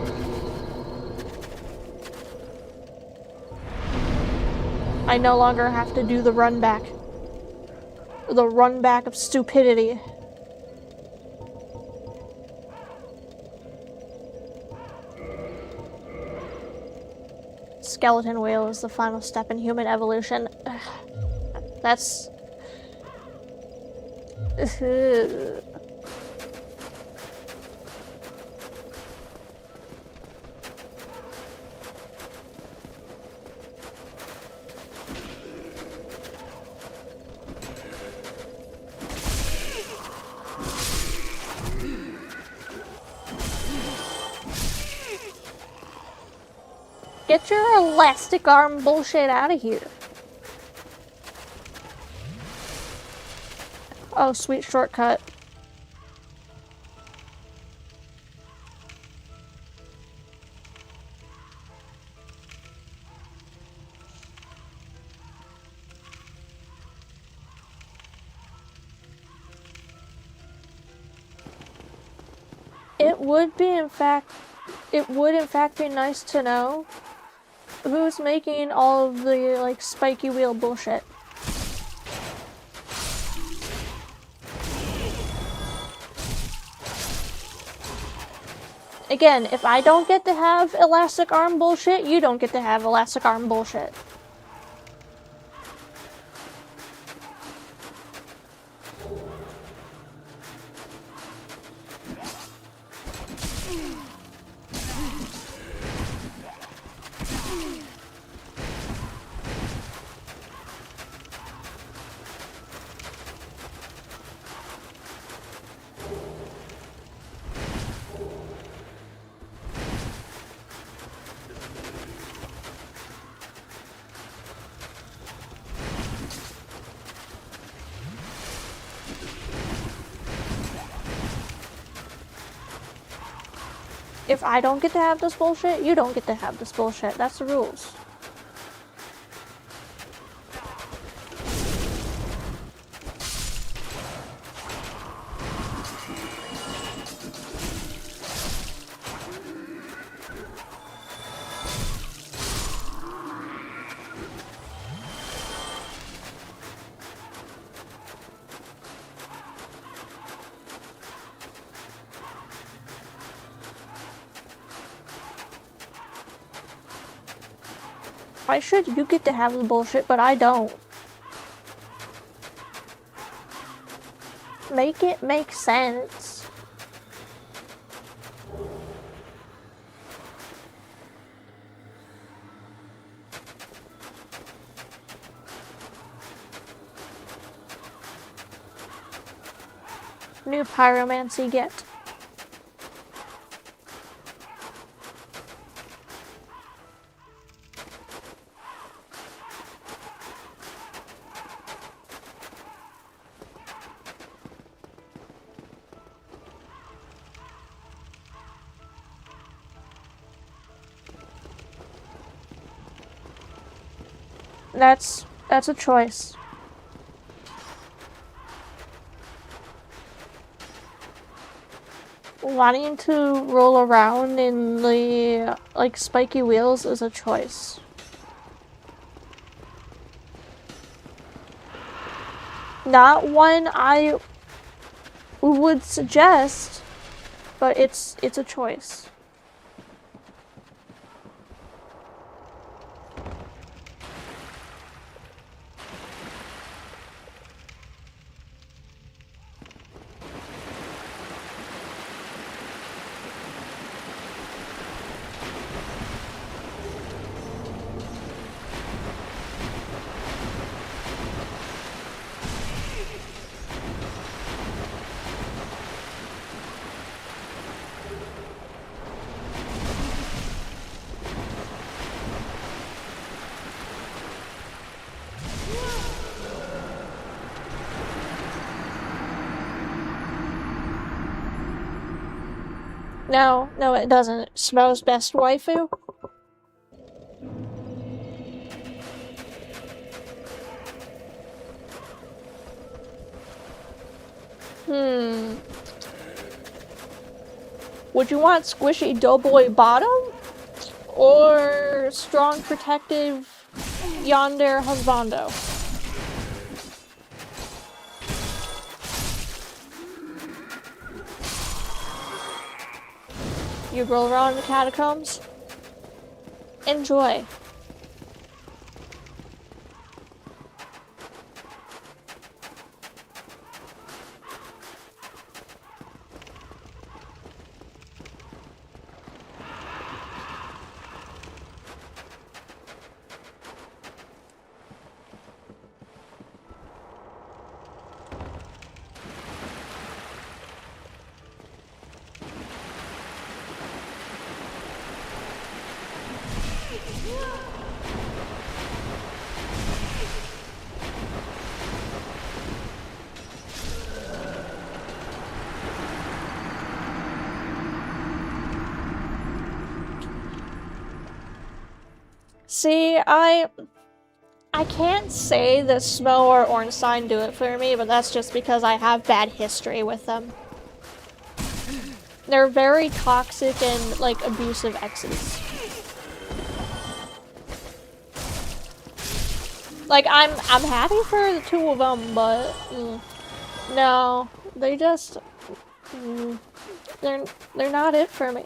Speaker 1: I no longer have to do the run back. The run back of stupidity. Skeleton whale is the final step in human evolution. That's... Get your elastic arm bullshit out of here. Oh, sweet shortcut. It would in fact be nice to know who's making all of the, like, spiky wheel bullshit. Again, if I don't get to have elastic arm bullshit, you don't get to have elastic arm bullshit. If I don't get to have this bullshit, you don't get to have this bullshit. That's the rules. Why should you get to have the bullshit, but I don't? Make it make sense. New pyromancy get. That's a choice. Wanting to roll around in the, like, spiky wheels is a choice. Not one I would suggest, but it's a choice. No, it doesn't. Smough's best waifu? Would you want squishy doughboy bottom? Or strong protective yonder husbando? You roll around in the catacombs? Enjoy. See, I can't say that Smough or Ornstein do it for me, but that's just because I have bad history with them. They're very toxic and, like, abusive exes. Like, I'm happy for the two of them, but no, they just they're not it for me.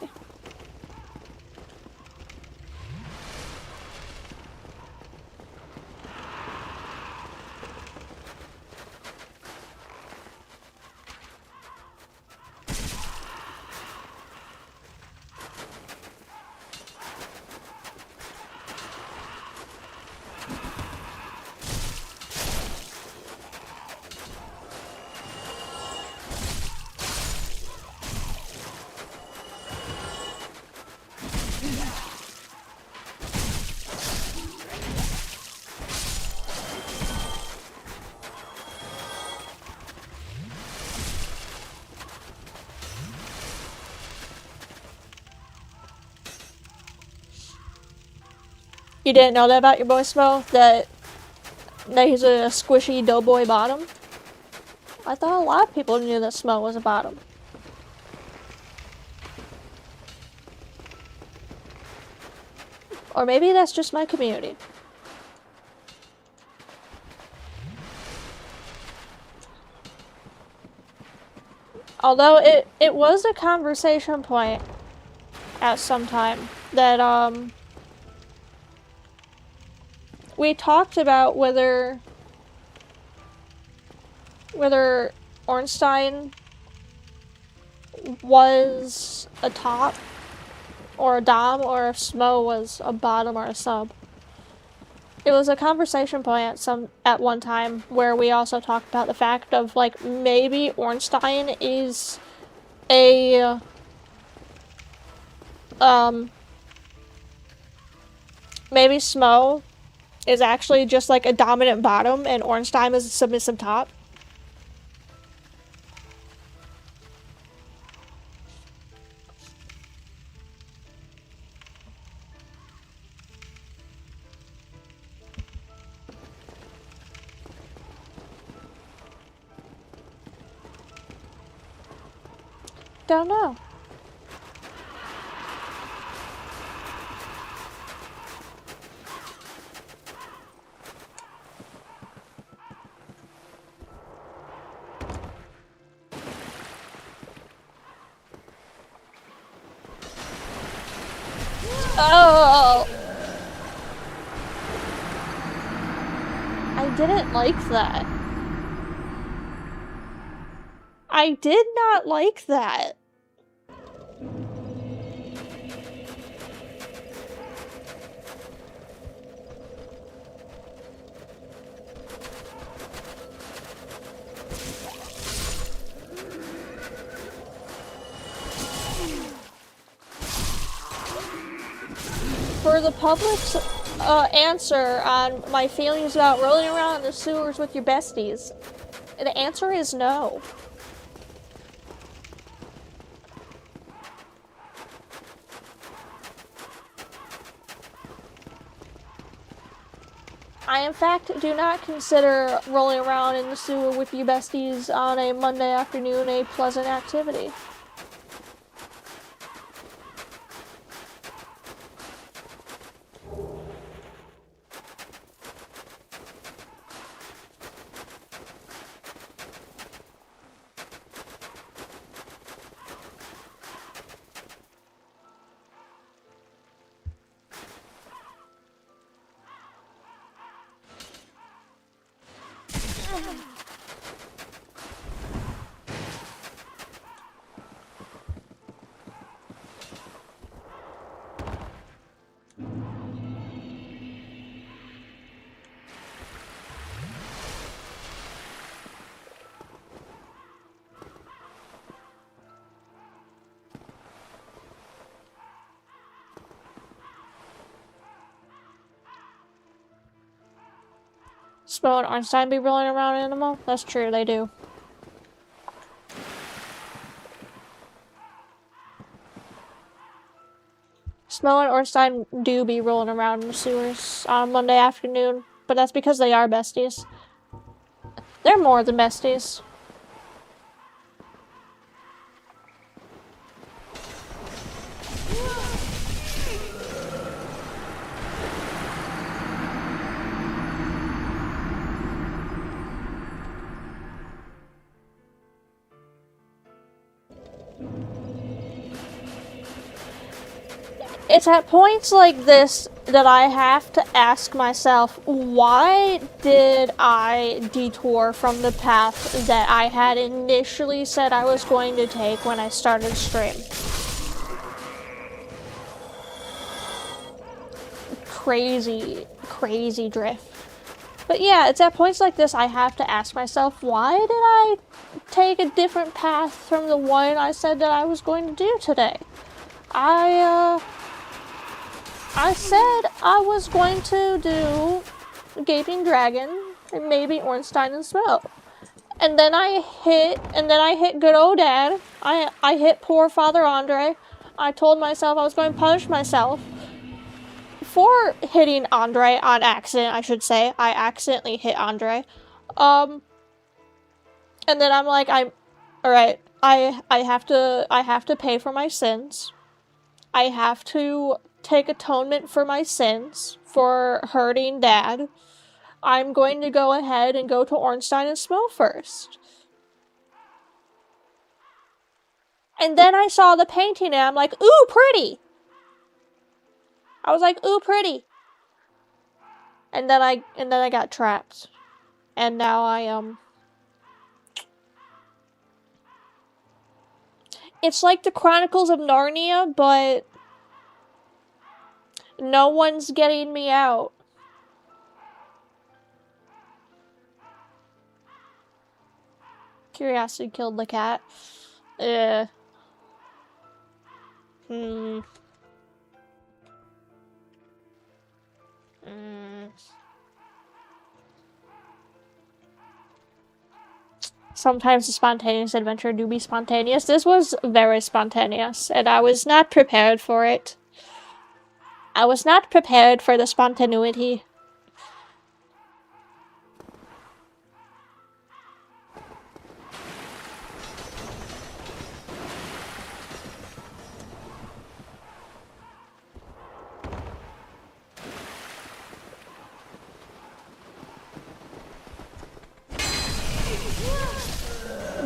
Speaker 1: You didn't know that about your boy Smough? That he's a squishy doughboy bottom? I thought a lot of people knew that Smough was a bottom. Or maybe that's just my community. Although it was a conversation point at some time that we talked about whether Ornstein was a top or a dom, or if Smough was a bottom or a sub. It was a conversation point at one time where we also talked about the fact of, like, maybe Ornstein is a maybe Smough is actually just like a dominant bottom and Ornstein is a submissive top. Don't know. Oh! I didn't like that. I did not like that. For the public's answer on my feelings about rolling around in the sewers with your besties, the answer is no. I, in fact, do not consider rolling around in the sewer with you besties on a Monday afternoon a pleasant activity. Smough and Ornstein be rolling around animal? That's true, they do. Smough and Ornstein do be rolling around in the sewers on Monday afternoon, but that's because they are besties. They're more than besties. It's at points like this that I have to ask myself, why did I detour from the path that I had initially said I was going to take when I started stream? Crazy drift. But yeah, it's at points like this I have to ask myself, why did I take a different path from the one I said that I was going to do today? I said I was going to do Gaping Dragon and maybe Ornstein Smough. And then I hit good old Dad. I hit poor Father Andre. I told myself I was going to punish myself for hitting Andre on accident, I should say. I accidentally hit Andre. And then I'm like, alright, I have to pay for my sins. I have to take atonement for my sins for hurting Dad. I'm going to go ahead and go to Ornstein Smough first. And then I saw the painting and I'm like, ooh, pretty! I was like, ooh, pretty! And then I got trapped. And now it's like the Chronicles of Narnia, but no one's getting me out. Curiosity killed the cat. Sometimes the spontaneous adventure do be spontaneous. This was very spontaneous, and I was not prepared for it. I was not prepared for the spontaneity.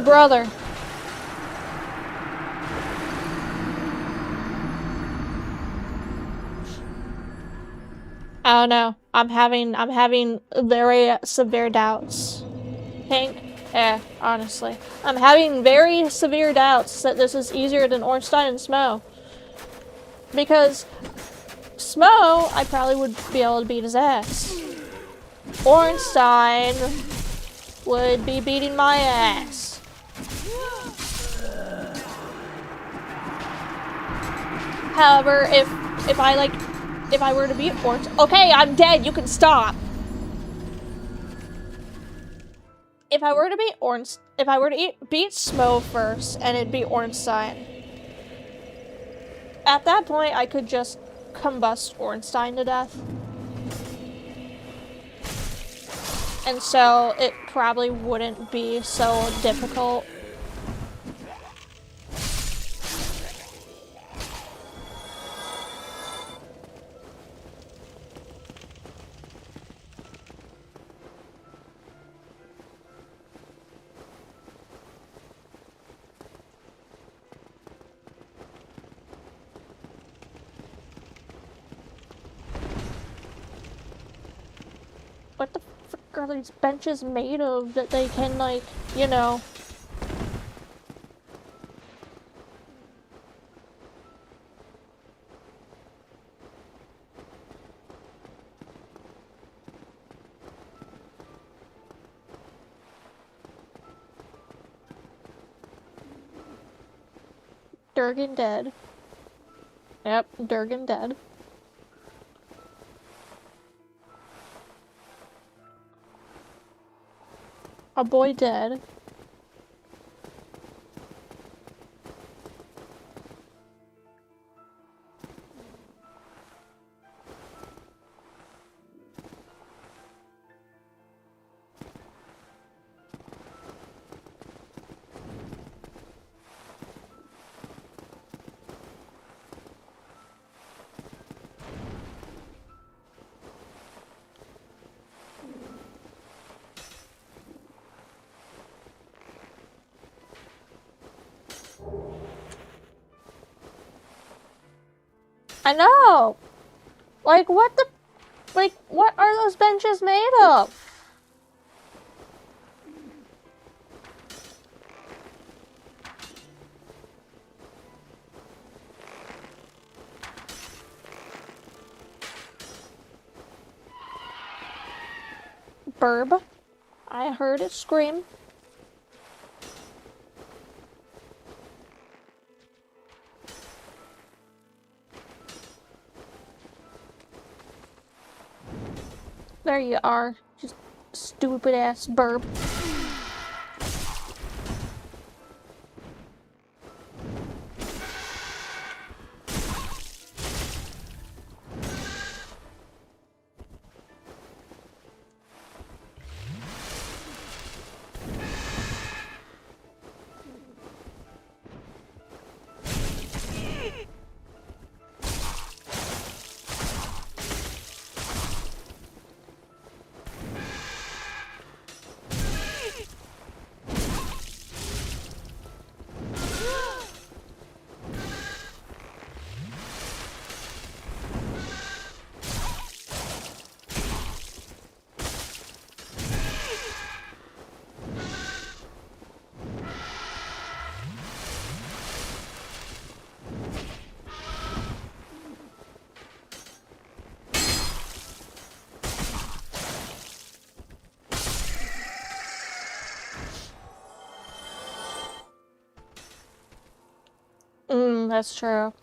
Speaker 1: Brother. I don't know. I'm having very severe doubts. Pink? Honestly. I'm having very severe doubts that this is easier than Ornstein Smough. Because Smough, I probably would be able to beat his ass. Ornstein would be beating my ass. However, if I were to beat Ornstein— okay, I'm dead, you can stop. If I were to beat Smough first, and it'd be Ornstein, at that point I could just combust Ornstein to death. And so it probably wouldn't be so difficult. What the frick are these benches made of that they can, like, you know... Durgan dead. Yep, Durgan dead. A boy dead. I know! Like, what the... Like, what are those benches made of? Burb. I heard it scream. There you are. Just stupid ass burb. That's true.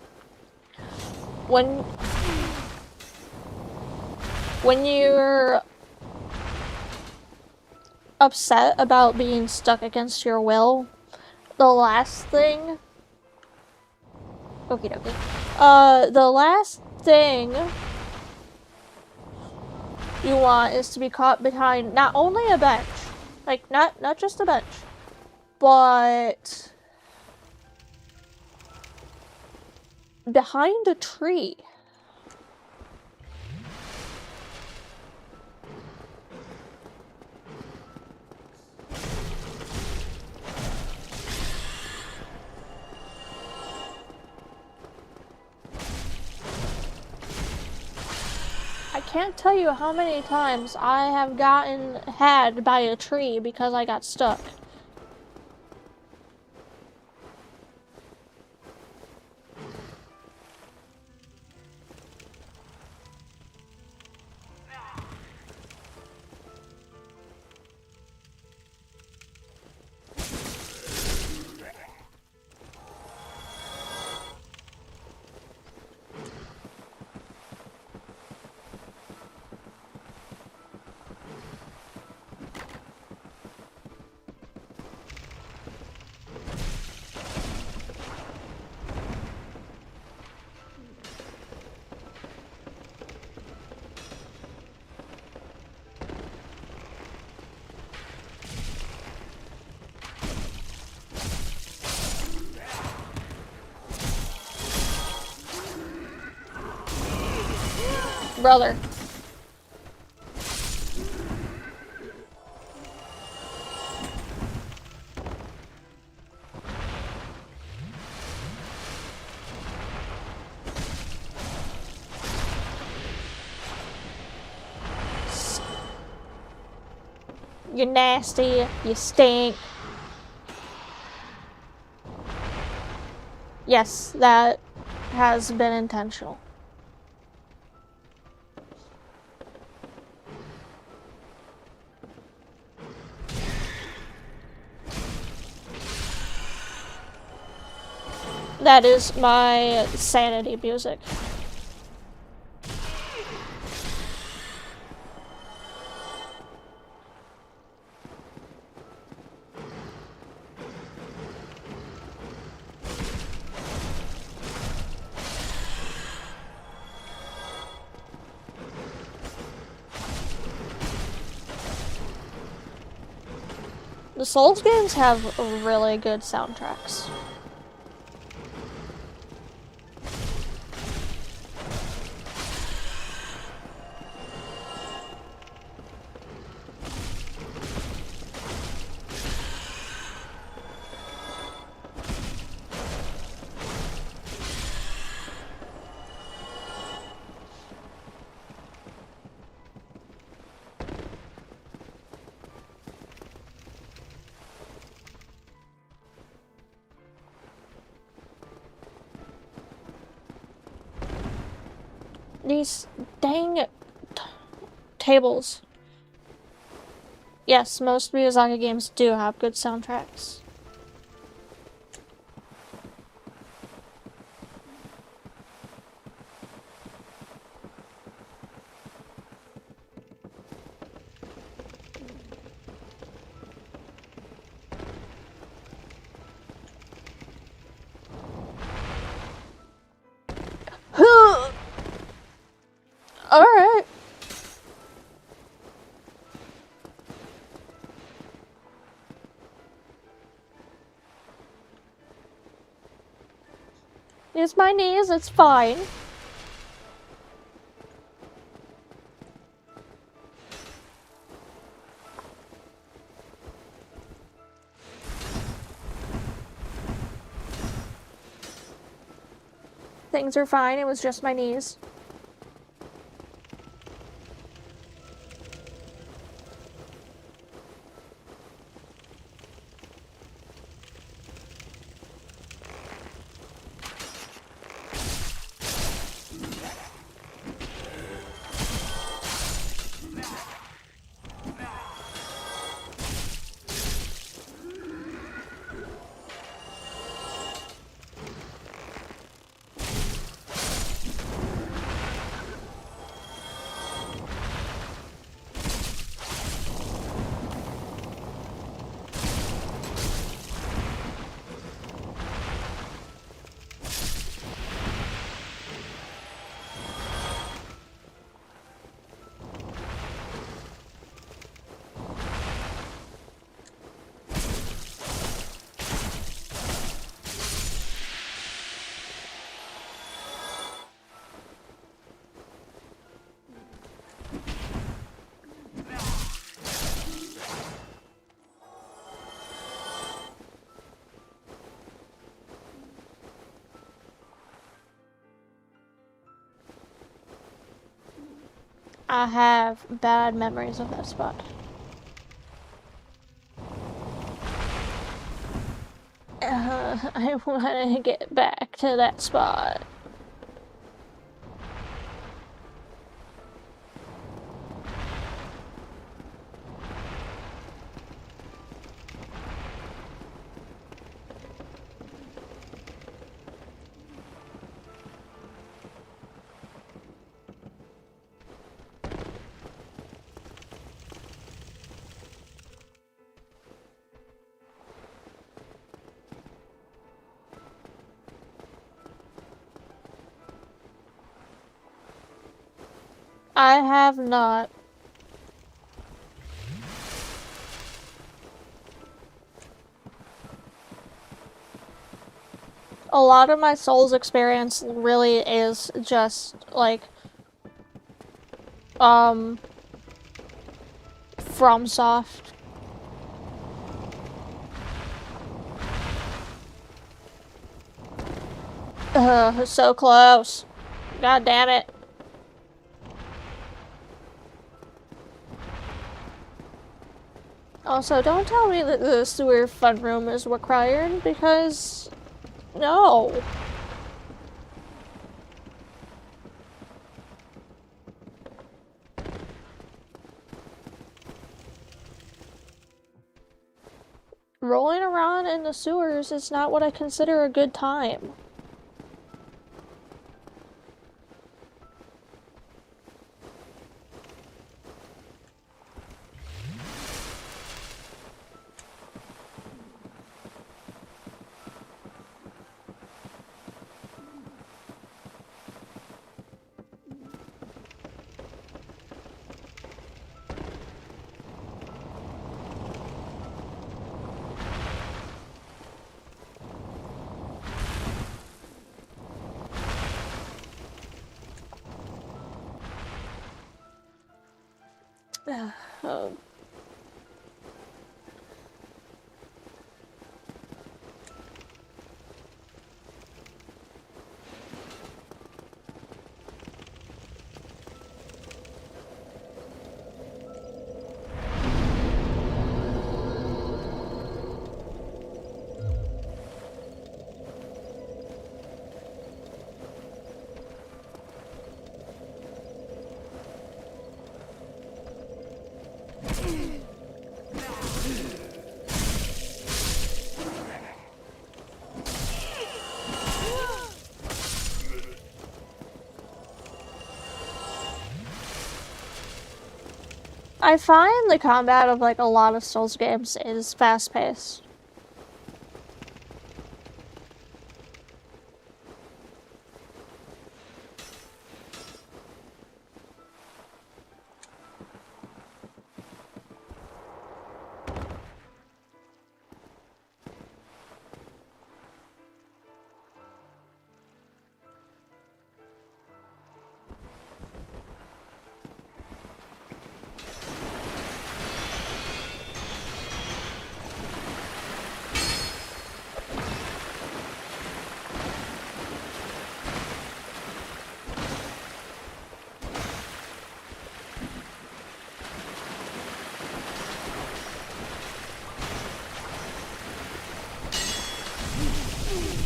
Speaker 1: When you're upset about being stuck against your will, the last thing... Okie dokie. The last thing you want is to be caught behind not only a bench, like, not just a bench, but... behind a tree. I can't tell you how many times I have gotten had by a tree because I got stuck. Brother. You're nasty. You stink. Yes, that has been intentional. That is my sanity music. The Souls games have really good soundtracks. These dang tables. Yes, most Miyazaki games do have good soundtracks. Alright. It's my knees, it's fine. Things are fine, it was just my knees. I have bad memories of that spot. I want to get back to that spot. I have not. A lot of my Souls experience really is just, like, FromSoft. So close. God damn it. Also, don't tell me that the sewer fun room is required, because no. Rolling around in the sewers is not what I consider a good time. Oh. I find the combat of like a lot of Souls games is fast-paced.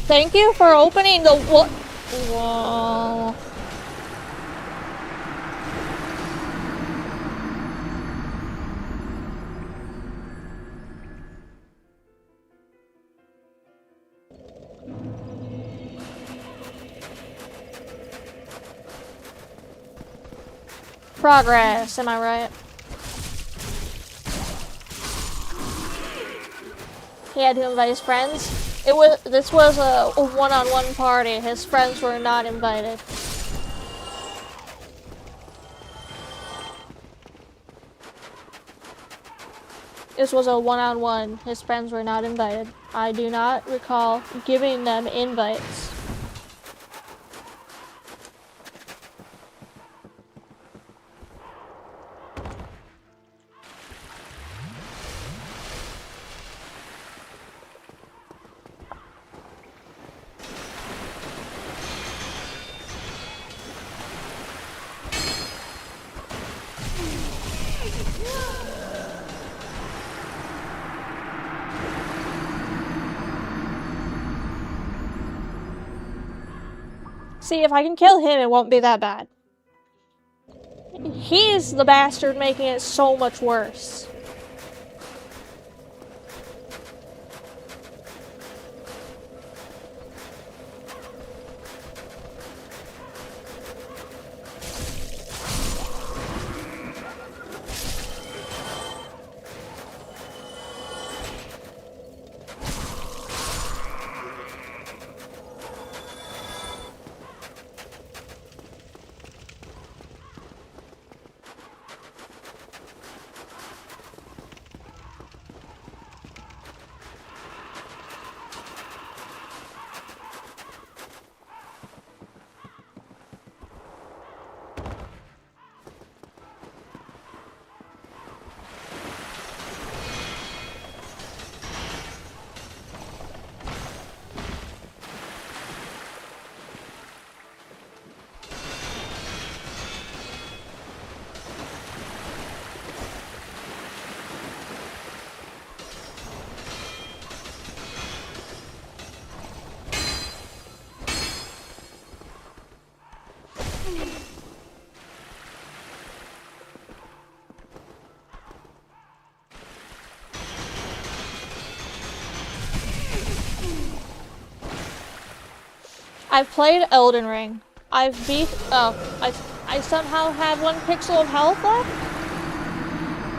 Speaker 1: Thank you for opening the wall. Progress, am I right? He had to invite his friends. This was a one-on-one party. His friends were not invited. This was a one-on-one. His friends were not invited. I do not recall giving them invites. See, if I can kill him, it won't be that bad. He's the bastard making it so much worse. I've played Elden Ring. I've beat. Oh, I somehow have 1 pixel of health left.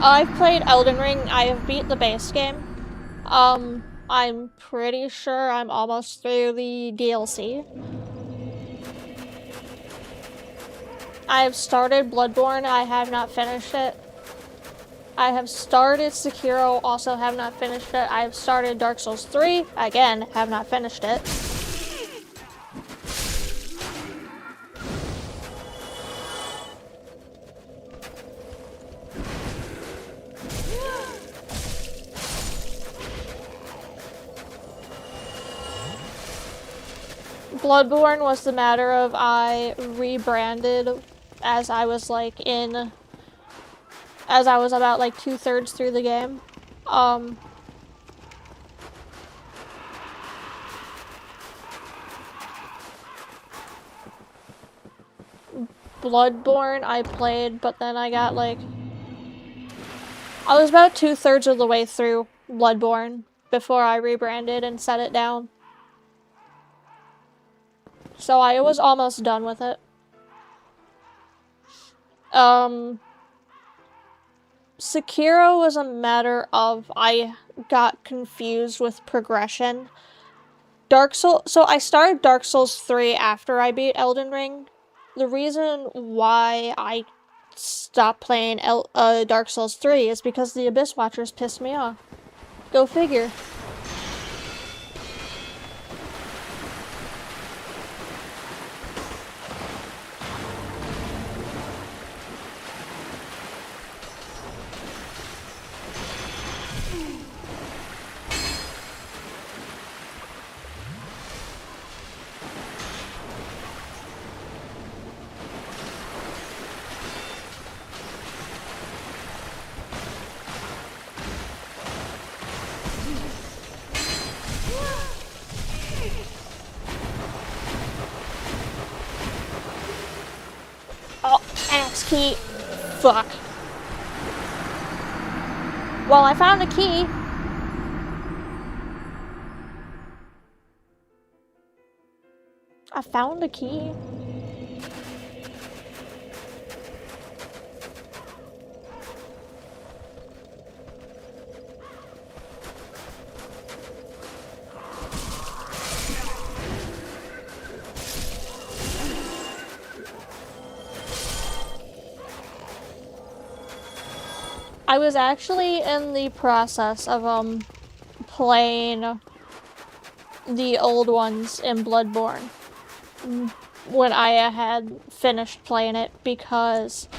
Speaker 1: I've played Elden Ring. I have beat the base game. I'm pretty sure I'm almost through the DLC. I have started Bloodborne. I have not finished it. I have started Sekiro. Also have not finished it. I have started Dark Souls 3. Again, have not finished it. Bloodborne was the matter of I rebranded as I was like as I was about like 2/3 through the game. Bloodborne I played, but then I got like, I was about 2/3 of the way through Bloodborne before I rebranded and set it down. So I was almost done with it. Sekiro was a matter of I got confused with progression. So I started Dark Souls 3 after I beat Elden Ring. The reason why I stopped playing Dark Souls 3 is because the Abyss Watchers pissed me off. Go figure. Oh, axe key. Fuck. Well, I found a key. I found a key. I was actually in the process of playing the old ones in Bloodborne when I had finished playing it because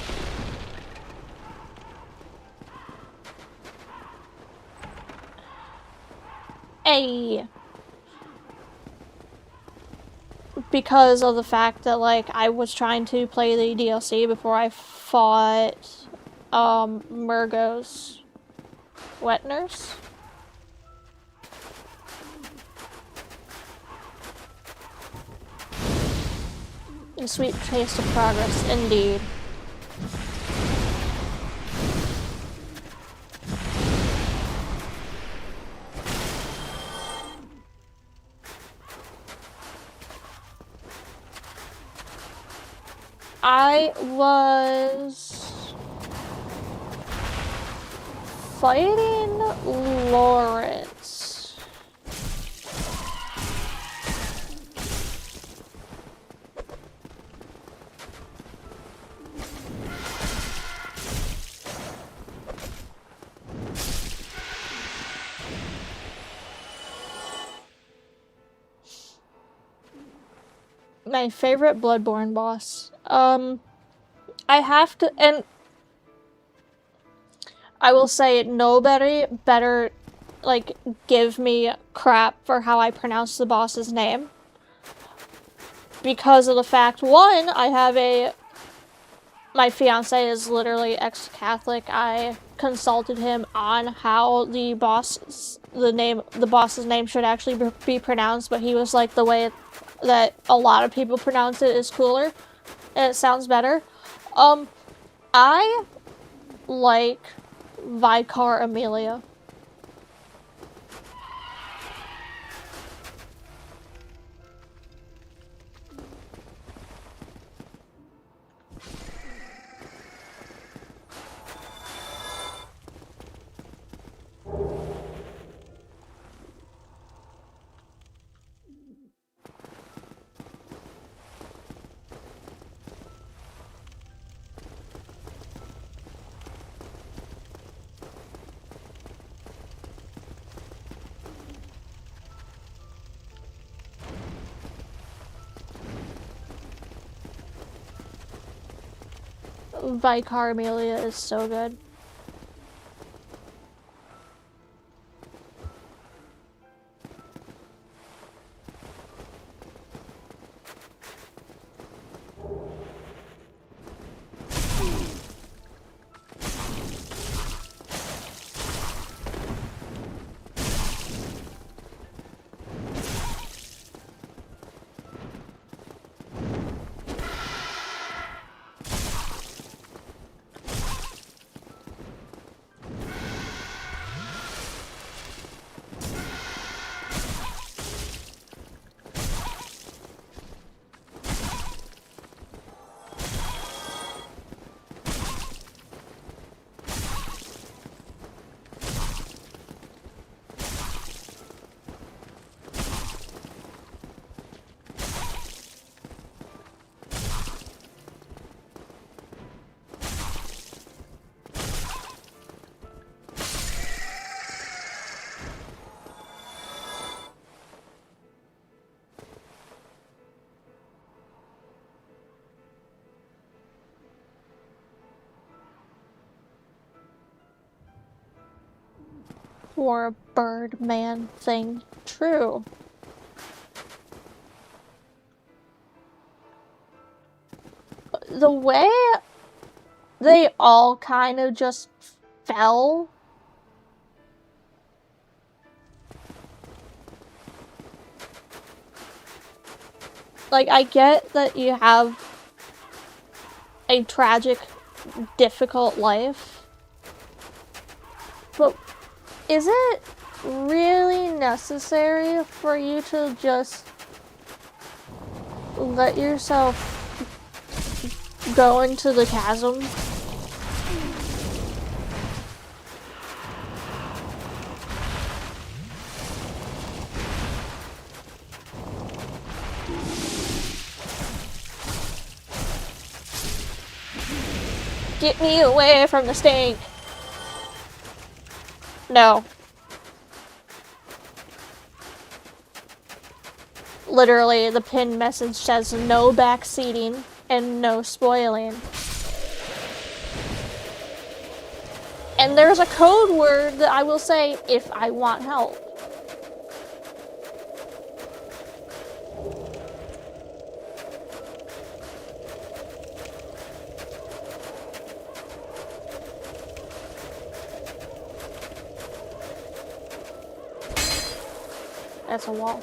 Speaker 1: because of the fact that like I was trying to play the DLC before I fought Murgo's wet nurse. A sweet taste of progress, indeed. I was fighting Lawrence. My favorite Bloodborne boss. I have to, and I will say nobody better, like, give me crap for how I pronounce the boss's name. Because of the fact, one, my fiance is literally ex-Catholic. I consulted him on how the boss's name should actually be pronounced, but he was like, the way that a lot of people pronounce it is cooler, and it sounds better. I like Vicar Amelia. Vicar Amelia is so good. Or a Birdman thing. True. The way they all kind of just fell. Like, I get that you have a tragic, difficult life, but is it really necessary for you to just let yourself go into the chasm? Get me away from the stink. No. Literally, the pinned message says no backseating and no spoiling. And there's a code word that I will say if I want help. That's a wall.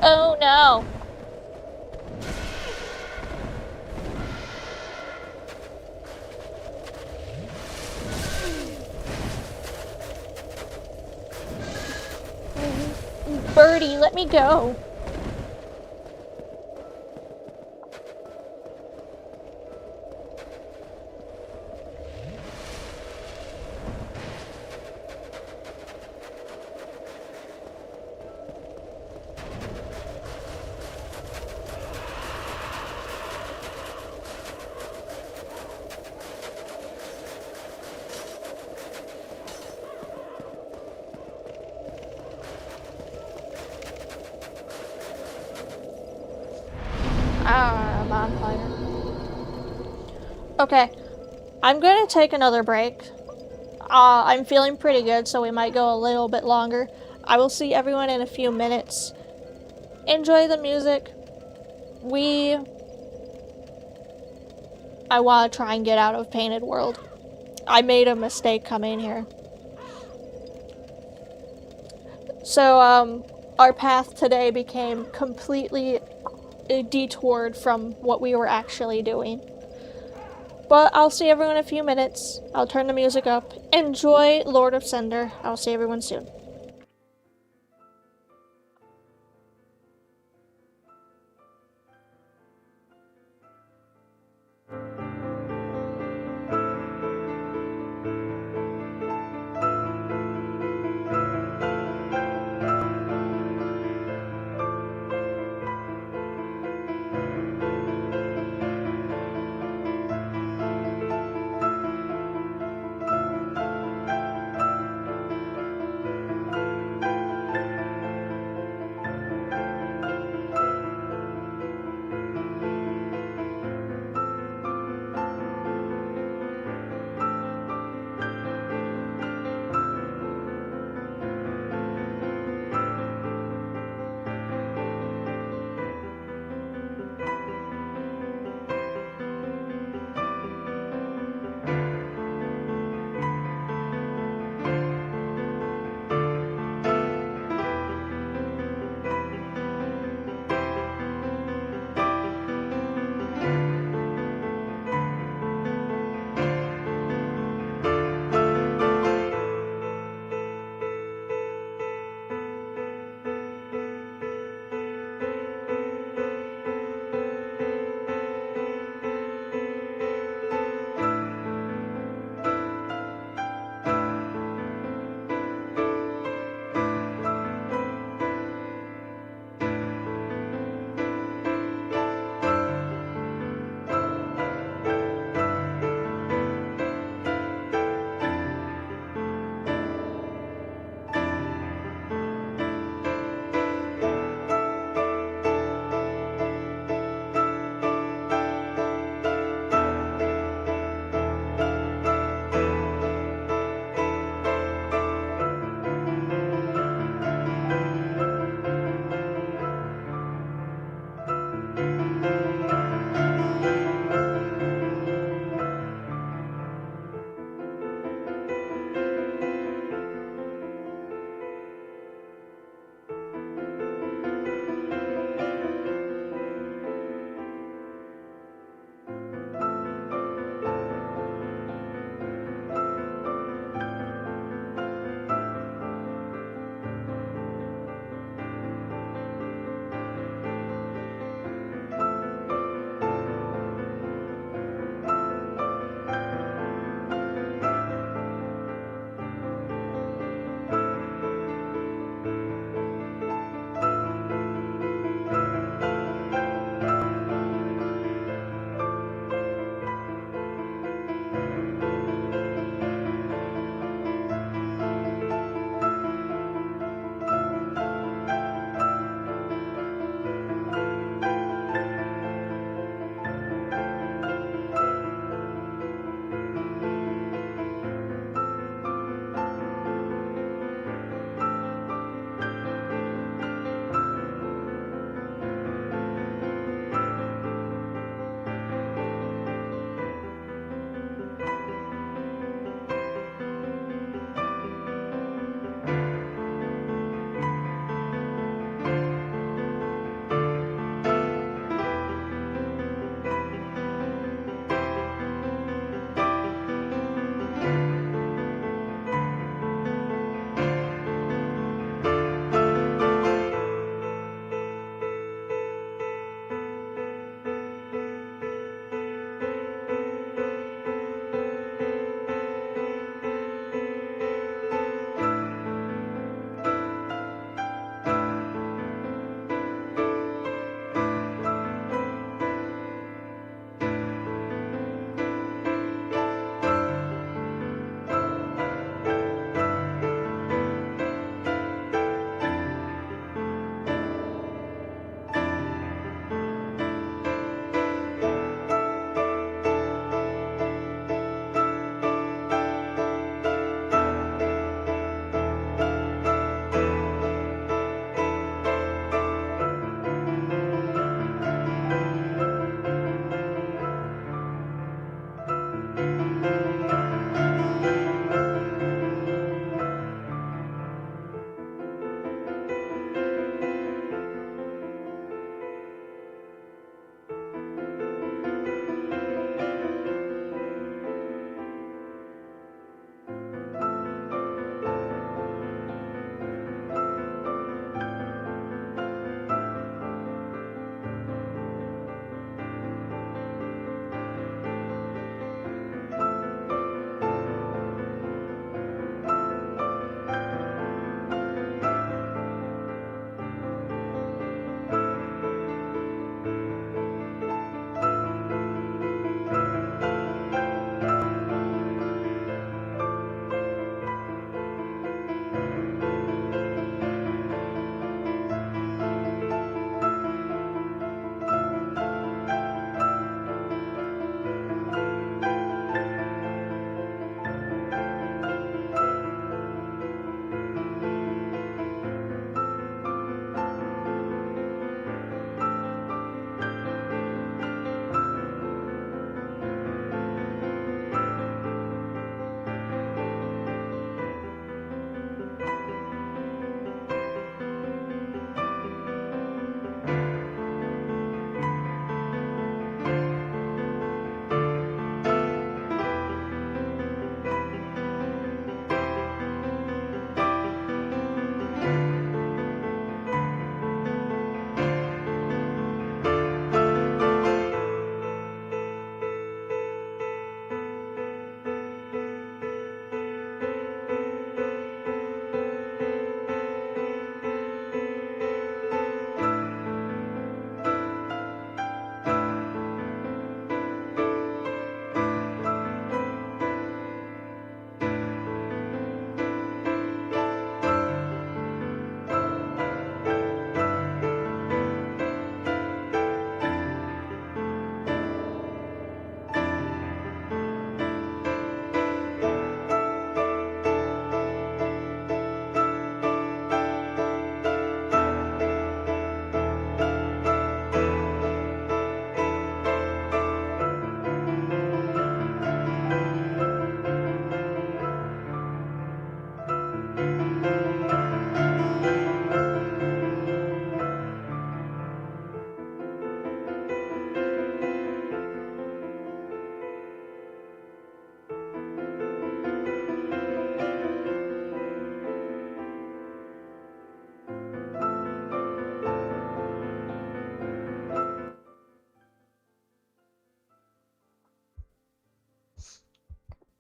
Speaker 1: Oh no! Birdie, let me go. I'm on fire. Okay, I'm gonna take another break. I'm feeling pretty good, so we might go a little bit longer. I will see everyone in a few minutes. Enjoy the music. I want to try and get out of Painted World. I made a mistake coming here. So, our path today became completely detoured from what we were actually doing. But I'll see everyone in a few minutes. I'll turn the music up. Enjoy Lord of Cinder. I'll see everyone soon.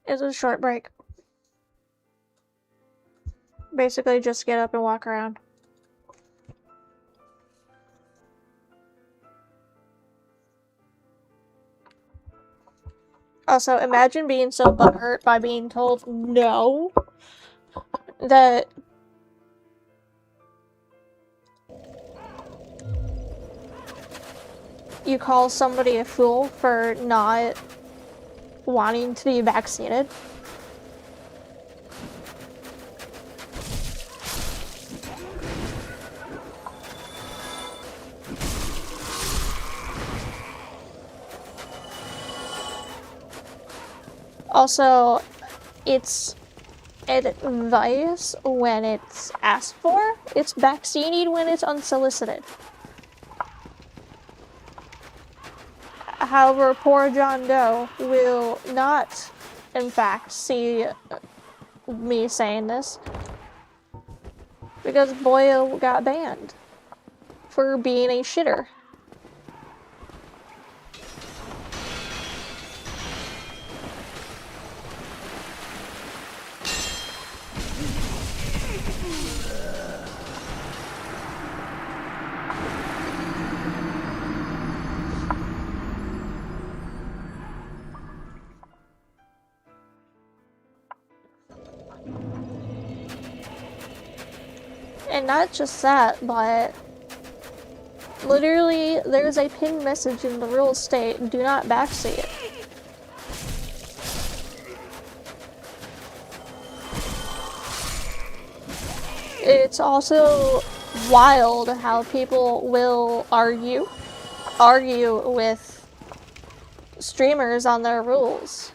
Speaker 1: It's a short break. Basically, just get up and walk around. Also, imagine being so butthurt by being told no that you call somebody a fool for not wanting to be vaccinated. Also, it's advice when it's asked for. It's vaccinating when it's unsolicited. However, poor John Doe will not, in fact, see me saying this because Boyle got banned for being a shitter. And not just that, but literally there's a pinned message in the rules state, do not backseat it. It's also wild how people will argue with streamers on their rules.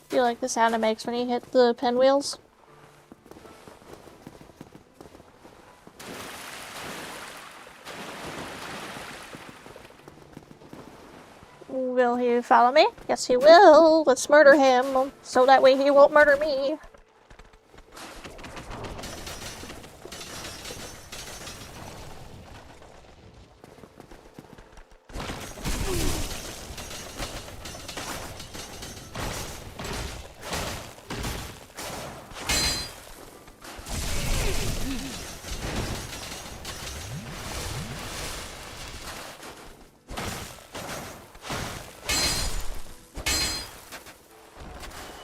Speaker 1: Do you like the sound it makes when you hit the pinwheels? Will he follow me? Yes, he will. Let's murder him, so that way he won't murder me.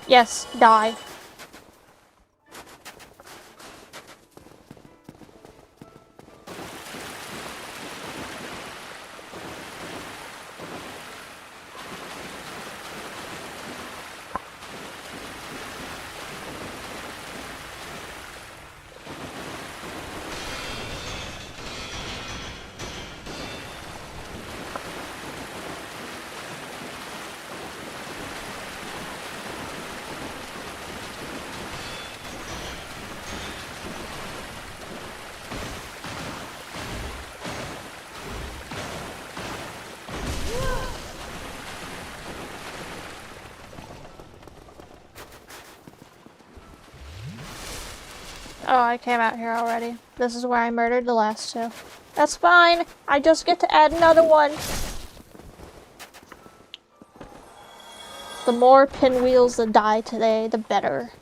Speaker 1: Yes, die. Oh, I came out here already. This is where I murdered the last two. That's fine. I just get to add another one. The more pinwheels that die today, the better.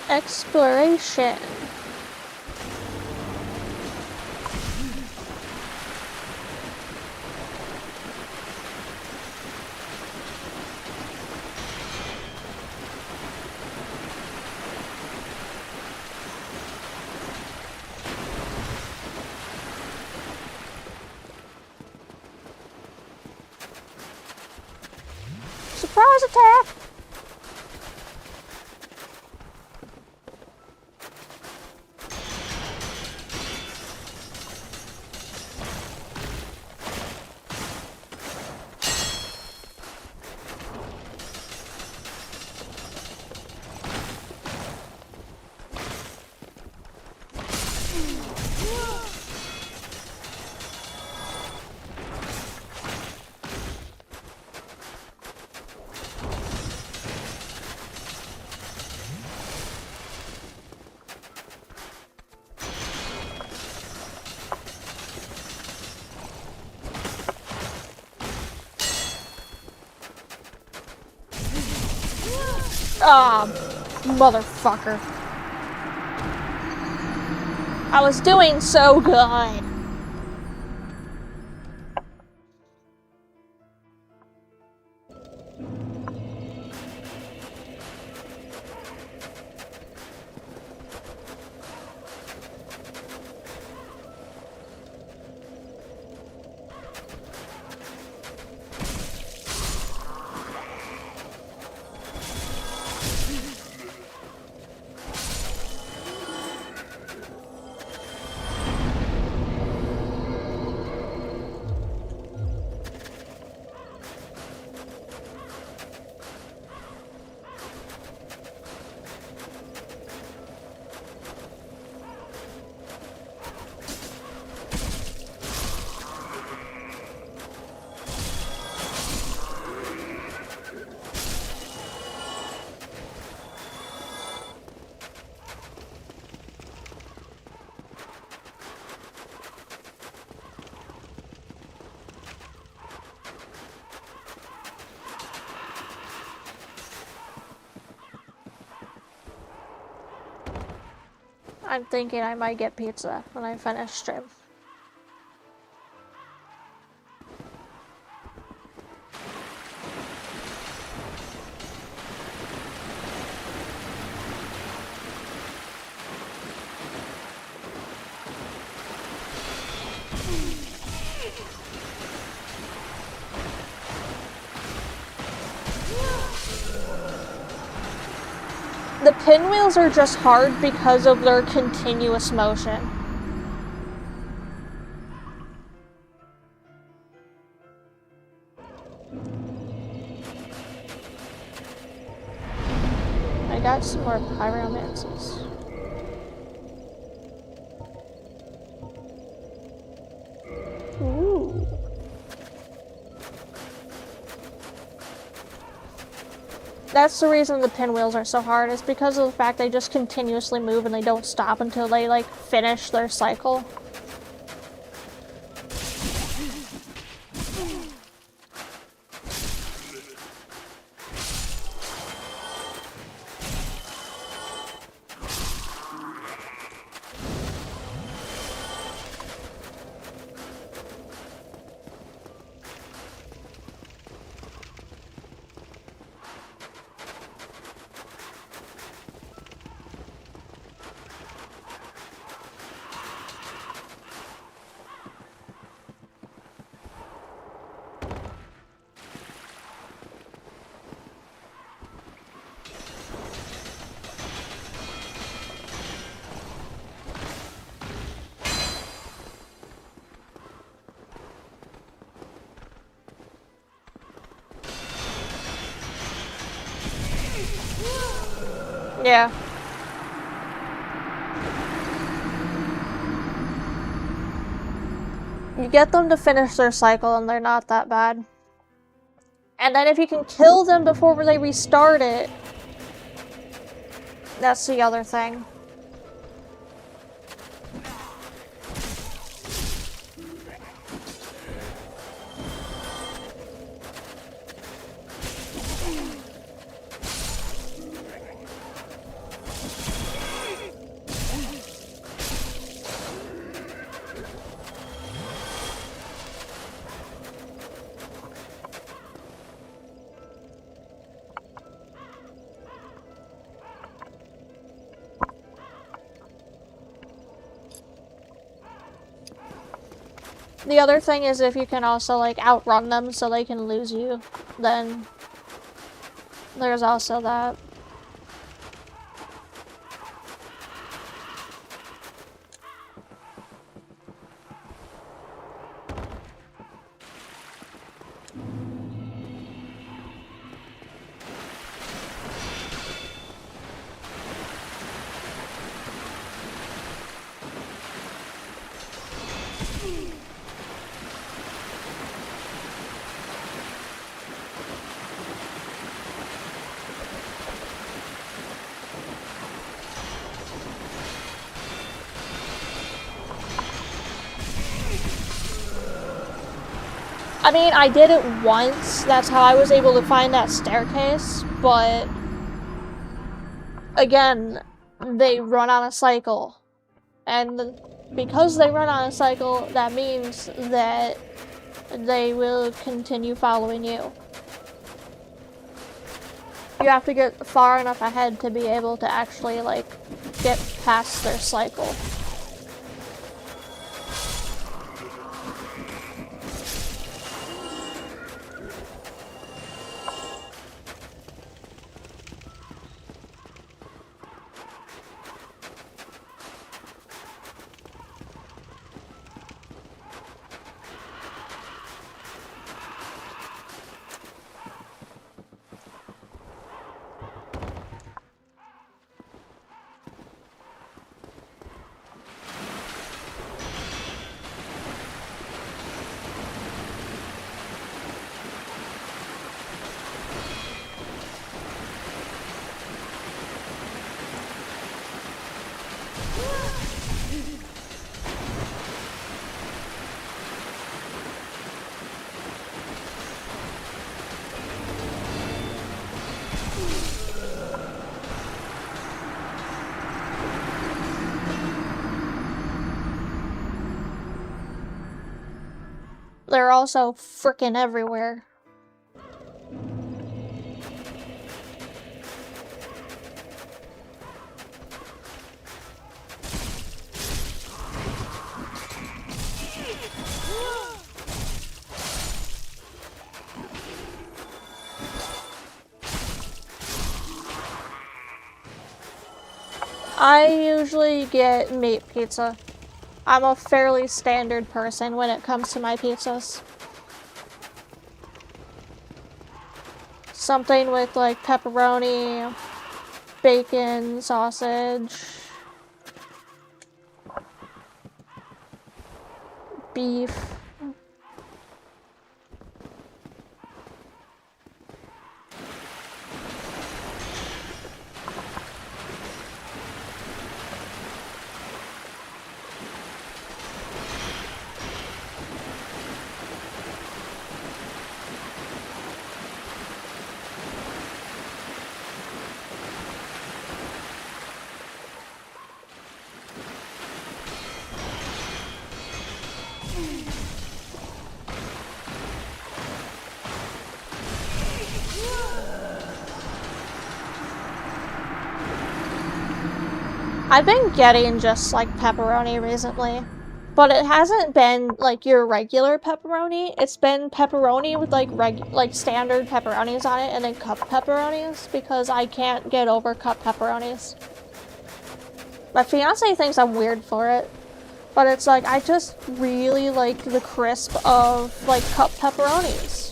Speaker 1: Exploration. Surprise attack! Ah, motherfucker. I was doing so good. I'm thinking I might get pizza when I finish stream. The pinwheels are just hard because of their continuous motion. I got some more pyromancies. Ooh. That's the reason the pinwheels are so hard, is because of the fact they just continuously move and they don't stop until they, like, finish their cycle. Yeah. You get them to finish their cycle and they're not that bad. And then if you can kill them before they restart it, that's the other thing. The other thing is if you can also, like, outrun them so they can lose you, then there's also that. I mean, I did it once, that's how I was able to find that staircase, but again, they run on a cycle. And because they run on a cycle, that means that they will continue following you. You have to get far enough ahead to be able to actually, like, get past their cycle. They're also frickin' everywhere. I usually get meat pizza. I'm a fairly standard person when it comes to my pizzas. Something with, like, pepperoni, bacon, sausage, beef. I've been getting just like pepperoni recently, but it hasn't been like your regular pepperoni. It's been pepperoni with like standard pepperonis on it and then cup pepperonis because I can't get over cup pepperonis. My fiance thinks I'm weird for it, but it's like I just really like the crisp of like cup pepperonis.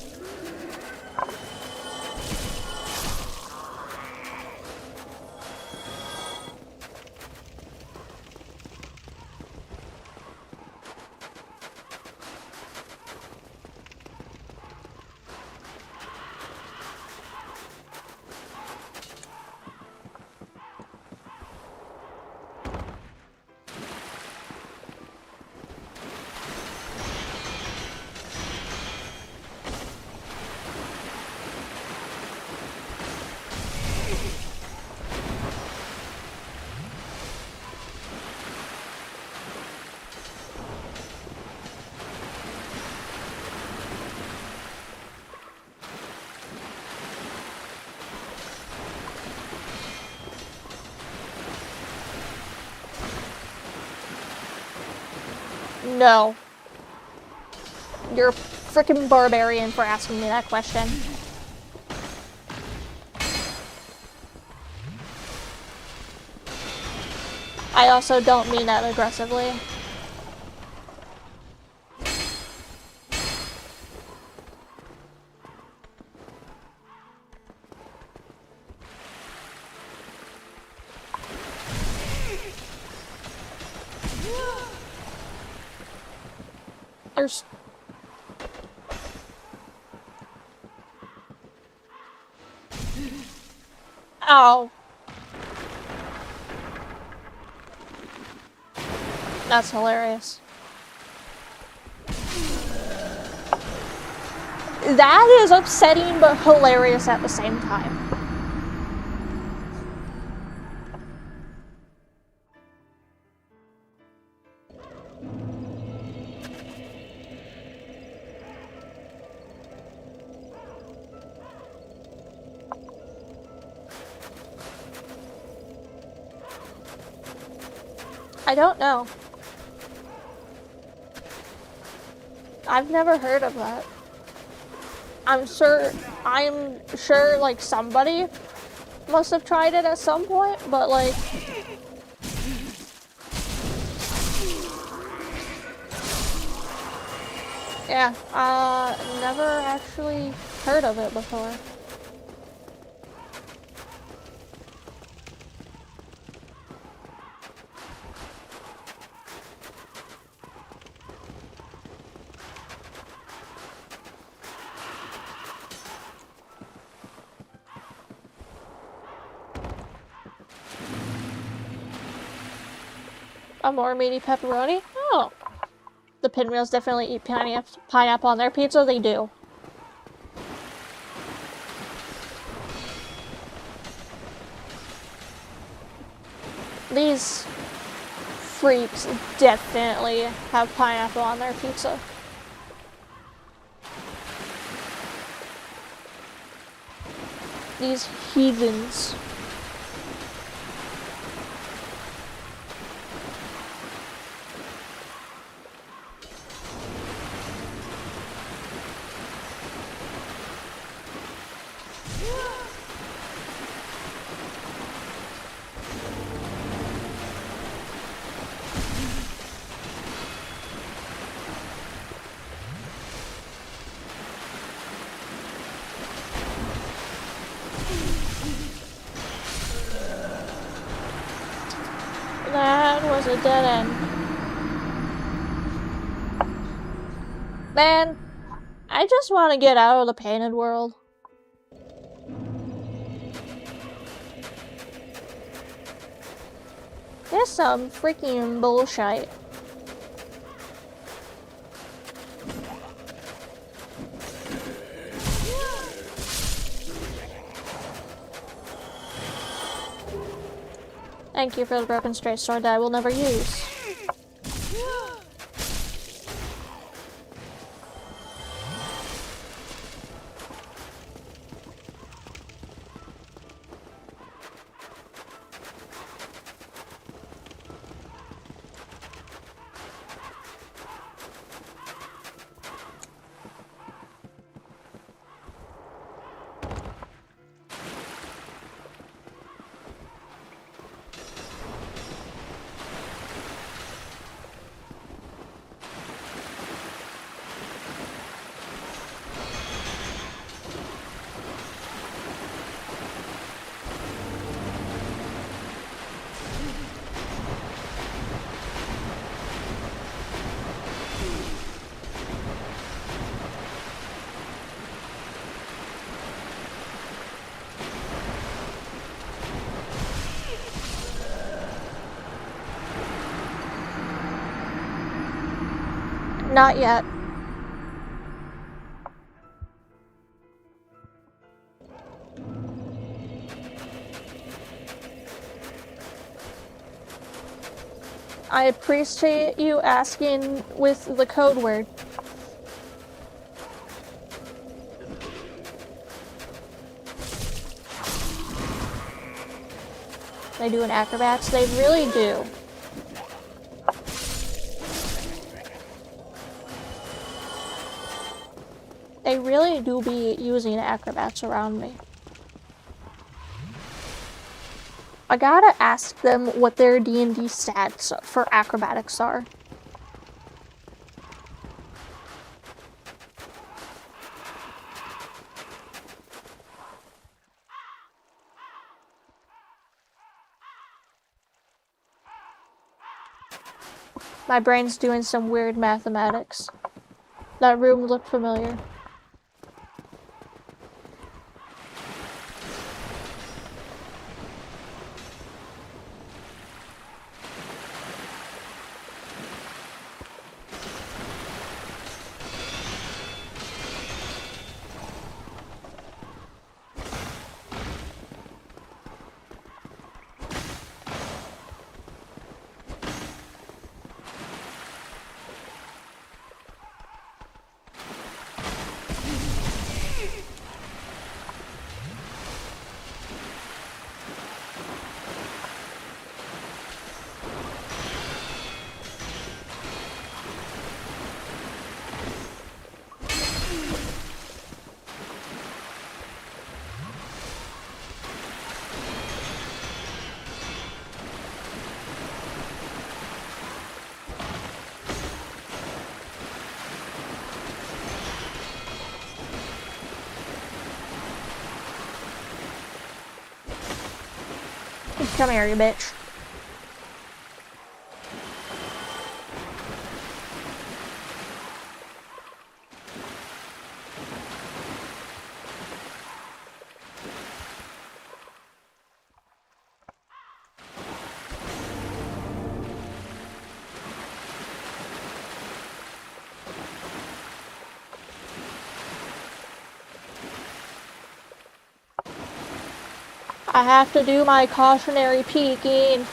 Speaker 1: No. You're a freaking barbarian for asking me that question. I also don't mean that aggressively. There's... Ow. That's hilarious. That is upsetting but hilarious at the same time. I don't know. I've never heard of that. I'm sure like somebody must have tried it at some point, but like yeah, never actually heard of it before. A more meaty pepperoni? Oh. The pinwheels definitely eat pineapple on their pizza, they do. These freaks definitely have pineapple on their pizza. These heathens. That was a dead end. Man, I just want to get out of the painted world. There's some freaking bullshit. Thank you for the broken straight sword that I will never use. Not yet. I appreciate you asking with the code word. They do an acrobats? They really do. They really do be using acrobats around me. I gotta ask them what their D&D stats for acrobatics are. My brain's doing some weird mathematics. That room looked familiar. Come here, you bitch. I have to do my cautionary peeking.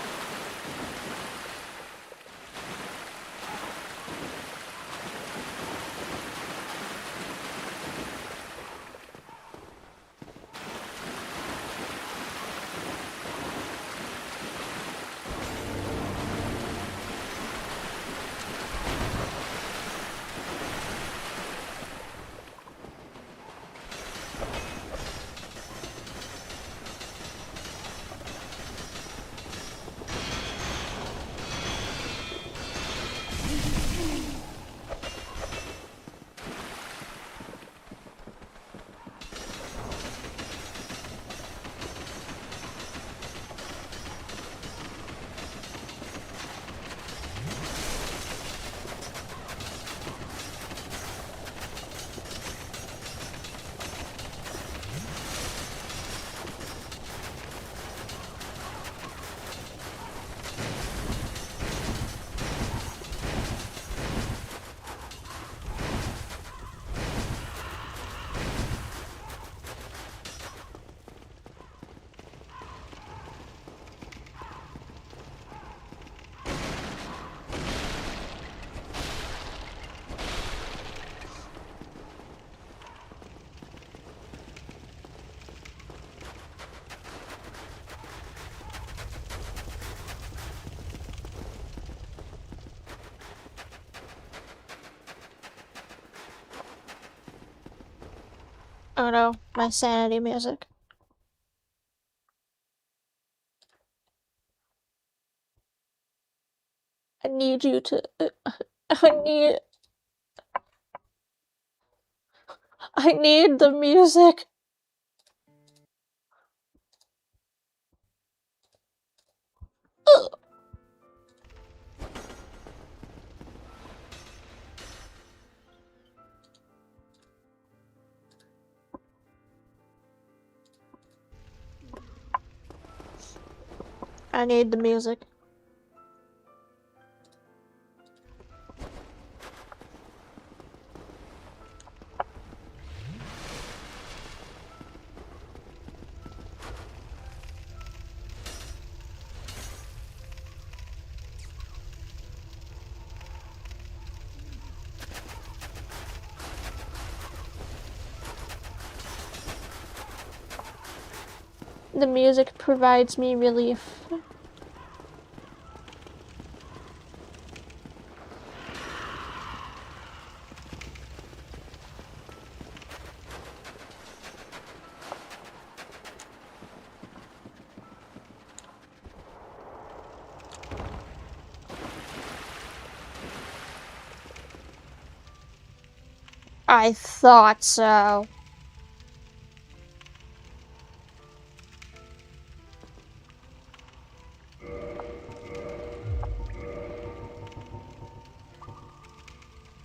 Speaker 1: Oh no, my sanity music. I need you to. I need the music. Ugh. I need the music. The music provides me relief. I thought so.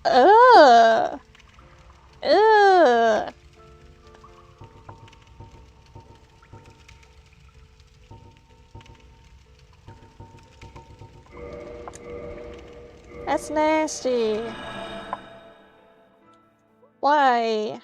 Speaker 1: Ugh. Ugh. That's nasty. Why?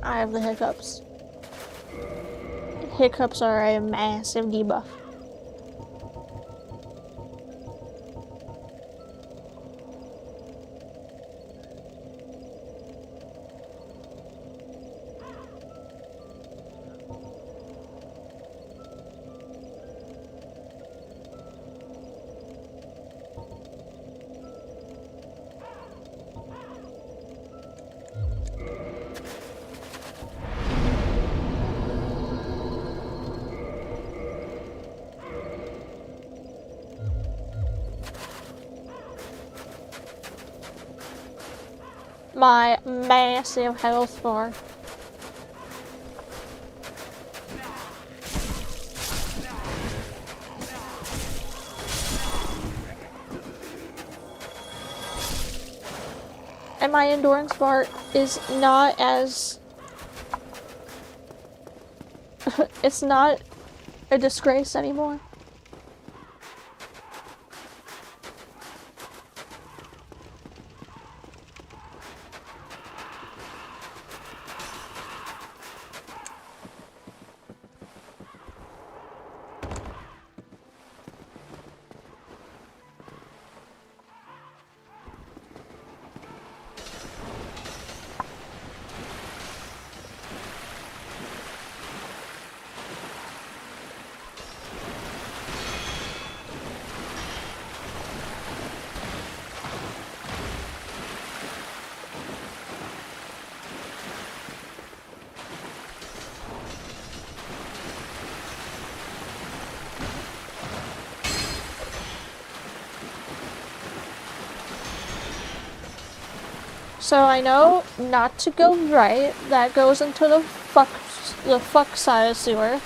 Speaker 1: I have the hiccups. Hiccups are a massive debuff. My massive health bar. And my endurance bar is not as... it's not a disgrace anymore. So I know not to go right. That goes into the fuck side of sewer.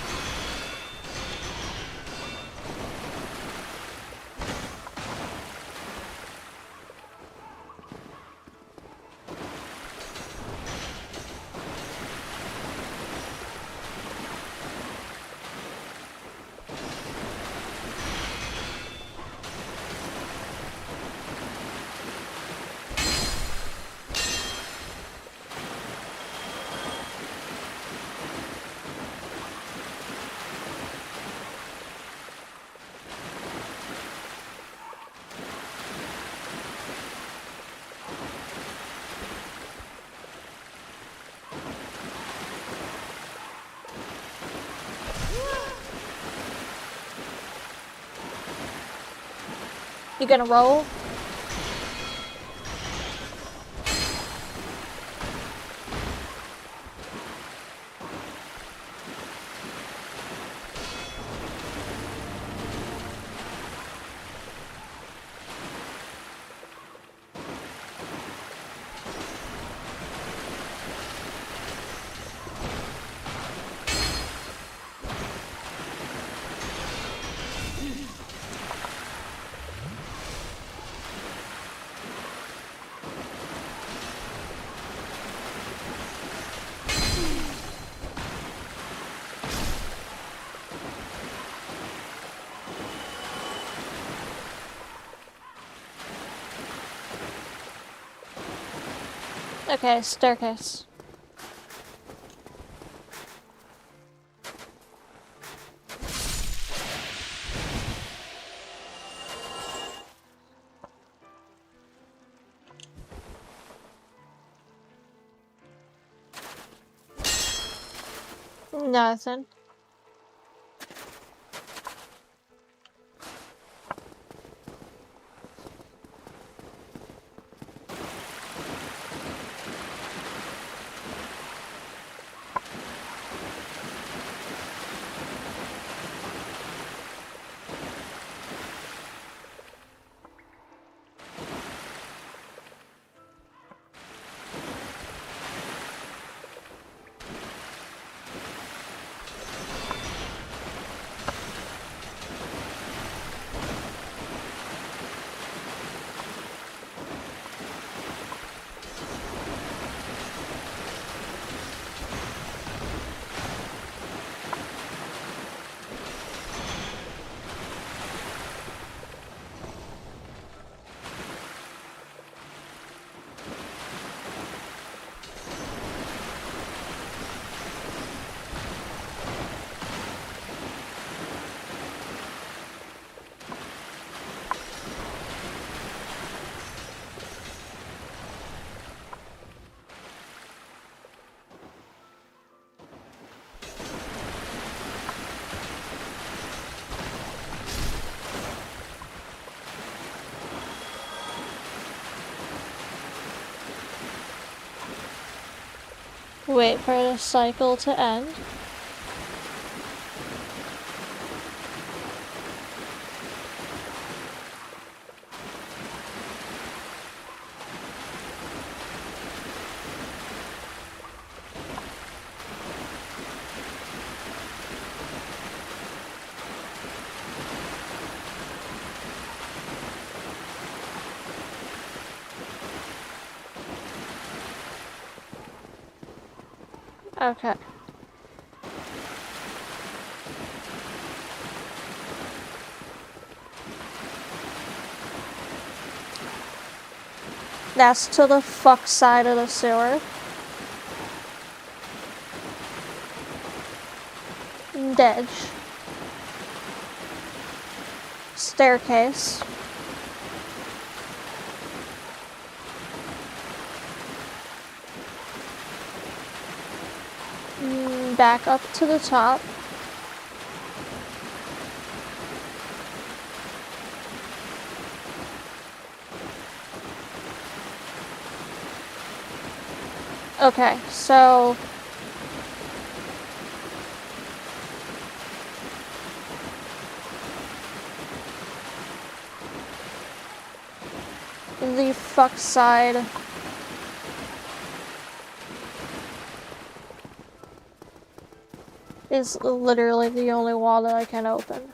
Speaker 1: You gonna roll? Okay, staircase. Nothing. Wait for the cycle to end. Okay. That's to the fuck side of the sewer. Ditch. Staircase. Back up to the top. Okay, so the fuck side is literally the only wall that I can open.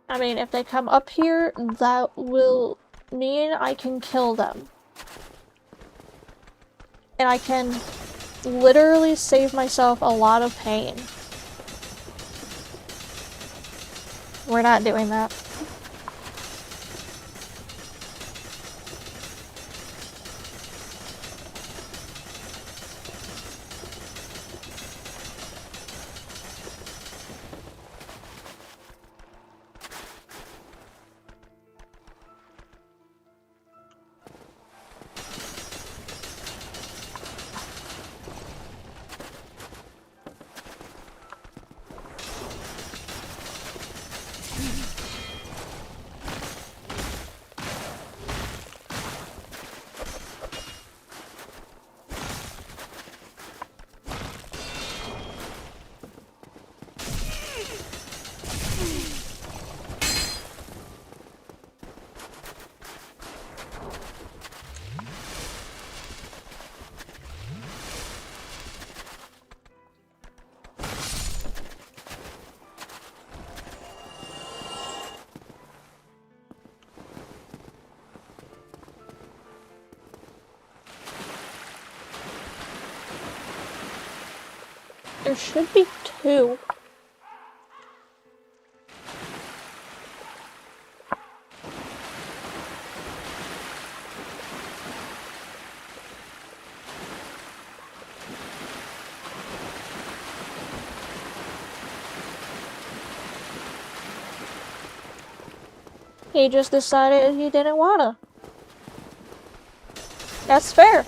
Speaker 1: I mean, if they come up here, that will mean I can kill them. And I can literally save myself a lot of pain. We're not doing that. There should be 2. He just decided he didn't wanna. That's fair.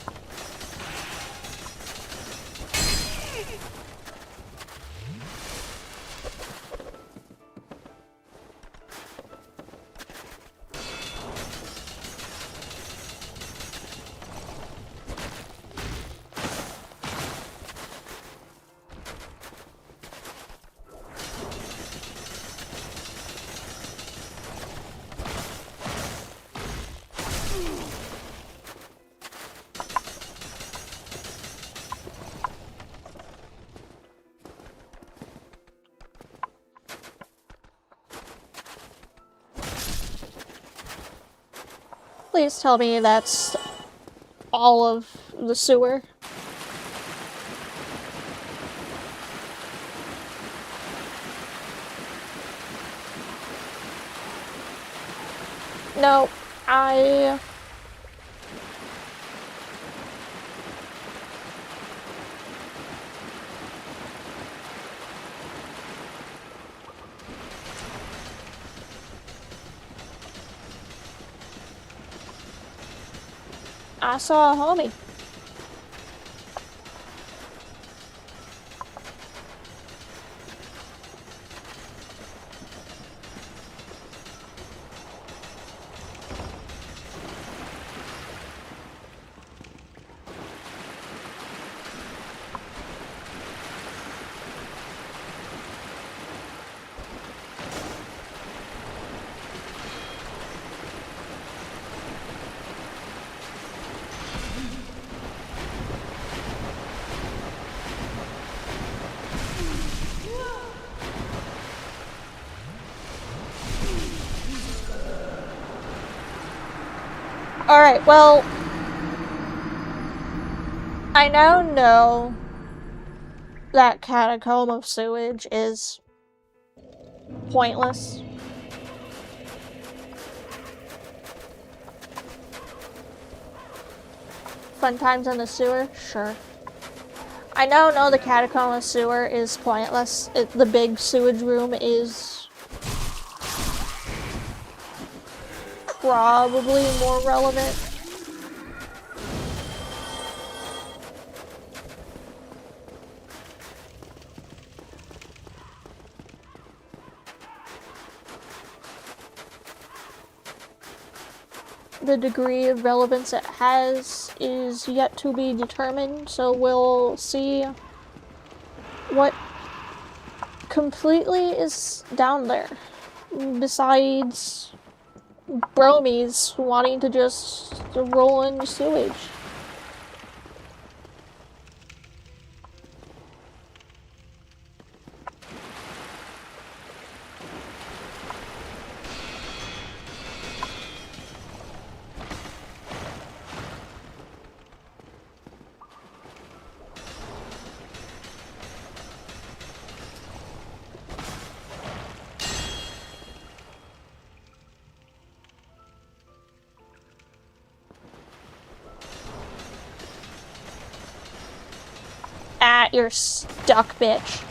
Speaker 1: Please tell me that's all of the sewer. No, I saw a homie. Alright, well, I now know that catacomb of sewage is pointless. Fun times in the sewer? Sure. I now know the catacomb of sewer is pointless. The big sewage room is probably more relevant. The degree of relevance it has is yet to be determined, so we'll see what completely is down there, besides bromies wanting to just roll in sewage. Ah, you're stuck, bitch.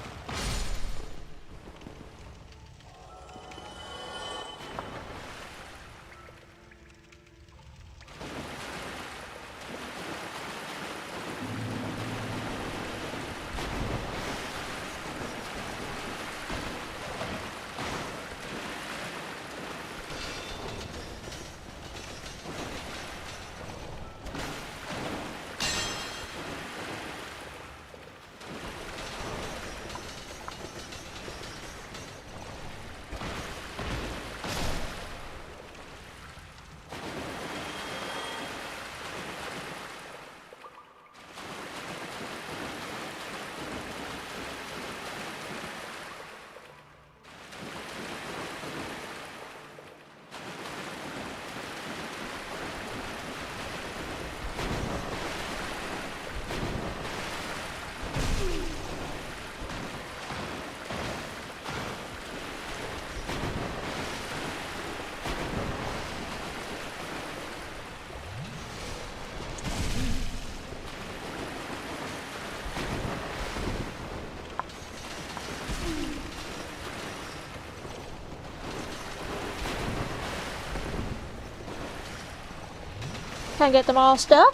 Speaker 1: Can I get them all stuck?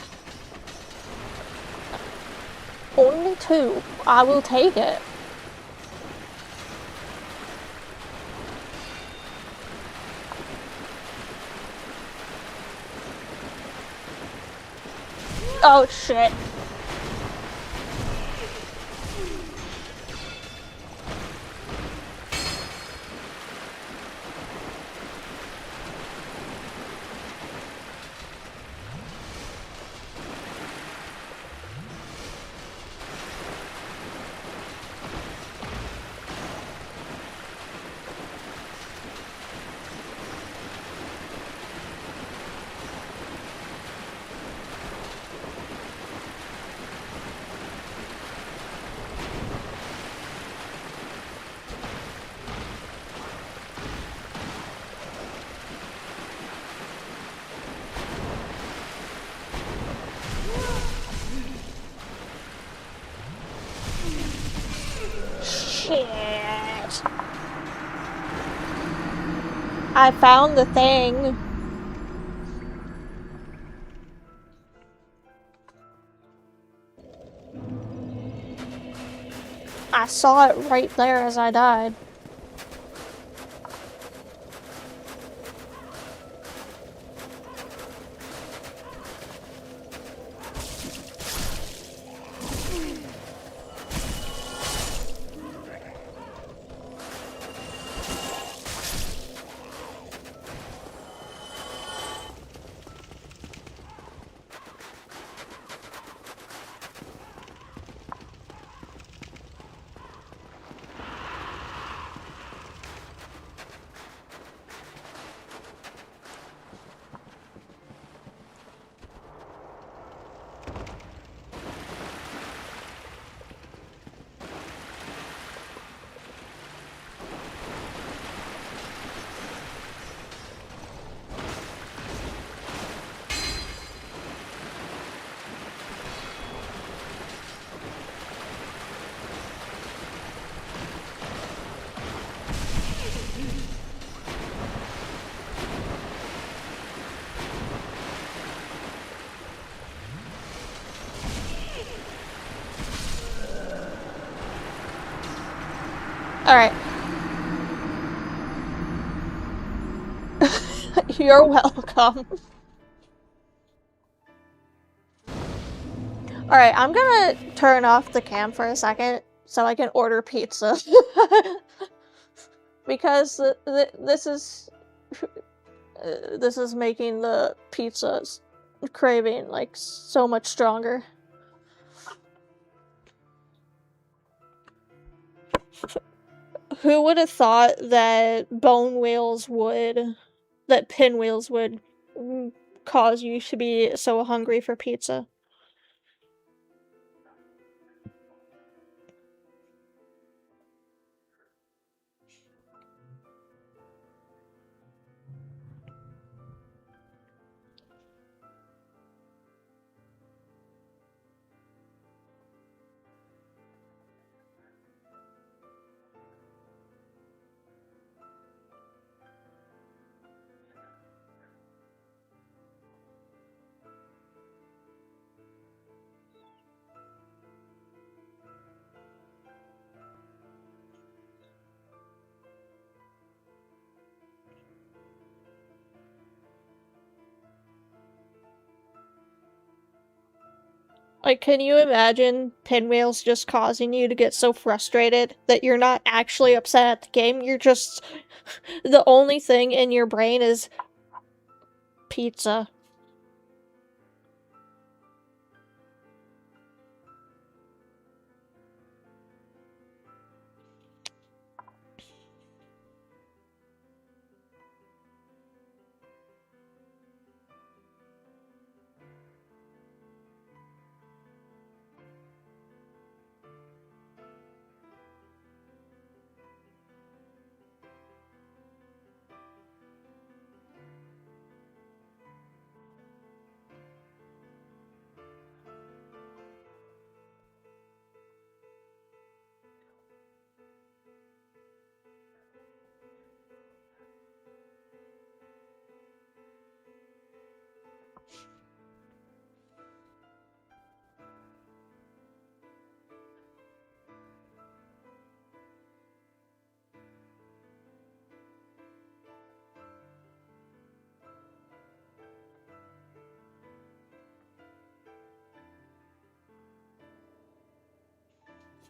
Speaker 1: Only 2. I will take it. Oh shit. Shit. I found the thing. I saw it right there as I died. Alright. You're welcome. Alright, I'm gonna turn off the cam for a second so I can order pizza. Because this is making the pizza craving like so much stronger. Who would have thought that pinwheels would cause you to be so hungry for pizza? Like, can you imagine pinwheels just causing you to get so frustrated that you're not actually upset at the game? You're just... the only thing in your brain is... pizza.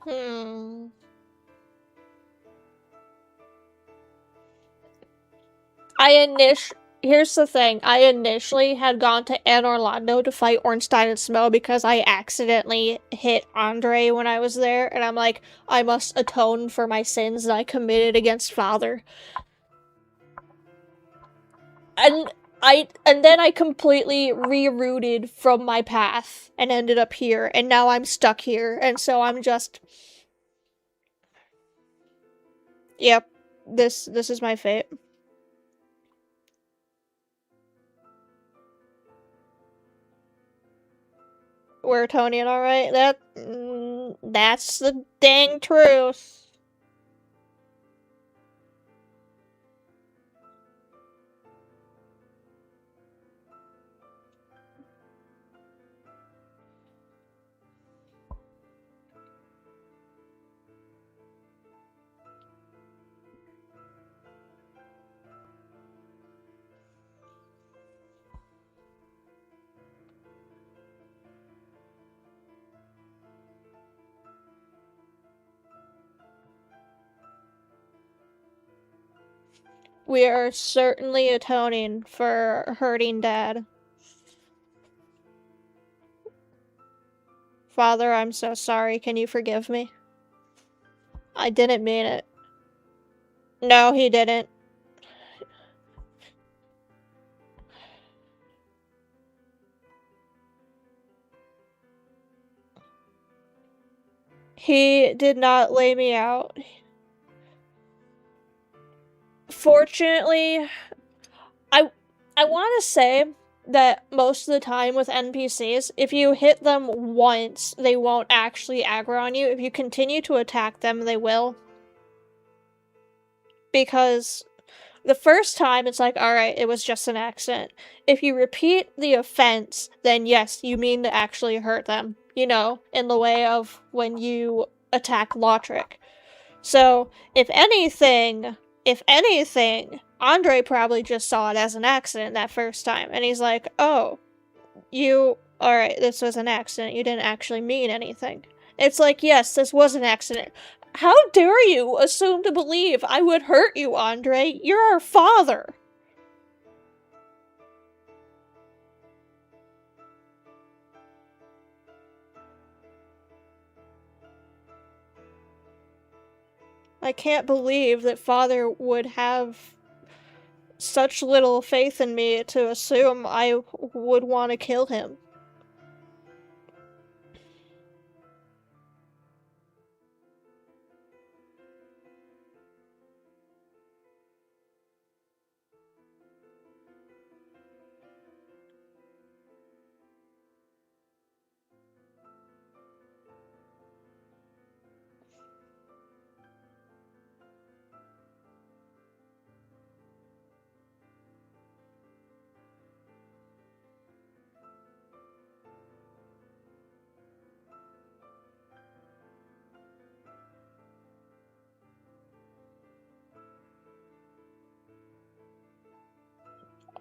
Speaker 1: Hmm. Here's the thing. I initially had gone to Anor Londo to fight Ornstein Smough because I accidentally hit Andre when I was there, and I'm like, I must atone for my sins that I committed against Father. And then I completely rerouted from my path and ended up here, and now I'm stuck here, and so I'm just... Yep. This is my fate. We're Tonian, alright? That's the dang truth. We are certainly atoning for hurting Dad. Father, I'm so sorry. Can you forgive me? I didn't mean it. No, he didn't. He did not lay me out. Fortunately, I want to say that most of the time with NPCs, if you hit them once, they won't actually aggro on you. If you continue to attack them, they will. Because the first time, it's like, alright, it was just an accident. If you repeat the offense, then yes, you mean to actually hurt them. You know, in the way of when you attack Lautrec. So, if anything, Andre probably just saw it as an accident that first time, and he's like, oh, alright, this was an accident, you didn't actually mean anything. It's like, yes, this was an accident. How dare you assume to believe I would hurt you, Andre? You're our father! I can't believe that Father would have such little faith in me to assume I would want to kill him.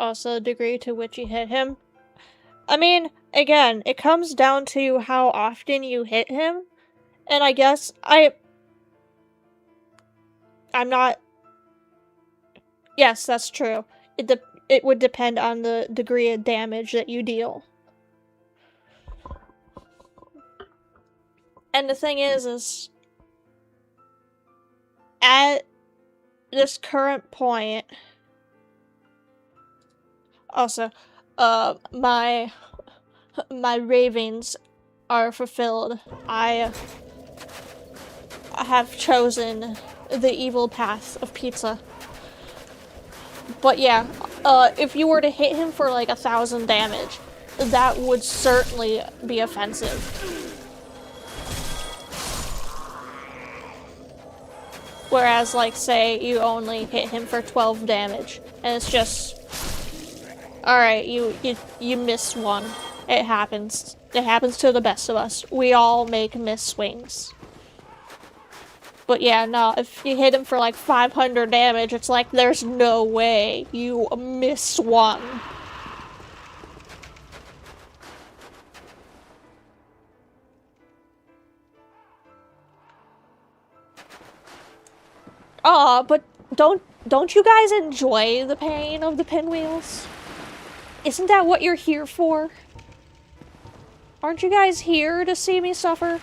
Speaker 1: Also, the degree to which you hit him. I mean, again, it comes down to how often you hit him, and I guess I'm not... Yes, that's true. It would depend on the degree of damage that you deal. And the thing is at this current point, also, my ravings are fulfilled. I have chosen the evil path of pizza. But yeah, if you were to hit him for like 1,000 damage, that would certainly be offensive. Whereas, like, say you only hit him for 12 damage, and it's just, alright, you missed one. It happens. It happens to the best of us. We all make miss swings. But yeah, no, if you hit him for like 500 damage, it's like, there's no way you miss one. Aw, but don't you guys enjoy the pain of the pinwheels? Isn't that what you're here for? Aren't you guys here to see me suffer?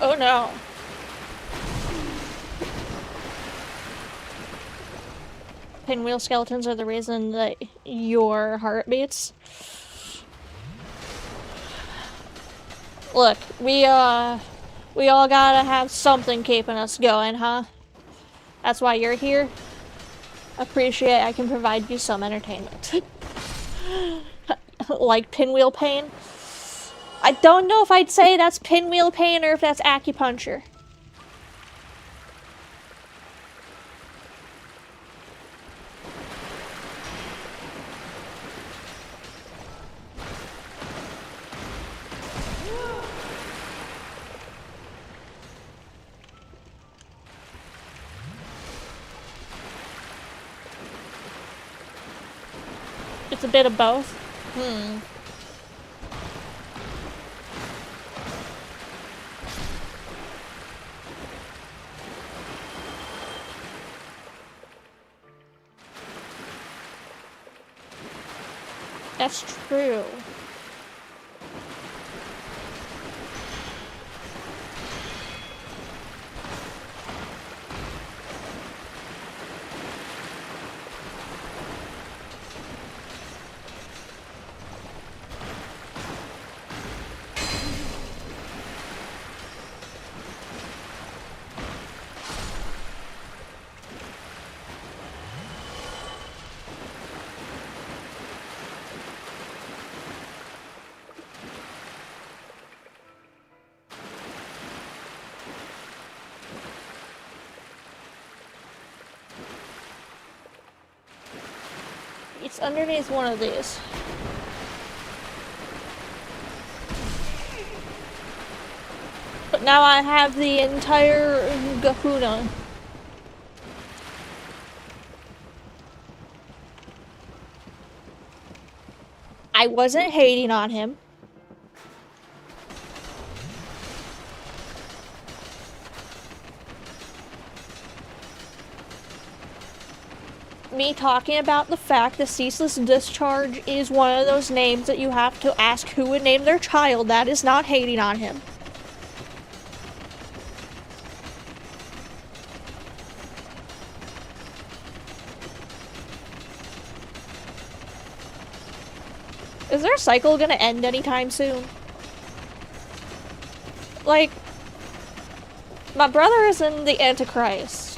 Speaker 1: Oh no. Pinwheel skeletons are the reason that your heart beats. Look, we all gotta have something keeping us going, huh? That's why you're here. Appreciate I can provide you some entertainment. Like pinwheel pain. I don't know if I'd say that's pinwheel pain or if that's acupuncture. It's a bit of both. That's true. It's underneath one of these. But now I have the entire kahuna. I wasn't hating on him. Me talking about the fact that ceaseless discharge is one of those names that you have to ask who would name their child. That is not hating on him. Is their cycle gonna end anytime soon? Like, my brother is in the Antichrist.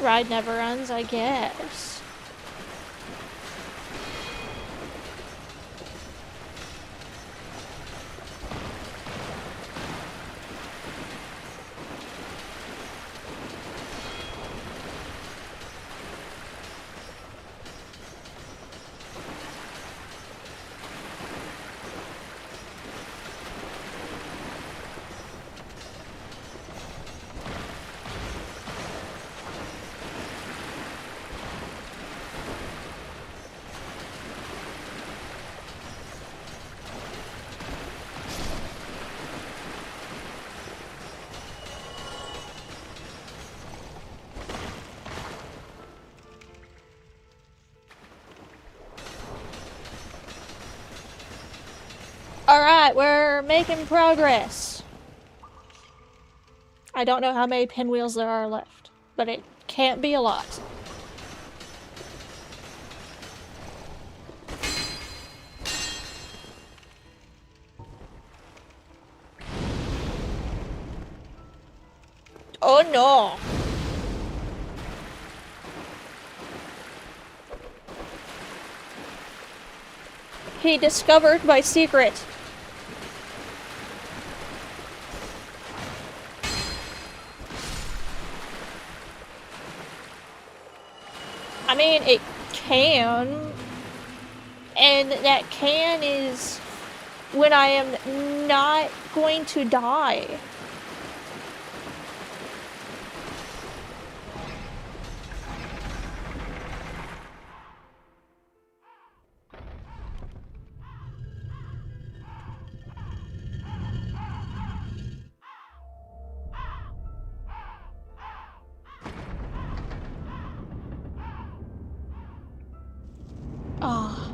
Speaker 1: Ride never ends, I guess. Alright, we're making progress. I don't know how many pinwheels there are left, but it can't be a lot. Oh no! He discovered my secret. I mean, it can. And that can is when I am not going to die. Ah.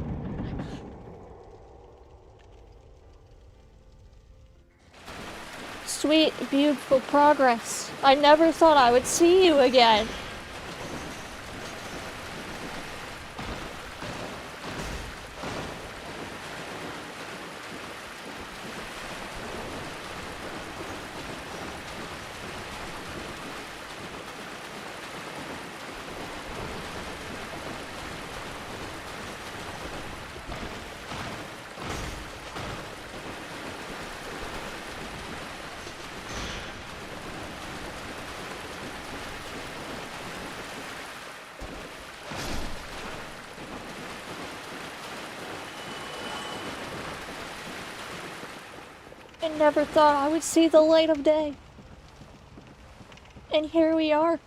Speaker 1: Sweet, beautiful progress. I never thought I would see you again. I never thought I would see the light of day. And here we are.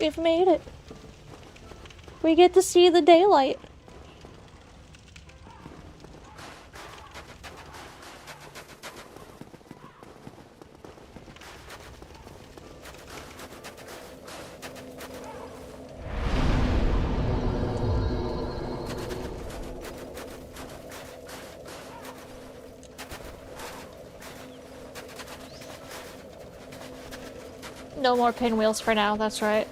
Speaker 1: We've made it. We get to see the daylight. No more pinwheels for now, that's right.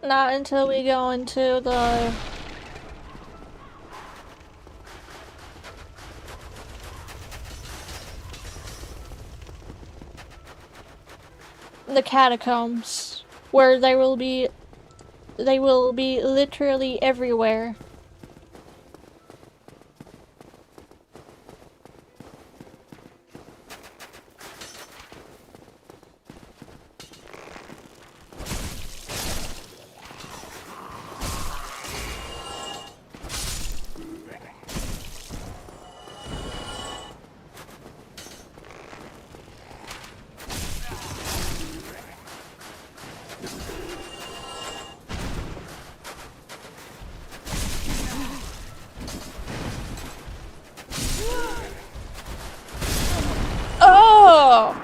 Speaker 1: Not until we go into the catacombs, where they will be literally everywhere. Oh!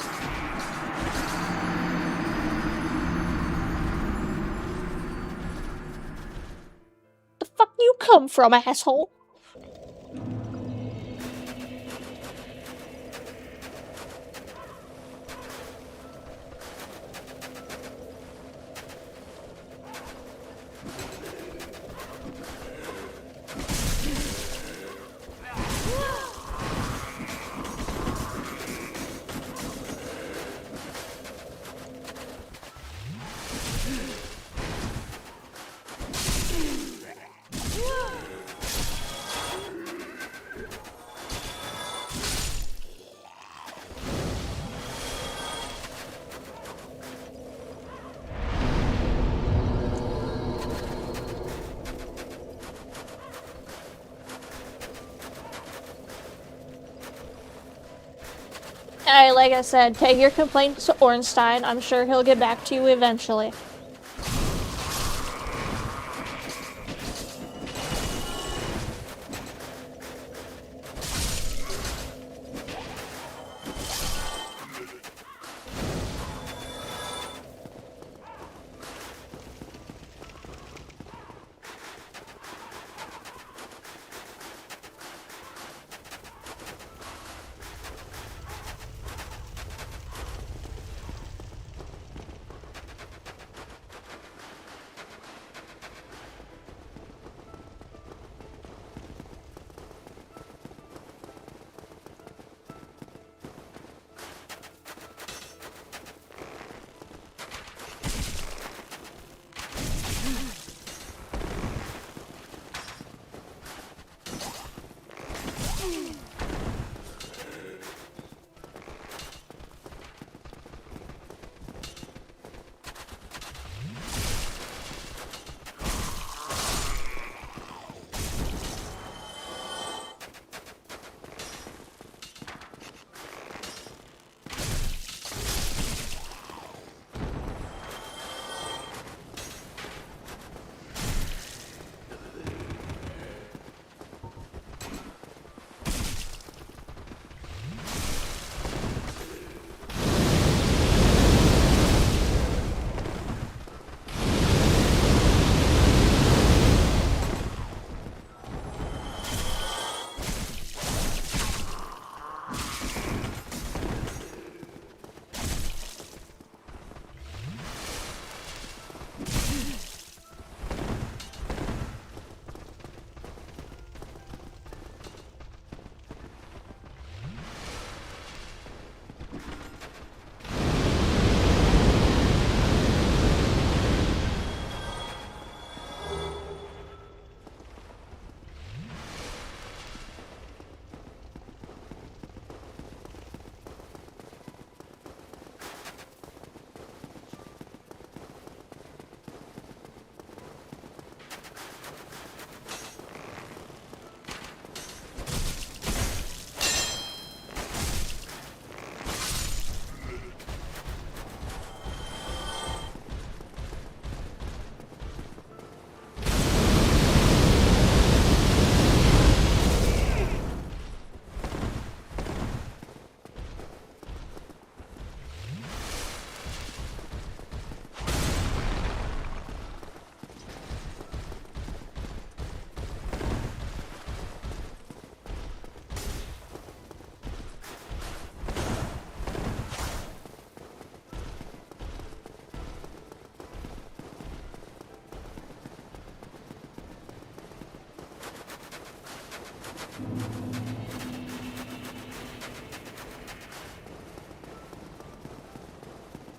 Speaker 1: The fuck you come from, asshole? Like I said, take your complaints to Ornstein. I'm sure he'll get back to you eventually.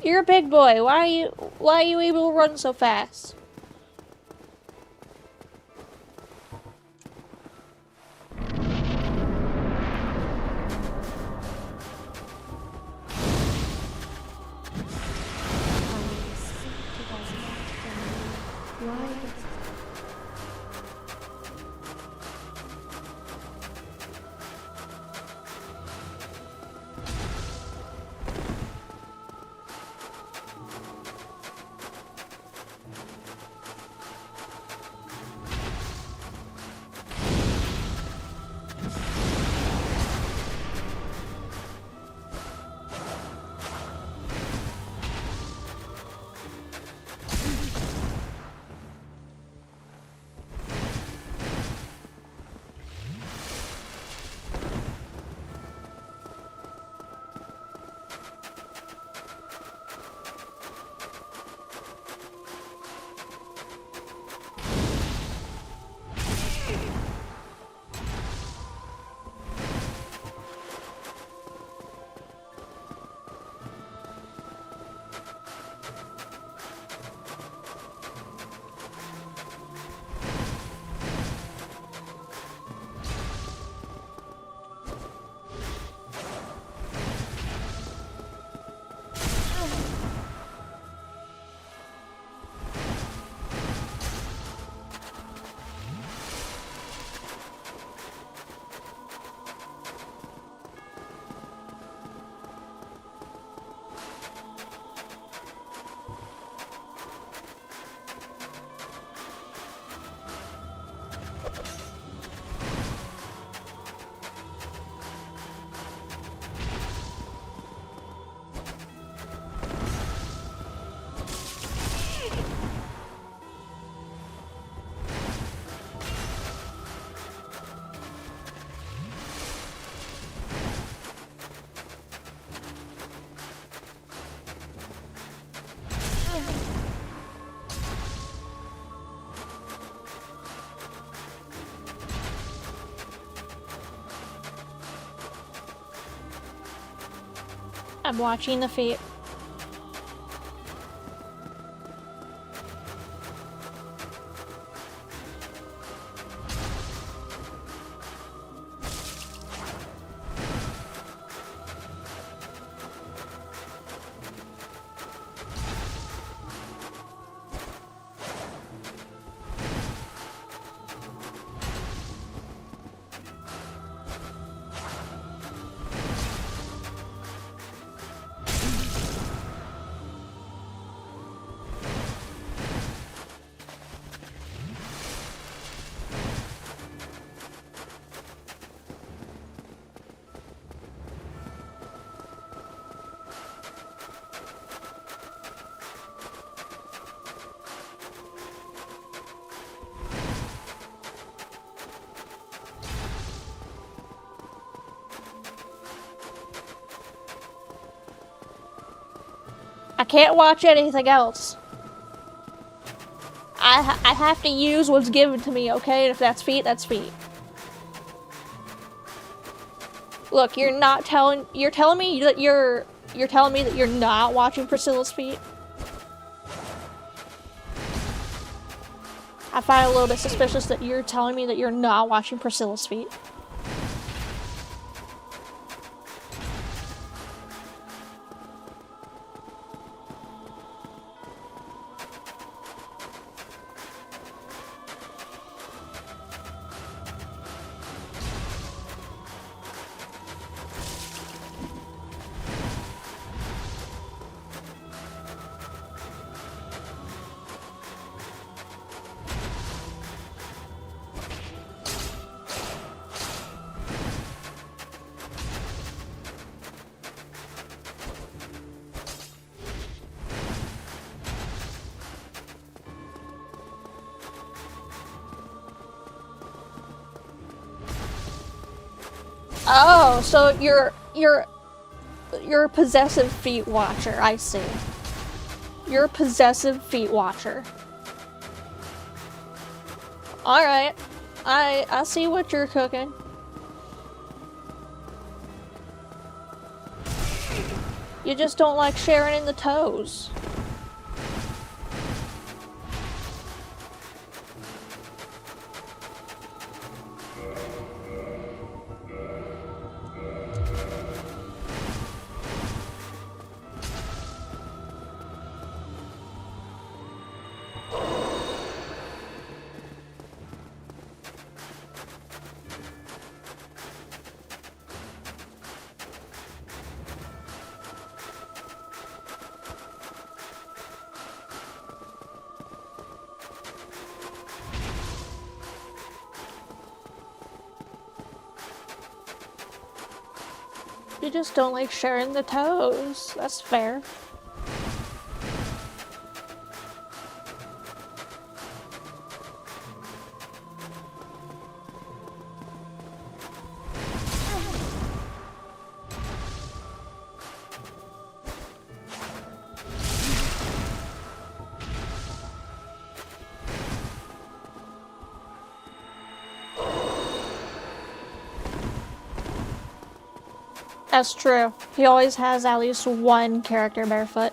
Speaker 1: You're a big boy. Why are you able to run so fast? I'm watching the feet. I can't watch anything else. I have to use what's given to me, okay? And if that's feet, that's feet. Look, you're telling me that you're not watching Priscilla's feet? I find it a little bit suspicious that you're telling me that you're not watching Priscilla's feet. Oh, so you're a possessive feet watcher, I see. You're a possessive feet watcher. Alright. I see what you're cooking. You just don't like sharing in the toes. You just don't like sharing the toes. That's fair. That's true. He always has at least one character barefoot.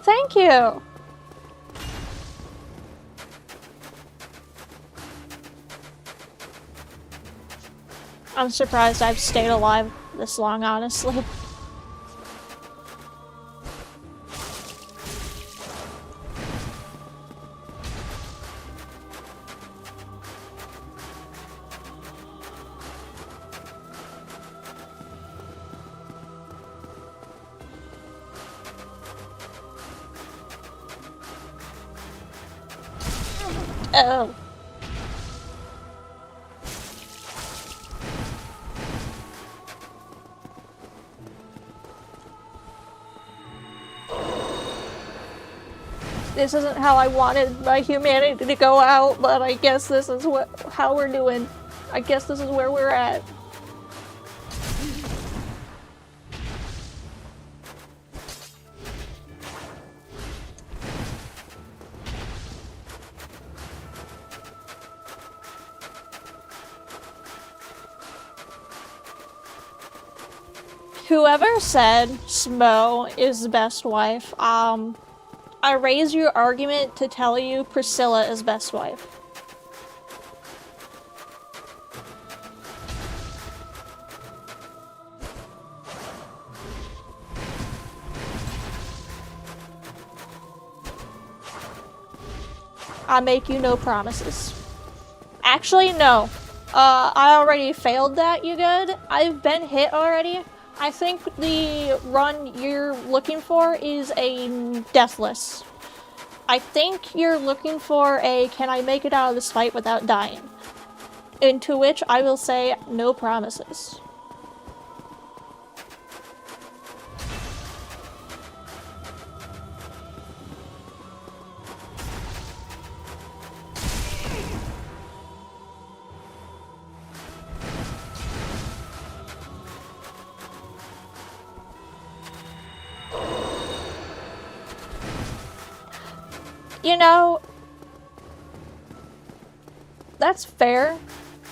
Speaker 1: Thank you! I'm surprised I've stayed alive this long, honestly. Oh. This isn't how I wanted my humanity to go out, but I guess this is how we're doing. I guess this is where we're at. Whoever said Smough is the best wife, I raise your argument to tell you Priscilla is best wife. I make you no promises. Actually, no. I already failed that, you good? I've been hit already. I think the run you're looking for is a deathless. I think you're looking for a can I make it out of this fight without dying? Into which I will say no promises. You know, that's fair,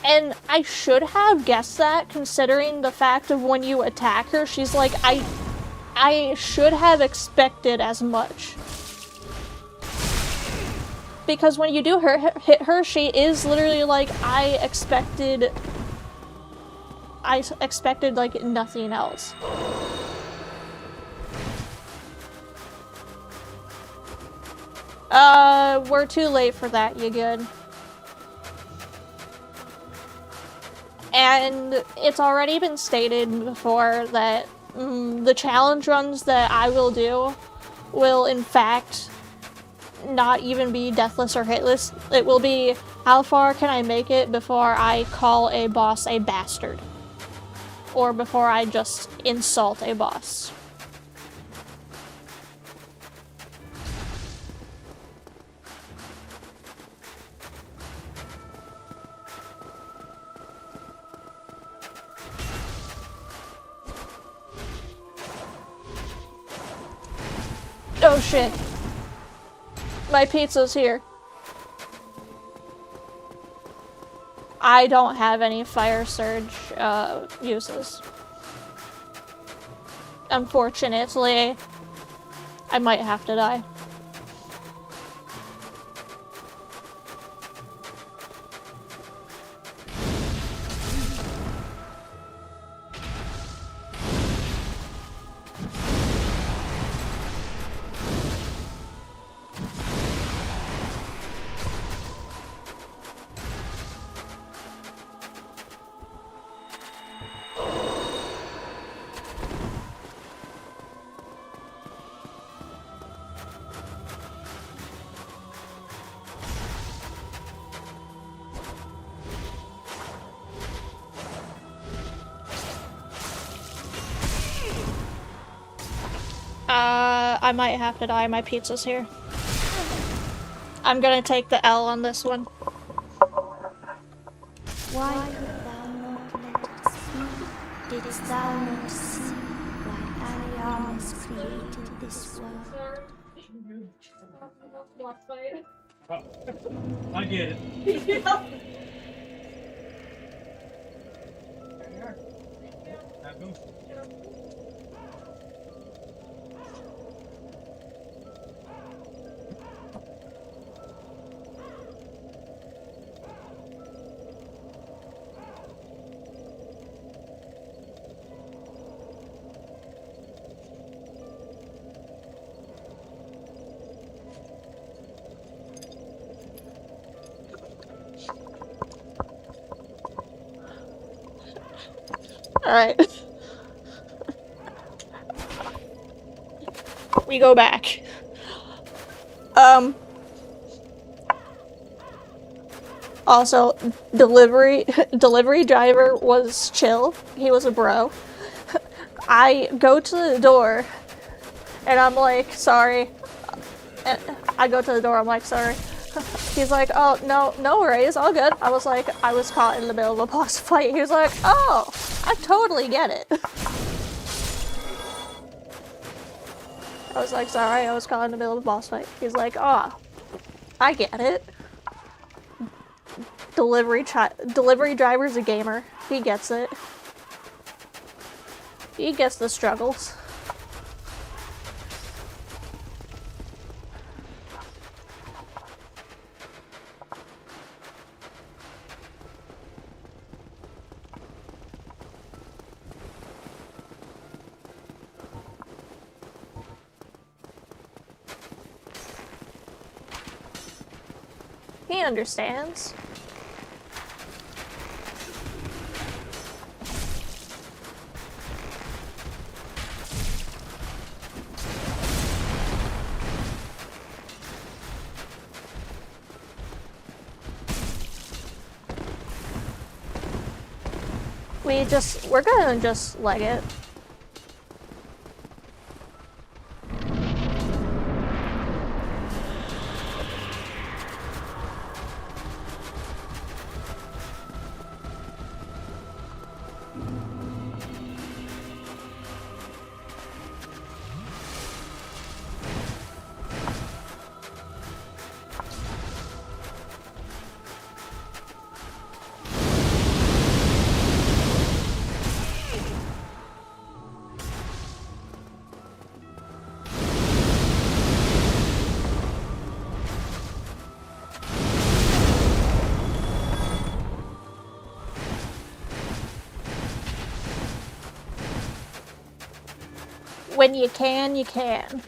Speaker 1: and I should have guessed that considering the fact of when you attack her, she's like, I should have expected as much. Because when you do hit her, she is literally like, I expected like nothing else. We're too late for that, you good. And it's already been stated before that the challenge runs that I will do will in fact not even be deathless or hitless. It will be how far can I make it before I call a boss a bastard. Or before I just insult a boss. Oh shit. My pizza's here. I don't have any fire surge uses. Unfortunately, I might have to die. I might have to die. My pizza's here. I'm gonna take the L on this one.
Speaker 2: Why could thou not let it speak? Didst thou not see why Ariamis created this world?
Speaker 5: I get it.
Speaker 1: Alright. We go back. Also, delivery driver was chill. He was a bro. I go to the door, and I'm like, sorry. And I go to the door, I'm like, sorry. He's like, oh, no worries, all good. I was like, I was caught in the middle of a boss fight. He was like, oh, I totally get it. I was like, sorry, I was caught in the middle of a boss fight. He's like, oh, I get it. Delivery driver's a gamer. He gets it. He gets the struggles. He understands. We're gonna just leg it. When you can, you can.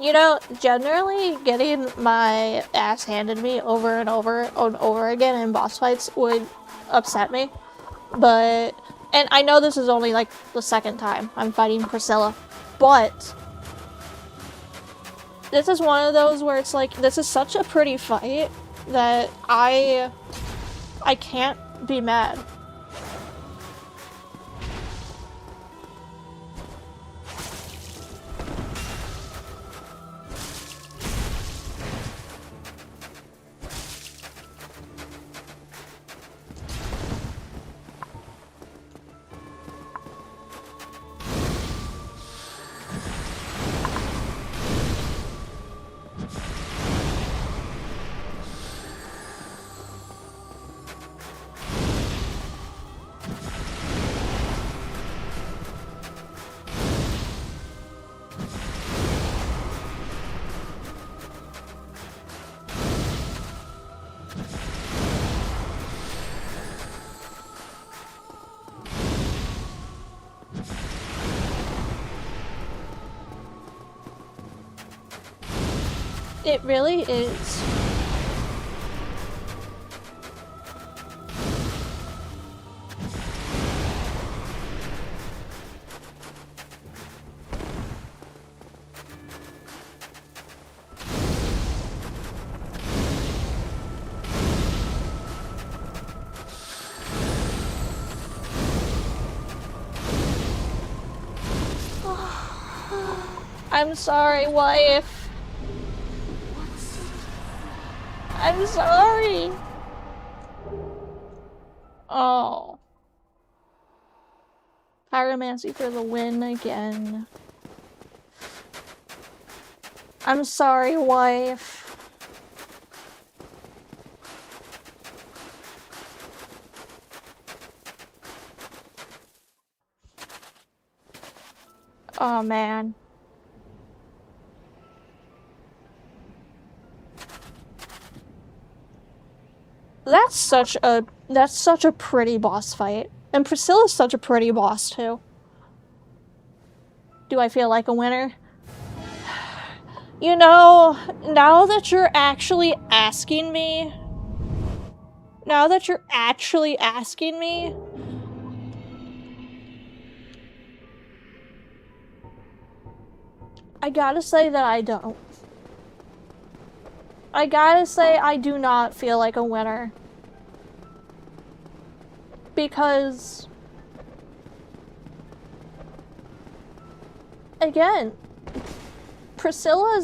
Speaker 1: You know, generally getting my ass handed to me over and over and over again in boss fights would upset me. But, and I know this is only like the second time I'm fighting Priscilla, but this is one of those where it's like, this is such a pretty fight that I can't be mad. It really is. I'm sorry, wife. I'm sorry. Oh. Pyromancy for the win again. I'm sorry, wife. Oh, man. That's such a pretty boss fight. And Priscilla's such a pretty boss, too. Do I feel like a winner? You know, now that you're actually asking me... I gotta say that I don't. I gotta say I do not feel like a winner. Because... again, Priscilla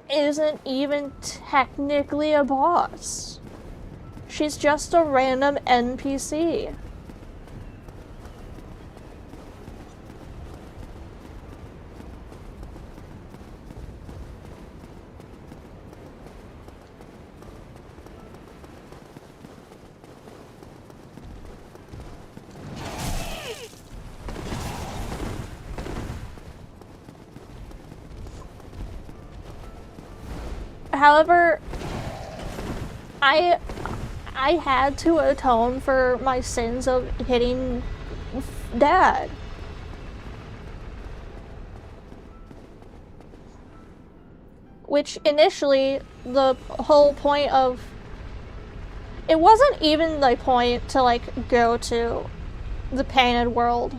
Speaker 1: isn't even technically a boss. She's just a random NPC. However, I had to atone for my sins of hitting Dad. Which initially, the whole point of... it wasn't even the point to, like, go to the Painted World.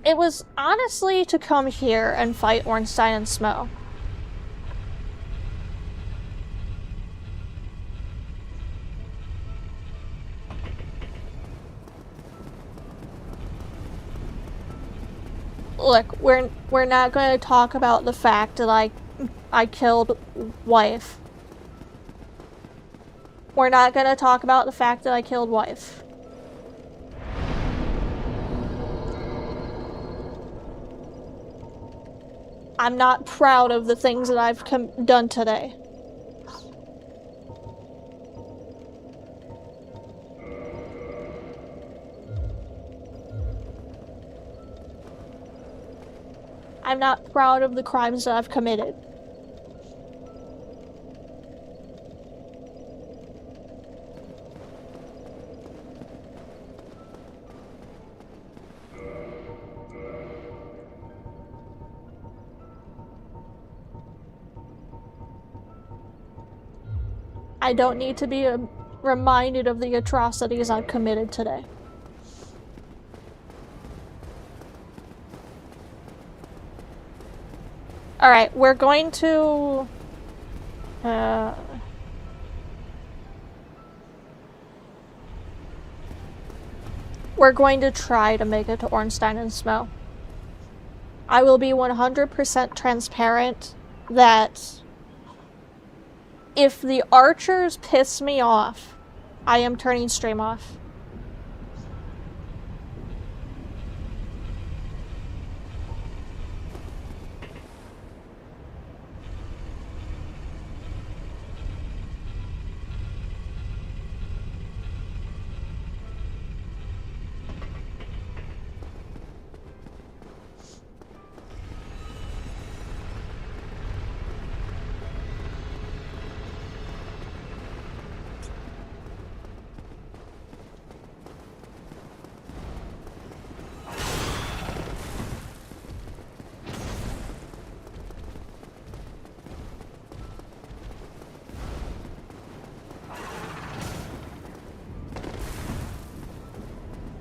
Speaker 1: It was honestly to come here and fight Ornstein Smough. Look, we're not going to talk about the fact that I killed wife. We're not going to talk about the fact that I killed wife. I'm not proud of the things that I've done today. I'm not proud of the crimes that I've committed. I don't need to be reminded of the atrocities I've committed today. Alright, we're going to... we're going to try to make it to Ornstein Smough. I will be 100% transparent that if the archers piss me off, I am turning stream off.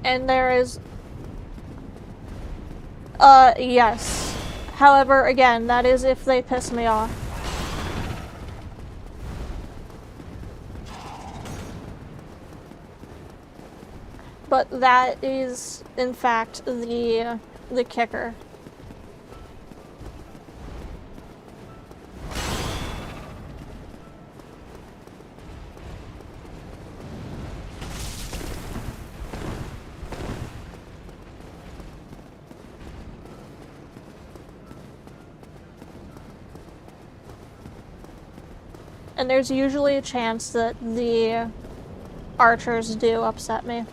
Speaker 1: And there is... yes. However, again, that is if they piss me off. But that is, in fact, the kicker. And there's usually a chance that the archers do upset me.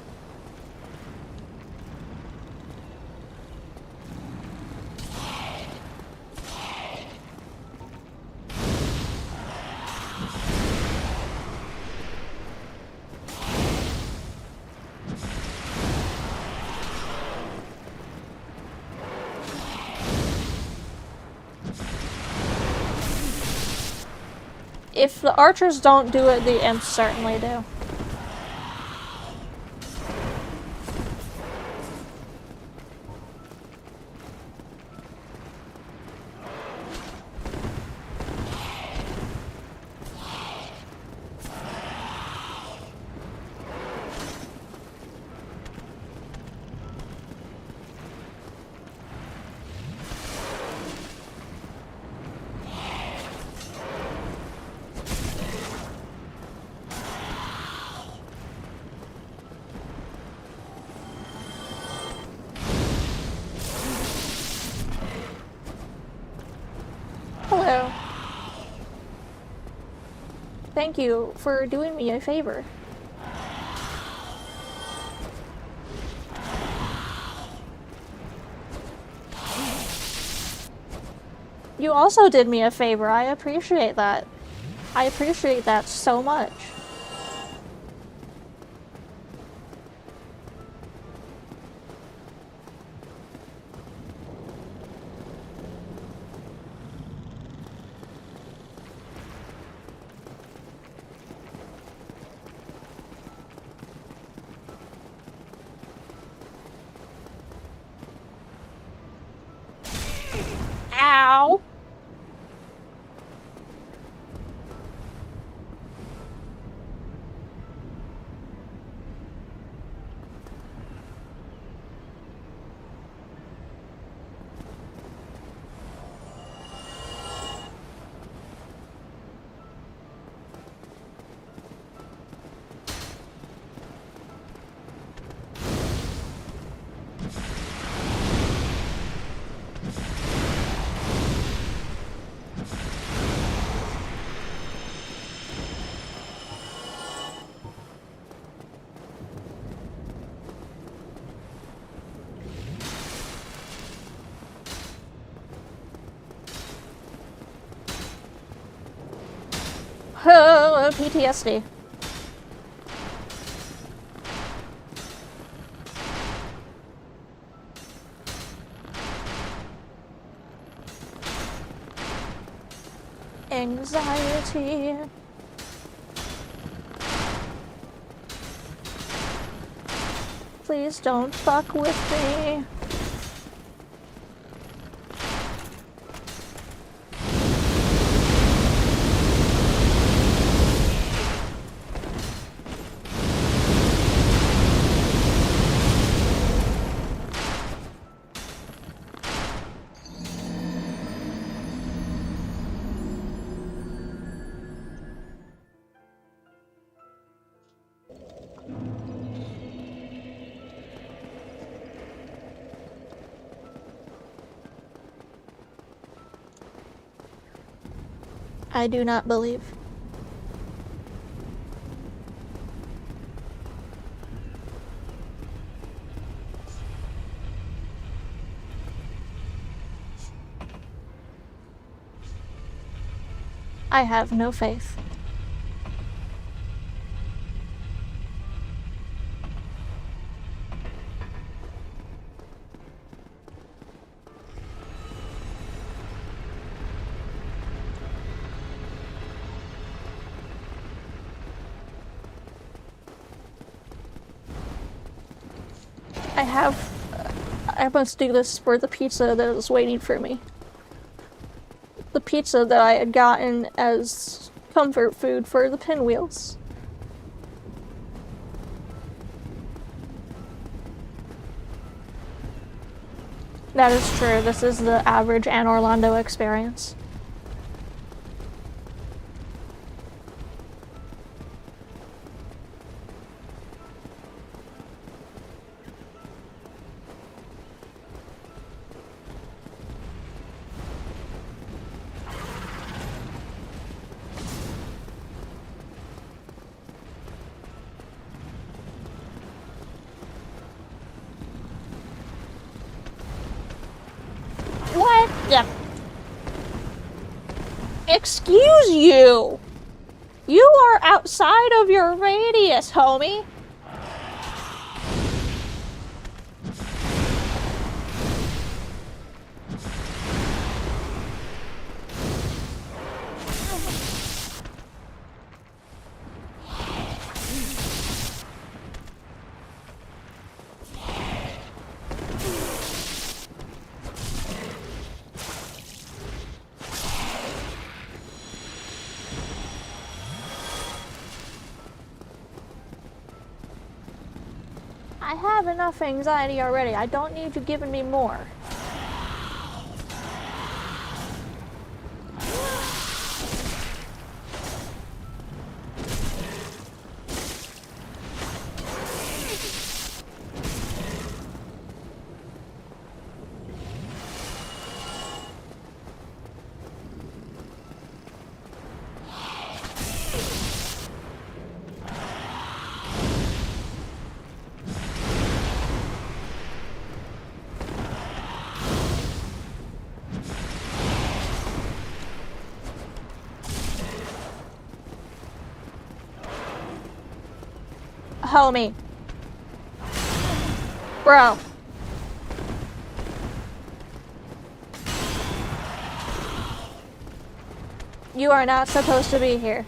Speaker 1: If the archers don't do it, the imps certainly do. Hello. Thank you for doing me a favor. You also did me a favor. I appreciate that. I appreciate that so much. Ow! Oh, PTSD. Anxiety. Please don't fuck with me. I do not believe. I have no faith. I must do this for the pizza that is waiting for me. The pizza that I had gotten as comfort food for the pinwheels. That is true. This is the average Anor Londo experience. What the? Excuse you! You are outside of your radius, homie! I have enough anxiety already. I don't need you giving me more. Homie. Bro. You are not supposed to be here.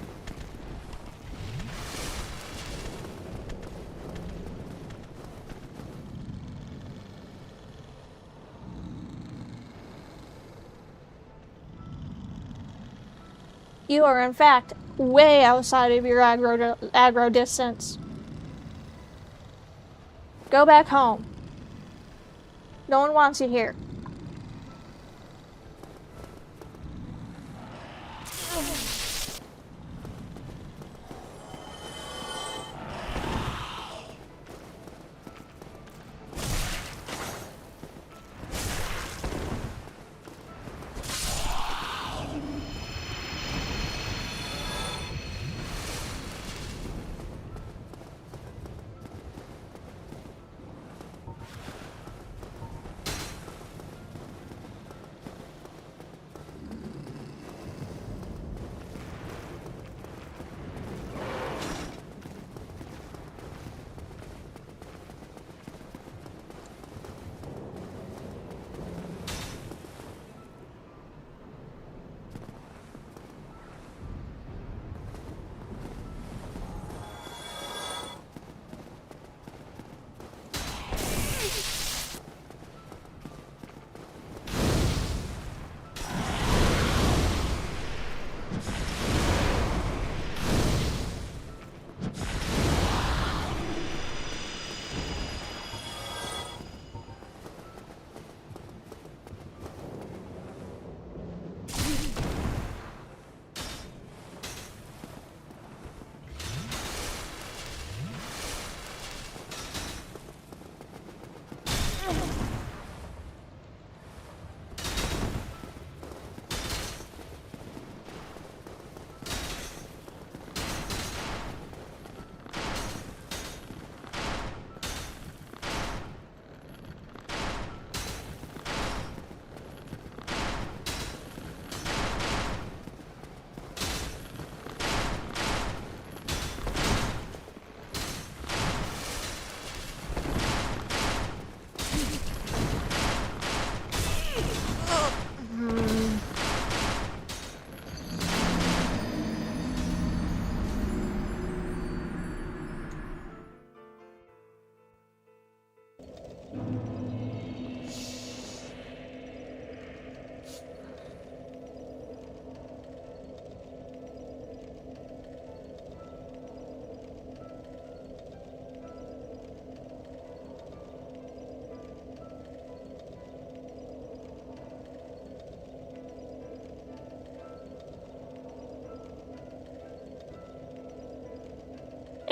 Speaker 1: You are, in fact, way outside of your aggro distance. Go back home. No one wants you here.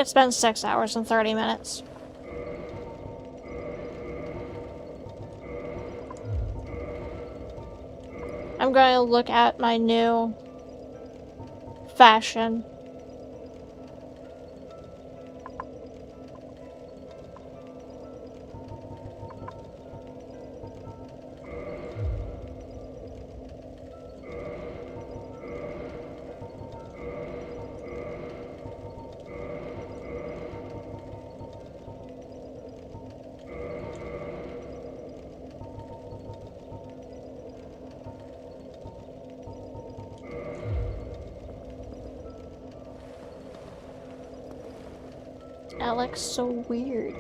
Speaker 1: It's been 6 hours and 30 minutes. I'm going to look at my new fashion. That looks so weird.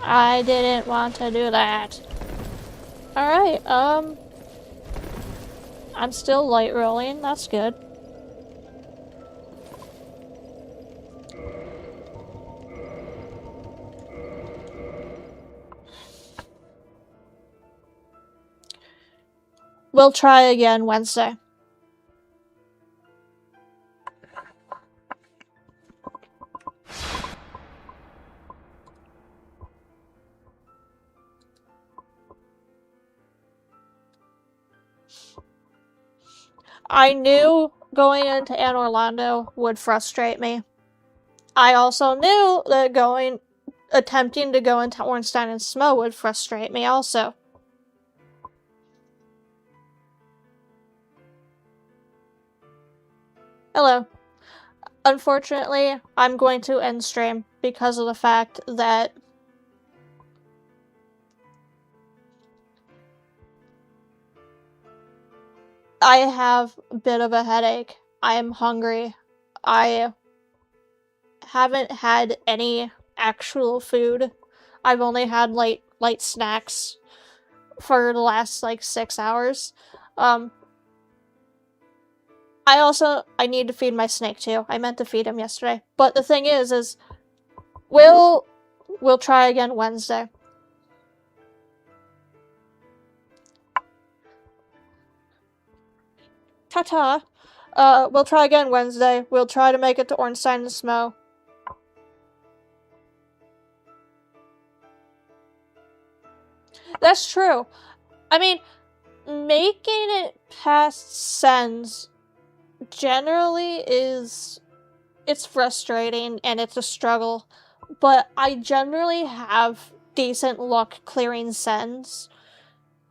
Speaker 1: I didn't want to do that. Alright, I'm still light rolling, that's good. We'll try again Wednesday. I knew going into Anor Londo would frustrate me. I also knew that attempting to go into Ornstein Smough would frustrate me also. Hello. Unfortunately, I'm going to end stream because of the fact that I have a bit of a headache. I am hungry. I haven't had any actual food. I've only had light snacks for the last like 6 hours. I need to feed my snake too. I meant to feed him yesterday. But the thing is we'll try again Wednesday. Ta-ta. We'll try again Wednesday. We'll try to make it to Ornstein Smough. That's true. I mean, making it past Sens generally it's frustrating and it's a struggle, but I generally have decent luck clearing Sens.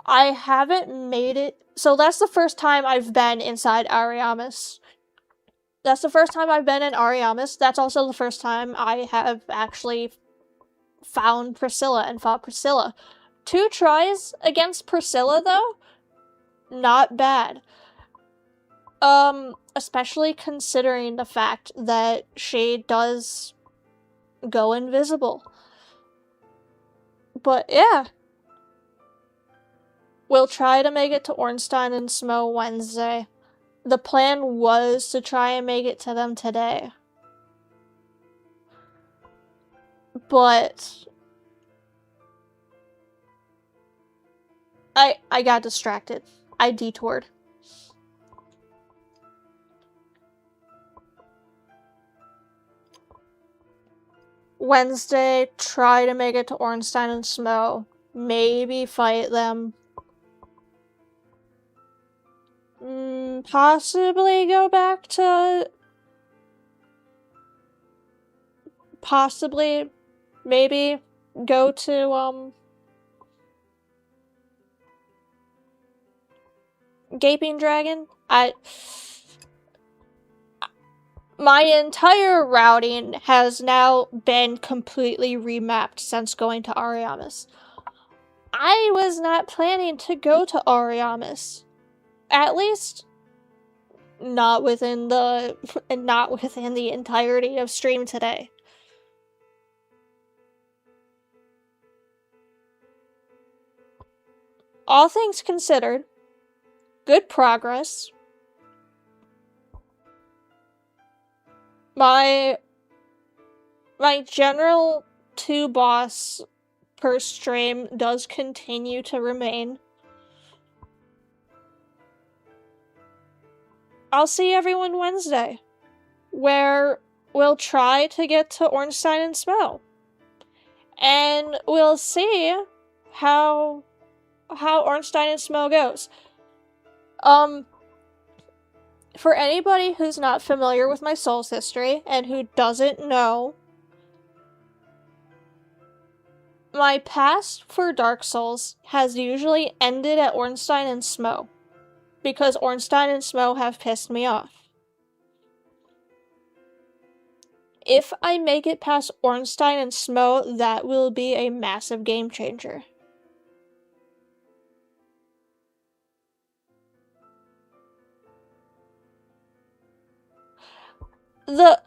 Speaker 1: I haven't made it, so that's the first time I've been inside Ariamis. That's the first time I've been in Ariamis. That's also the first time I have actually found Priscilla and fought Priscilla. 2 tries against Priscilla, though? Not bad. Especially considering the fact that she does go invisible. But yeah. We'll try to make it to Ornstein and Smough Wednesday. The plan was to try and make it to them today. But I got distracted. I detoured. Wednesday, try to make it to Ornstein and Smough. Maybe fight them. Possibly go back to... Possibly, maybe, go to, Gaping Dragon? My entire routing has now been completely remapped since going to Ariamis. I was not planning to go to Ariamis. At least not within the entirety of stream today. All things considered, good progress. My general 2 boss per stream does continue to remain. I'll see everyone Wednesday, where we'll try to get to Ornstein Smough. And we'll see how Ornstein Smough goes. For anybody who's not familiar with my Souls history and who doesn't know, my past for Dark Souls has usually ended at Ornstein Smough, because Ornstein Smough have pissed me off. If I make it past Ornstein Smough, that will be a massive game changer.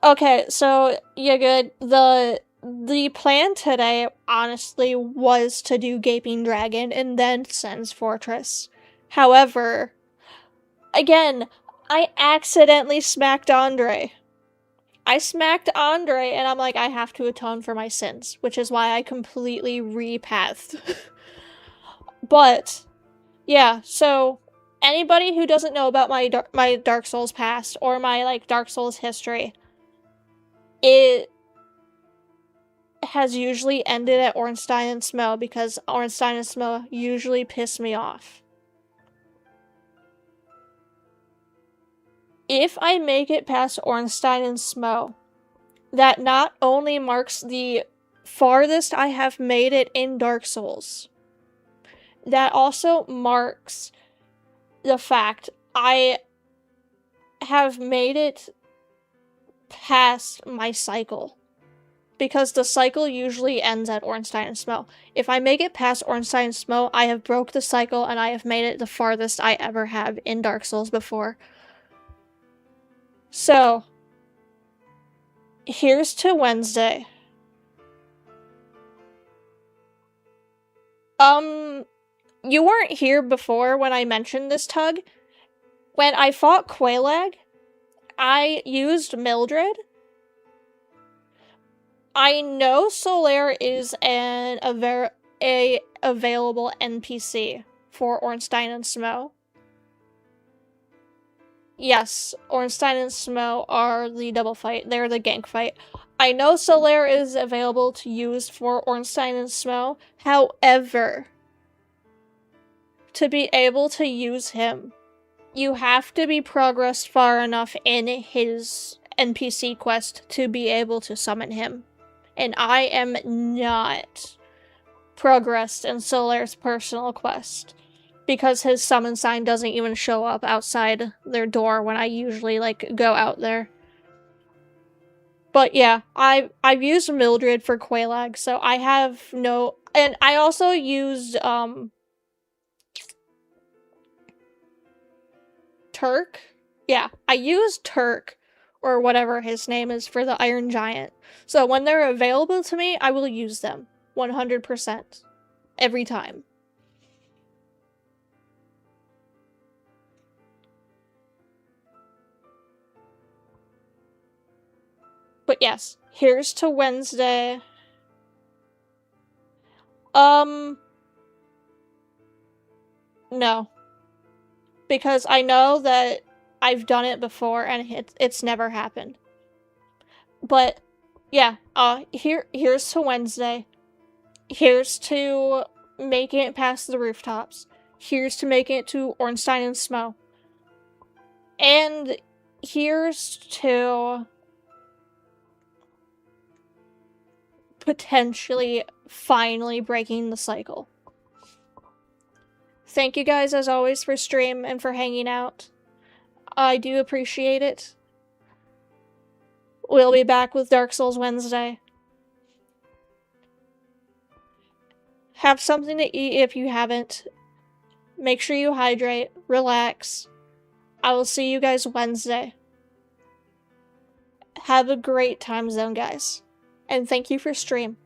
Speaker 1: Okay, so you're good. The plan today, honestly, was to do Gaping Dragon and then Sen's Fortress. However, again, I accidentally smacked Andre. I smacked Andre, and I'm like, I have to atone for my sins, which is why I completely repathed. But, yeah, so anybody who doesn't know about my Dark Souls past or my, like, Dark Souls history, it has usually ended at Ornstein Smough because Ornstein Smough usually piss me off. If I make it past Ornstein Smough, that not only marks the farthest I have made it in Dark Souls, that also marks the fact I have made it past my cycle. Because the cycle usually ends at Ornstein Smough. If I make it past Ornstein Smough, I have broke the cycle and I have made it the farthest I ever have in Dark Souls before. So, here's to Wednesday. You weren't here before when I mentioned this tug. When I fought Quelaag, I used Mildred. I know Solaire is a available NPC for Ornstein Smough. Yes, Ornstein Smough are the double fight. They're the gank fight. I know Solaire is available to use for Ornstein Smough. However, to be able to use him, you have to be progressed far enough in his NPC quest to be able to summon him. And I am not progressed in Solaire's personal quest, because his summon sign doesn't even show up outside their door when I usually, like, go out there. But yeah, I've used Mildred for Quelaag, so I have no... And I also used, Turk? Yeah, I used Turk, or whatever his name is, for the Iron Giant. So when they're available to me, I will use them. 100%. Every time. But yes, here's to Wednesday. No. Because I know that I've done it before and it's never happened. But yeah, here's to Wednesday. Here's to making it past the rooftops. Here's to making it to Ornstein Smough. And here's to potentially finally breaking the cycle. Thank you guys as always for stream and for hanging out. I do appreciate it. We'll be back with Dark Souls Wednesday. Have something to eat if you haven't. Make sure you hydrate, relax. I will see you guys Wednesday. Have a great time zone, guys. And thank you for stream.